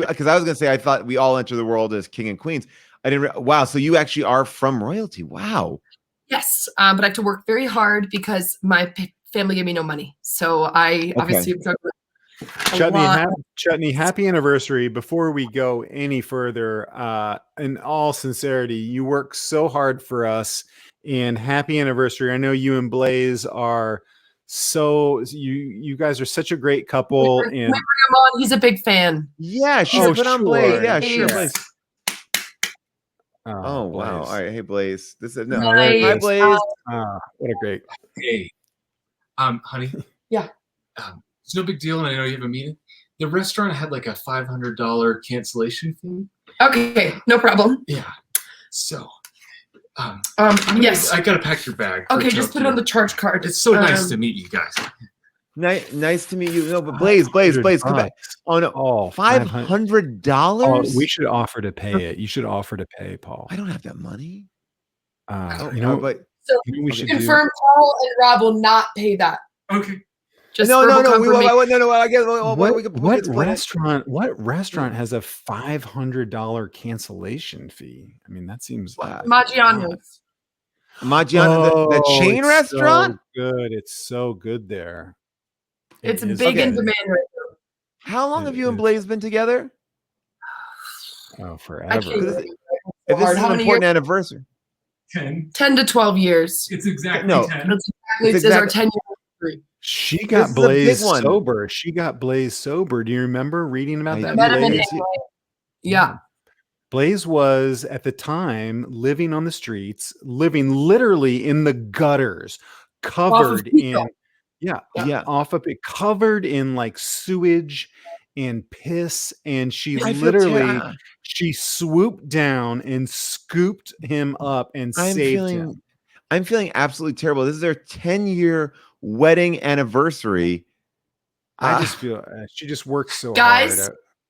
[SPEAKER 1] because I was gonna say I thought we all enter the world as king and queens. I didn't. Wow. So you actually are from royalty. Wow.
[SPEAKER 6] Yes, but I have to work very hard because my family gave me no money. So I obviously
[SPEAKER 2] Chutney, happy anniversary. Before we go any further, in all sincerity, you work so hard for us, and happy anniversary. I know you and Blaze are you guys are such a great couple. And bring him
[SPEAKER 6] on. He's a big fan.
[SPEAKER 1] Yeah, she's put on Blaze. Yeah, sure, Blaze.
[SPEAKER 2] Oh
[SPEAKER 1] wow!
[SPEAKER 2] Blaze.
[SPEAKER 1] All right, hey Blaze. This is
[SPEAKER 6] Nice.
[SPEAKER 1] Hi Blaze.
[SPEAKER 2] What a great.
[SPEAKER 7] Hey, honey.
[SPEAKER 6] Yeah.
[SPEAKER 7] It's no big deal, and I know you have a meeting. The restaurant had like a $500 cancellation fee.
[SPEAKER 6] Okay, no problem.
[SPEAKER 7] Yeah. So.
[SPEAKER 6] Yes.
[SPEAKER 7] I gotta pack your bag.
[SPEAKER 6] Okay, just put it on the charge card.
[SPEAKER 7] It's so nice to meet you guys.
[SPEAKER 1] Nice to meet you. No, but Blaze, come back. Oh no!
[SPEAKER 2] Oh,
[SPEAKER 1] $500.
[SPEAKER 2] Oh, we should offer to pay it. You should offer to pay, Paul.
[SPEAKER 1] I don't have that money.
[SPEAKER 2] But
[SPEAKER 6] we should confirm Paul and Rob will not pay that.
[SPEAKER 7] Okay.
[SPEAKER 6] Just
[SPEAKER 1] no. I guess.
[SPEAKER 2] What restaurant has a $500 cancellation fee? I mean, that seems
[SPEAKER 6] Maggiano's.
[SPEAKER 1] The chain restaurant.
[SPEAKER 2] So good. It's so good there.
[SPEAKER 6] It's big in demand right now.
[SPEAKER 1] How long have you and Blaze been together?
[SPEAKER 2] Oh, forever.
[SPEAKER 1] If this is an important anniversary.
[SPEAKER 7] 10
[SPEAKER 6] to 12 years.
[SPEAKER 7] It's exactly 10.
[SPEAKER 6] It's our 10-year anniversary.
[SPEAKER 2] She got Blaze sober. Do you remember reading about that?
[SPEAKER 6] Blaze? Yeah.
[SPEAKER 2] Blaze was at the time living on the streets, living literally in the gutters, covered covered in like sewage and piss, and she she swooped down and scooped him up and saved him.
[SPEAKER 1] I'm feeling absolutely terrible. This is their 10-year wedding anniversary.
[SPEAKER 2] I just feel she just worked so
[SPEAKER 6] hard.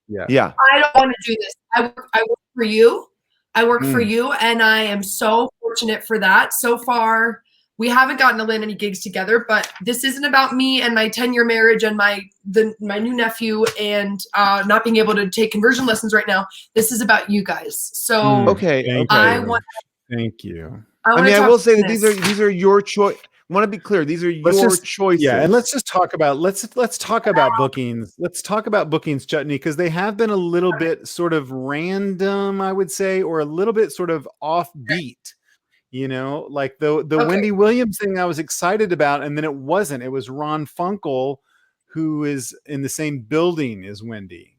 [SPEAKER 2] Yeah.
[SPEAKER 6] I don't want to do this. I work for you. For you, and I am so fortunate for that. So far, we haven't gotten to land any gigs together, but this isn't about me and my 10-year marriage and my new nephew and not being able to take conversion lessons right now. This is about you guys. So
[SPEAKER 1] okay.
[SPEAKER 2] Thank you.
[SPEAKER 1] I will say that these are your choice. I want to be clear. These are your choices.
[SPEAKER 2] Yeah, and let's talk about bookings. Let's talk about bookings, Chutney, because they have been a little bit sort of random, I would say, or a little bit sort of offbeat. You know, like the Wendy Williams thing I was excited about, and then it wasn't. It was Ron Funkel, who is in the same building as Wendy.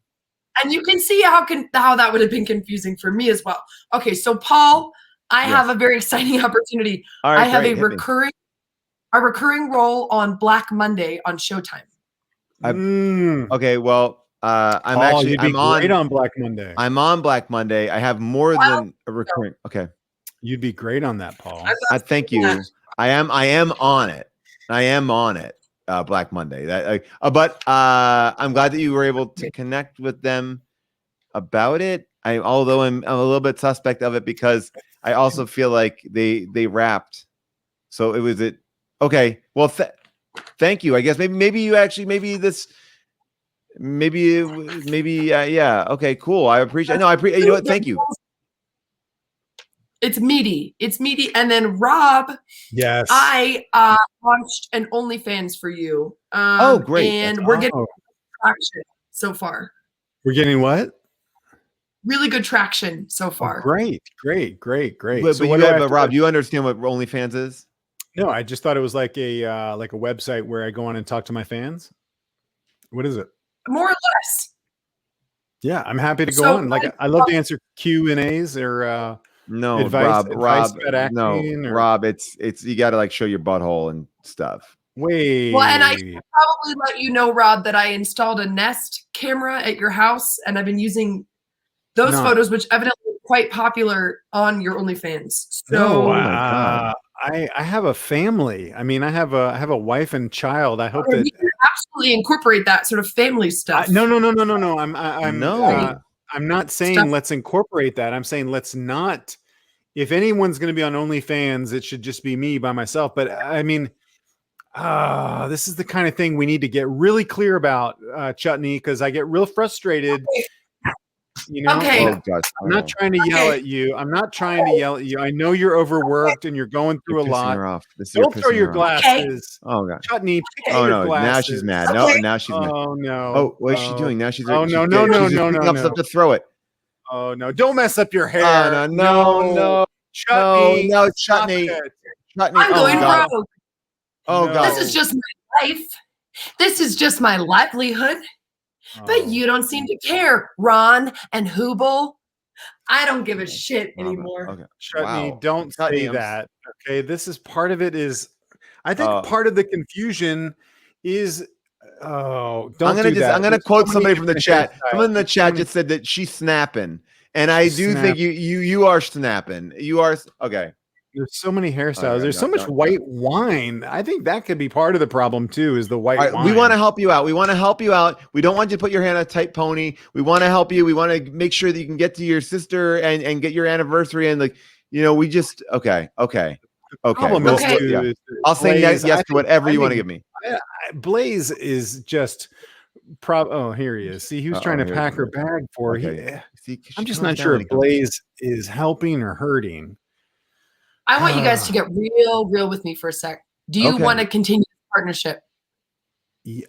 [SPEAKER 6] And you can see how that would have been confusing for me as well. Okay, so Paul, I have a very exciting opportunity.
[SPEAKER 1] All right,
[SPEAKER 6] I have a recurring role on Black Monday on Showtime.
[SPEAKER 1] Okay, well, I'm
[SPEAKER 2] great on Black Monday.
[SPEAKER 1] I'm on Black Monday. I have more than a recurring. Okay.
[SPEAKER 2] You'd be great on that, Paul.
[SPEAKER 1] Thank you. I am on it. Black Monday. But I'm glad that you were able to connect with them about it. Although I'm a little bit suspect of it because I also feel like they rapped. So it was it. Okay. Well, thank you. I guess maybe yeah. Okay. Cool. I appreciate. No, I appreciate. You know what? Thank you.
[SPEAKER 6] It's meaty. And then Rob,
[SPEAKER 2] yes,
[SPEAKER 6] I launched an OnlyFans for you.
[SPEAKER 1] Oh, great!
[SPEAKER 6] And we're getting traction so far.
[SPEAKER 2] We're getting what?
[SPEAKER 6] Really good traction so far.
[SPEAKER 2] Oh, great.
[SPEAKER 1] But Rob, you understand what OnlyFans is?
[SPEAKER 2] No, I just thought it was like a website where I go on and talk to my fans. What is it?
[SPEAKER 6] More or less.
[SPEAKER 2] Yeah, I'm happy to go on. Like I love to answer Q&As or
[SPEAKER 1] no,
[SPEAKER 2] advice,
[SPEAKER 1] Rob,
[SPEAKER 2] about acting
[SPEAKER 1] Rob, it's you got to like show your butthole and stuff.
[SPEAKER 2] Wait.
[SPEAKER 6] Well, and I should probably let you know, Rob, that I installed a Nest camera at your house, and I've been using those photos, which evidently are quite popular on your OnlyFans. So,
[SPEAKER 2] no,
[SPEAKER 1] oh my God.
[SPEAKER 2] I have a family. I mean, I have a wife and child. I hope
[SPEAKER 6] okay,
[SPEAKER 2] that
[SPEAKER 6] we can absolutely incorporate that sort of family stuff.
[SPEAKER 2] no.
[SPEAKER 1] No.
[SPEAKER 2] I'm not saying let's incorporate that. I'm saying let's not. If anyone's going to be on OnlyFans, it should just be me by myself. But I mean, this is the kind of thing we need to get really clear about, Chutney, because I get real frustrated. You know,
[SPEAKER 6] Okay.
[SPEAKER 1] Oh, gosh,
[SPEAKER 2] I'm not trying to yell at you. I'm not trying to yell at you. I know you're overworked and you're going through
[SPEAKER 1] You're
[SPEAKER 2] a lot.
[SPEAKER 1] pissing her off. This is
[SPEAKER 2] Don't throw
[SPEAKER 1] pissing
[SPEAKER 2] your
[SPEAKER 1] her off.
[SPEAKER 2] glasses.
[SPEAKER 1] Oh God.
[SPEAKER 2] Chutney, pick
[SPEAKER 1] Oh
[SPEAKER 2] up your
[SPEAKER 1] no!
[SPEAKER 2] glasses.
[SPEAKER 1] Now she's mad. No, now she's mad.
[SPEAKER 2] Oh no.
[SPEAKER 1] Oh, what is she doing? Now she's.
[SPEAKER 2] Oh
[SPEAKER 1] she's
[SPEAKER 2] no,
[SPEAKER 1] getting-
[SPEAKER 2] no,
[SPEAKER 1] she's just
[SPEAKER 2] no,
[SPEAKER 1] picking
[SPEAKER 2] no,
[SPEAKER 1] up
[SPEAKER 2] no.
[SPEAKER 1] stuff to throw it.
[SPEAKER 2] Oh no! Don't mess up your hair.
[SPEAKER 1] Oh, no.
[SPEAKER 2] Chutney.
[SPEAKER 1] No,
[SPEAKER 2] stop
[SPEAKER 1] Chutney.
[SPEAKER 2] it.
[SPEAKER 1] Chutney.
[SPEAKER 6] I'm
[SPEAKER 1] Oh
[SPEAKER 6] going
[SPEAKER 1] God.
[SPEAKER 6] rogue.
[SPEAKER 1] Oh
[SPEAKER 2] No.
[SPEAKER 1] God.
[SPEAKER 6] This is just my life. This is just my livelihood. But you don't seem to care, Ron and Hubel. I don't give a shit anymore.
[SPEAKER 1] Okay.
[SPEAKER 2] Chutney,
[SPEAKER 1] Wow.
[SPEAKER 2] don't
[SPEAKER 1] Chutney,
[SPEAKER 2] say
[SPEAKER 1] I'm
[SPEAKER 2] that. Okay, this is part of it. Is I think
[SPEAKER 1] Uh,
[SPEAKER 2] part of the confusion is. Oh, don't
[SPEAKER 1] I'm gonna
[SPEAKER 2] do
[SPEAKER 1] just.
[SPEAKER 2] that.
[SPEAKER 1] I'm gonna
[SPEAKER 2] There's
[SPEAKER 1] quote
[SPEAKER 2] so
[SPEAKER 1] somebody
[SPEAKER 2] many
[SPEAKER 1] from the
[SPEAKER 2] different
[SPEAKER 1] chat.
[SPEAKER 2] hairstyles.
[SPEAKER 1] Someone in the
[SPEAKER 2] There's so
[SPEAKER 1] chat
[SPEAKER 2] many-
[SPEAKER 1] just said that she's snapping, and I do think you are snapping. You are okay.
[SPEAKER 2] There's so many hairstyles.
[SPEAKER 1] Okay,
[SPEAKER 2] There's so much white wine. I think that could be part of the problem too. Is the white
[SPEAKER 1] All right,
[SPEAKER 2] wine?
[SPEAKER 1] we want to help you out. We want to help you out. We don't want you to put your hand on a tight pony. We want to help you. We want to make sure that you can get to your sister and get your anniversary. And like, we just okay.
[SPEAKER 2] Problem
[SPEAKER 1] Well,
[SPEAKER 2] is,
[SPEAKER 6] Okay.
[SPEAKER 2] too,
[SPEAKER 1] yeah.
[SPEAKER 2] is
[SPEAKER 1] I'll say
[SPEAKER 2] Blaze,
[SPEAKER 1] yes
[SPEAKER 2] I
[SPEAKER 1] to whatever
[SPEAKER 2] think-
[SPEAKER 1] you
[SPEAKER 2] I
[SPEAKER 1] want to
[SPEAKER 2] think
[SPEAKER 1] give me.
[SPEAKER 2] Blaze is just Oh, here he is. See, he was trying to
[SPEAKER 1] here
[SPEAKER 2] pack
[SPEAKER 1] he
[SPEAKER 2] her
[SPEAKER 1] is.
[SPEAKER 2] bag for
[SPEAKER 1] Okay. See,
[SPEAKER 2] I'm
[SPEAKER 1] she
[SPEAKER 2] just
[SPEAKER 1] calms
[SPEAKER 2] not sure
[SPEAKER 1] down
[SPEAKER 2] if
[SPEAKER 1] when he comes.
[SPEAKER 2] Blaze is helping or hurting.
[SPEAKER 6] I want you guys to get real with me for a sec. Do you
[SPEAKER 1] Okay.
[SPEAKER 6] want to continue the partnership?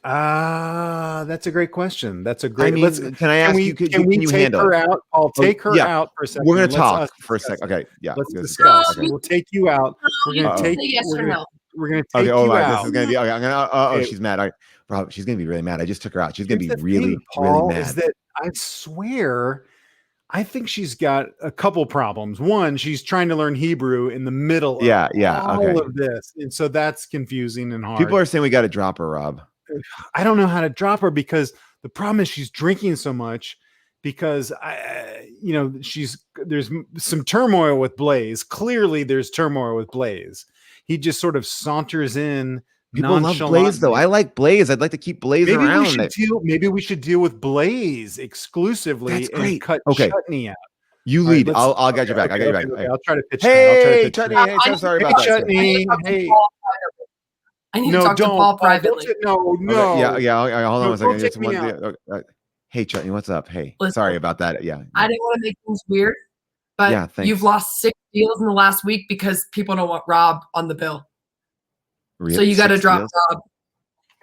[SPEAKER 2] That's a great question. That's a
[SPEAKER 1] I
[SPEAKER 2] great.
[SPEAKER 1] mean, can I ask you?
[SPEAKER 2] Can we
[SPEAKER 1] you
[SPEAKER 2] take
[SPEAKER 1] handle
[SPEAKER 2] her
[SPEAKER 1] it?
[SPEAKER 2] out? I'll take her
[SPEAKER 1] yeah.
[SPEAKER 2] out for a second.
[SPEAKER 1] We're gonna
[SPEAKER 2] Let's
[SPEAKER 1] talk
[SPEAKER 2] us
[SPEAKER 1] for a
[SPEAKER 2] discuss
[SPEAKER 1] sec.
[SPEAKER 2] it.
[SPEAKER 1] Okay, yeah.
[SPEAKER 2] Let's
[SPEAKER 1] this is-
[SPEAKER 2] discuss.
[SPEAKER 1] okay.
[SPEAKER 2] We'll take you out. We're
[SPEAKER 6] You
[SPEAKER 2] gonna
[SPEAKER 6] can
[SPEAKER 2] take.
[SPEAKER 6] say yes
[SPEAKER 2] we're
[SPEAKER 6] or
[SPEAKER 2] gonna,
[SPEAKER 6] no.
[SPEAKER 2] We're gonna
[SPEAKER 1] Okay.
[SPEAKER 2] take
[SPEAKER 1] Oh,
[SPEAKER 2] you
[SPEAKER 1] right.
[SPEAKER 2] out.
[SPEAKER 1] This is gonna be. Okay, I'm gonna. Oh,
[SPEAKER 2] Okay.
[SPEAKER 1] she's mad. All right, Rob. She's gonna be really mad. I just took her out. She's gonna
[SPEAKER 2] Here's
[SPEAKER 1] be
[SPEAKER 2] the
[SPEAKER 1] really,
[SPEAKER 2] thing, Paul,
[SPEAKER 1] really mad.
[SPEAKER 2] Is that I swear, I think she's got a couple problems. One, she's trying to learn Hebrew in the middle of all of this, and so that's confusing and hard.
[SPEAKER 1] People are saying we got to drop her, Rob.
[SPEAKER 2] I don't know how to drop her because the problem is she's drinking so much. Because there's some turmoil with Blaze. Clearly, there's turmoil with Blaze. He just sort of saunters in.
[SPEAKER 1] People love Blaze, though. I like Blaze. I'd like to keep Blaze around.
[SPEAKER 2] Maybe we should deal with Blaze exclusively.
[SPEAKER 1] That's great.
[SPEAKER 2] And cut
[SPEAKER 1] Okay.
[SPEAKER 2] Chutney out.
[SPEAKER 1] You lead. I'll get you back. I got you back.
[SPEAKER 2] Okay, I'll try to pitch.
[SPEAKER 1] Hey, Chutney. Hey, so sorry about that.
[SPEAKER 2] Chutney. Hey.
[SPEAKER 6] I need to talk to Paul privately.
[SPEAKER 2] No.
[SPEAKER 1] Okay, yeah. Hold on a second.
[SPEAKER 2] Take me out.
[SPEAKER 1] Hey, Chutney, what's up? Hey,
[SPEAKER 6] Listen,
[SPEAKER 1] sorry about that. Yeah.
[SPEAKER 6] I didn't want to make things weird, but
[SPEAKER 1] Yeah, thanks.
[SPEAKER 6] you've lost 6 deals in the last week because people don't want Rob on the bill. So you got to drop Rob.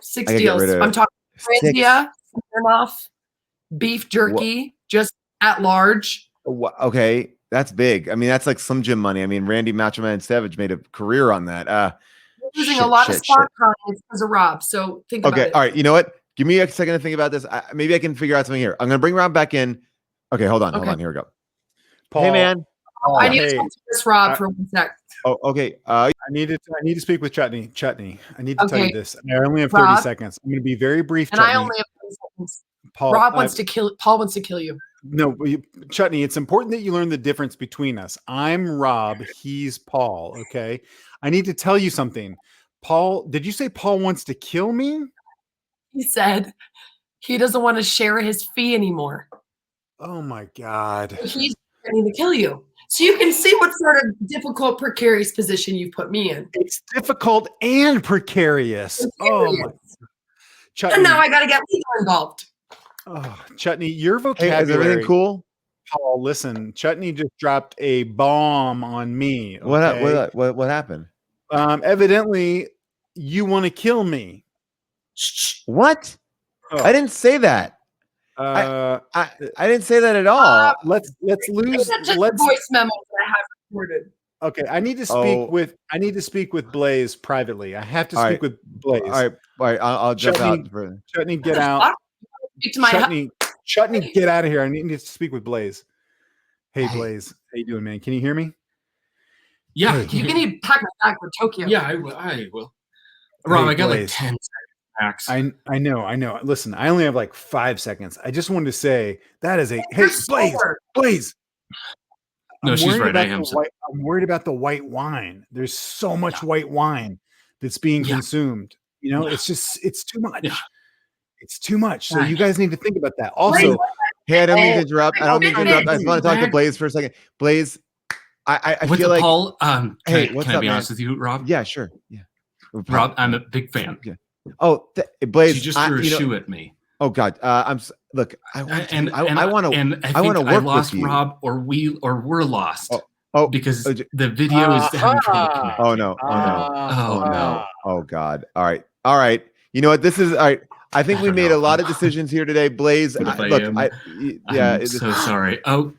[SPEAKER 6] 6 deals. I'm talking India, off, beef jerky, just at large.
[SPEAKER 1] Okay, that's big. I mean, that's like Slim Jim money. I mean, Randy Macho Man Savage made a career on that.
[SPEAKER 6] You're losing a lot of stock clients because of Rob. So think about it.
[SPEAKER 1] Okay, all right. You know what? Give me a second to think about this. Maybe I can figure out something here. I'm gonna bring Rob back in. Okay, hold on. Here we go.
[SPEAKER 2] Paul,
[SPEAKER 1] hey, man.
[SPEAKER 6] I need to talk to this Rob for 1 sec.
[SPEAKER 1] Oh, okay.
[SPEAKER 2] I need to speak with Chutney. I need to tell you this. I only have 30
[SPEAKER 6] Rob,
[SPEAKER 2] seconds. I'm going to be very brief.
[SPEAKER 6] And
[SPEAKER 2] Chutney.
[SPEAKER 6] I only have 30 seconds.
[SPEAKER 2] Paul,
[SPEAKER 6] Rob wants to kill. Paul wants to kill you.
[SPEAKER 2] No, Chutney, it's important that you learn the difference between us. I'm Rob. He's Paul. Okay. I need to tell you something. Paul, did you say Paul wants to kill me?
[SPEAKER 6] He said he doesn't want to share his fee anymore.
[SPEAKER 2] Oh my God.
[SPEAKER 6] He's threatening to kill you. So you can see what sort of difficult, precarious position you've put me in.
[SPEAKER 2] It's difficult and precarious. Oh my. Chutney,
[SPEAKER 6] And now I got to get legal involved.
[SPEAKER 2] Oh, Chutney, your
[SPEAKER 1] Hey,
[SPEAKER 2] vocabulary.
[SPEAKER 1] is everything cool?
[SPEAKER 2] Paul, listen. Chutney just dropped a bomb on me.
[SPEAKER 1] Okay? What happened?
[SPEAKER 2] Evidently, you want to kill me.
[SPEAKER 1] What?
[SPEAKER 2] Oh.
[SPEAKER 1] I didn't say that. I didn't say that at all.
[SPEAKER 2] Let's lose.
[SPEAKER 6] Just
[SPEAKER 2] Let's
[SPEAKER 6] voice memos that I have recorded.
[SPEAKER 2] Okay, I need to speak with Blaze privately. I have to speak with Blaze.
[SPEAKER 1] All right. I'll jump
[SPEAKER 2] Chutney,
[SPEAKER 1] out. For...
[SPEAKER 2] Chutney, get out.
[SPEAKER 6] Speak to my
[SPEAKER 2] Chutney, get out of here. I need to speak with Blaze. Hey, Blaze, how you doing, man? Can you hear me?
[SPEAKER 7] Yeah,
[SPEAKER 6] You can even pack my bag for Tokyo.
[SPEAKER 7] Yeah, I will. Rob,
[SPEAKER 2] Hey,
[SPEAKER 7] I got like
[SPEAKER 2] Blaze.
[SPEAKER 7] 10 seconds max.
[SPEAKER 2] I know. Listen, I only have like 5 seconds. I just wanted to say that is a hey,
[SPEAKER 6] You're
[SPEAKER 2] Blaze.
[SPEAKER 7] No, she's right. I am.
[SPEAKER 2] I'm worried about the white wine. There's so much white wine that's being consumed. You know, it's too much.
[SPEAKER 7] Yeah.
[SPEAKER 2] It's too much. So you guys need to think about that. Also,
[SPEAKER 1] hey, I don't mean to interrupt. I just want to talk to Blaze for a second. Blaze, I feel like
[SPEAKER 7] Paul.
[SPEAKER 1] Hey,
[SPEAKER 7] can
[SPEAKER 1] what's
[SPEAKER 7] I
[SPEAKER 1] up,
[SPEAKER 7] be
[SPEAKER 1] man?
[SPEAKER 7] honest with you, Rob?
[SPEAKER 1] Yeah, sure. Yeah,
[SPEAKER 7] Rob, I'm a big fan.
[SPEAKER 1] Yeah. Oh, Blaze,
[SPEAKER 7] She just threw a shoe at me.
[SPEAKER 1] Oh God, I want to
[SPEAKER 7] and
[SPEAKER 1] I want to work
[SPEAKER 7] lost
[SPEAKER 1] with you.
[SPEAKER 7] Rob, or we're lost.
[SPEAKER 1] Oh,
[SPEAKER 7] because the video is having trouble connecting.
[SPEAKER 1] Oh no! Oh no! Oh God! All right. You know what? This is all right. I think we made a lot of decisions here today, Blaze.
[SPEAKER 7] I'm so sorry. Oh,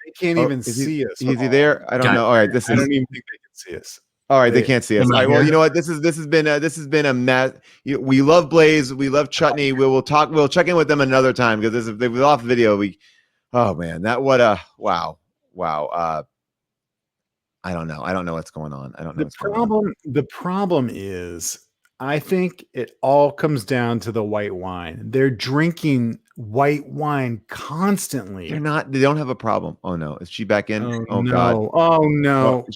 [SPEAKER 2] they can't even see us.
[SPEAKER 1] Is he there? I don't know. All right, I don't
[SPEAKER 2] even think they can see us.
[SPEAKER 1] All right, they can't see us. All right, well, you know what? This has been a mess. We love Blaze. We love Chutney. We'll check in with them another time because if they were off video, oh man, wow. I don't know what's going on. I don't know what's going on.
[SPEAKER 2] The problem is, I think it all comes down to the white wine. They're drinking white wine constantly.
[SPEAKER 1] They don't have a problem. Oh no, is she back in?
[SPEAKER 2] Oh no.
[SPEAKER 1] God.
[SPEAKER 2] Oh no.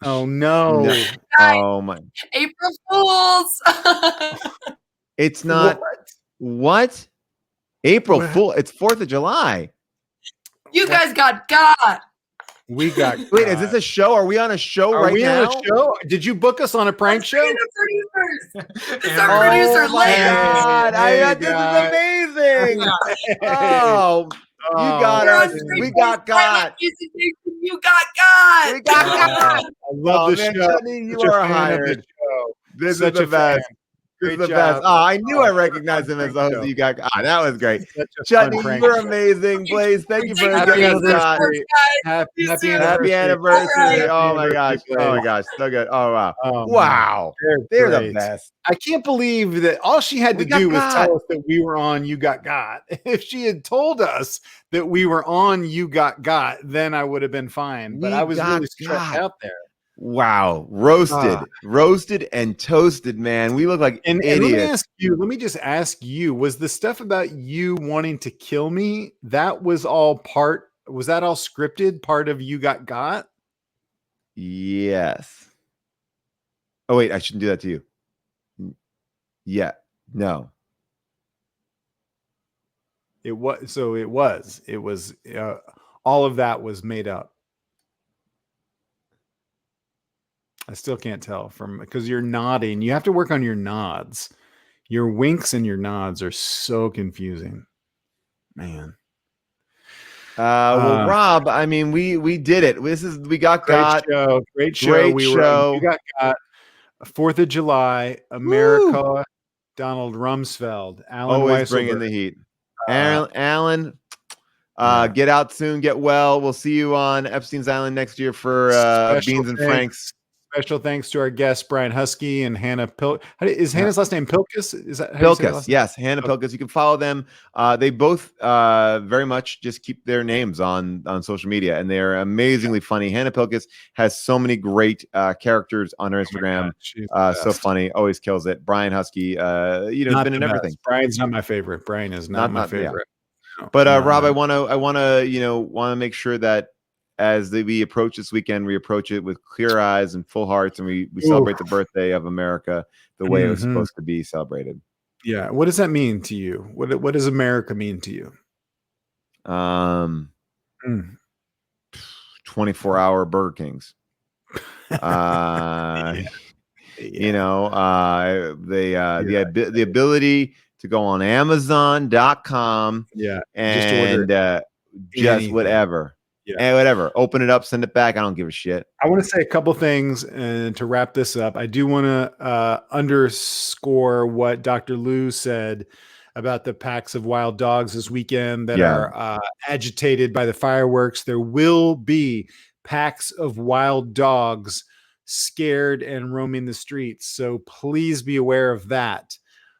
[SPEAKER 2] Oh no.
[SPEAKER 1] Oh my.
[SPEAKER 6] April Fools.
[SPEAKER 1] It's not. What? April Fool. It's 4th of July.
[SPEAKER 6] You guys got.
[SPEAKER 2] We got.
[SPEAKER 1] Wait, is this a show? Are we on a show now?
[SPEAKER 2] On a show? Did you book us on a prank show?
[SPEAKER 6] It's our producer,
[SPEAKER 1] God, this is amazing. Oh, you got us. We got God.
[SPEAKER 6] You got God.
[SPEAKER 1] We got God.
[SPEAKER 2] I love the show.
[SPEAKER 1] Chutney, you are hired. This is the best. This is the best. Oh, I knew I recognized him as the host. You got that was great. Chutney, you're amazing. Blaze, thank you for giving us God. Happy anniversary. Oh my gosh. So good. Oh wow. Wow. They're the best.
[SPEAKER 2] I can't believe that all she had to do was tell us that we were on You Got. If she had told us that we were on You Got, then I would have been fine. But I was really stressed out there.
[SPEAKER 1] Wow, roasted and toasted, man. We look like idiots.
[SPEAKER 2] Let me just ask you, was the stuff about you wanting to kill me, was that all scripted, part of You Got?
[SPEAKER 1] Yes. Oh wait, I shouldn't do that to you. Yeah. No.
[SPEAKER 2] It was all of that was made up. I still can't tell because you're nodding. You have to work on your nods. Your winks and your nods are so confusing, man.
[SPEAKER 1] Well, Rob, I mean, we did it. We got
[SPEAKER 2] great show. You got 4th of July, America. Woo! Donald Rumsfeld, Alan
[SPEAKER 1] always
[SPEAKER 2] Weisselberg.
[SPEAKER 1] Bringing the heat. Alan. Get out soon. Get well. We'll see you on Epstein's Island next year for Beans and Franks.
[SPEAKER 2] Special thanks to our guests, Brian Huskey and Hannah Pilkes. Is Hannah's last name Pilkes? Is that
[SPEAKER 1] Pilkes? Yes, Hannah Pilkes. You can follow them. They both very much just keep their names on social media, and they're amazingly funny. Hannah Pilkes has so many great characters on her Instagram. So funny, always kills it. Brian Huskey, has been in everything.
[SPEAKER 2] Brian's not my favorite. Brian is not my favorite.
[SPEAKER 1] Yeah. But Rob, I want to make sure that as we approach this weekend, we approach it with clear eyes and full hearts, and we celebrate the birthday of America the way it was supposed to be celebrated.
[SPEAKER 2] Yeah. What does that mean to you? What does America mean to you?
[SPEAKER 1] 24-hour Burger Kings. The ability to go on Amazon.com.
[SPEAKER 2] Yeah.
[SPEAKER 1] And just whatever. Yeah. And whatever. Open it up, send it back. I don't give a shit.
[SPEAKER 2] I want to say a couple things and to wrap this up. I do want to underscore what Dr. Lou said about the packs of wild dogs this weekend that are agitated by the fireworks. There will be packs of wild dogs scared and roaming the streets. So please be aware of that.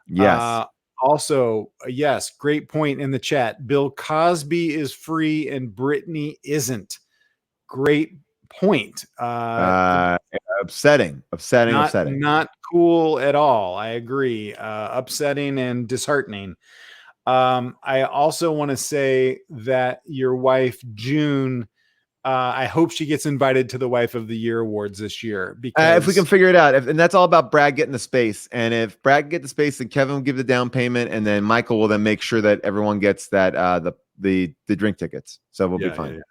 [SPEAKER 1] Yes.
[SPEAKER 2] Also, yes, great point in the chat. Bill Cosby is free and Britney isn't. Great point.
[SPEAKER 1] Upsetting.
[SPEAKER 2] Not cool at all. I agree. Upsetting and disheartening. I also want to say that your wife, June, I hope she gets invited to the Wife of the Year awards this year, because
[SPEAKER 1] if we can figure it out, and that's all about Brad getting the space. And if Brad can get the space, then Kevin will give the down payment, and then Michael will then make sure that everyone gets that the drink tickets. So we'll be fine.
[SPEAKER 2] Yeah.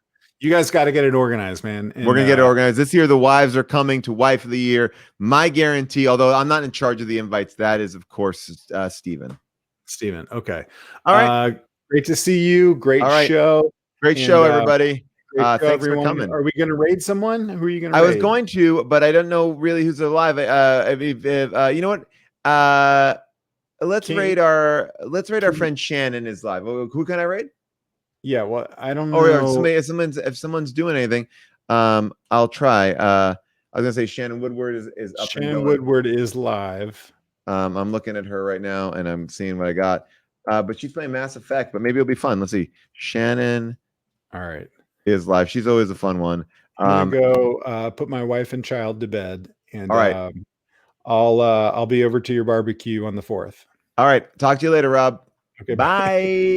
[SPEAKER 2] You guys got to get it organized, man.
[SPEAKER 1] We're gonna get it organized this year. The wives are coming to Wife of the Year. My guarantee, although I'm not in charge of the invites, that is of course Steven.
[SPEAKER 2] Okay.
[SPEAKER 1] All right.
[SPEAKER 2] Great to see you. Great show.
[SPEAKER 1] Great show, everybody. Thanks
[SPEAKER 2] everyone.
[SPEAKER 1] for coming.
[SPEAKER 2] Are we going to raid someone? Who are you going to
[SPEAKER 1] raid?
[SPEAKER 2] I
[SPEAKER 1] was going to, but I don't know really who's alive. You know what? Let's raid our friend Shannon is live. Who can I raid?
[SPEAKER 2] Yeah, well, I don't know.
[SPEAKER 1] Or if someone's doing anything, I'll try. I was gonna say Shannon Woodward is up.
[SPEAKER 2] Shannon Woodward is live.
[SPEAKER 1] I'm looking at her right now and I'm seeing what I got. But she's playing Mass Effect, but maybe it'll be fun. Let's see. Shannon.
[SPEAKER 2] All right.
[SPEAKER 1] Is live. She's always a fun one.
[SPEAKER 2] I'm gonna go put my wife and child to bed, and
[SPEAKER 1] all right.
[SPEAKER 2] I'll be over to your barbecue on the 4th.
[SPEAKER 1] All right. Talk to you later, Rob.
[SPEAKER 2] Okay.
[SPEAKER 1] Bye.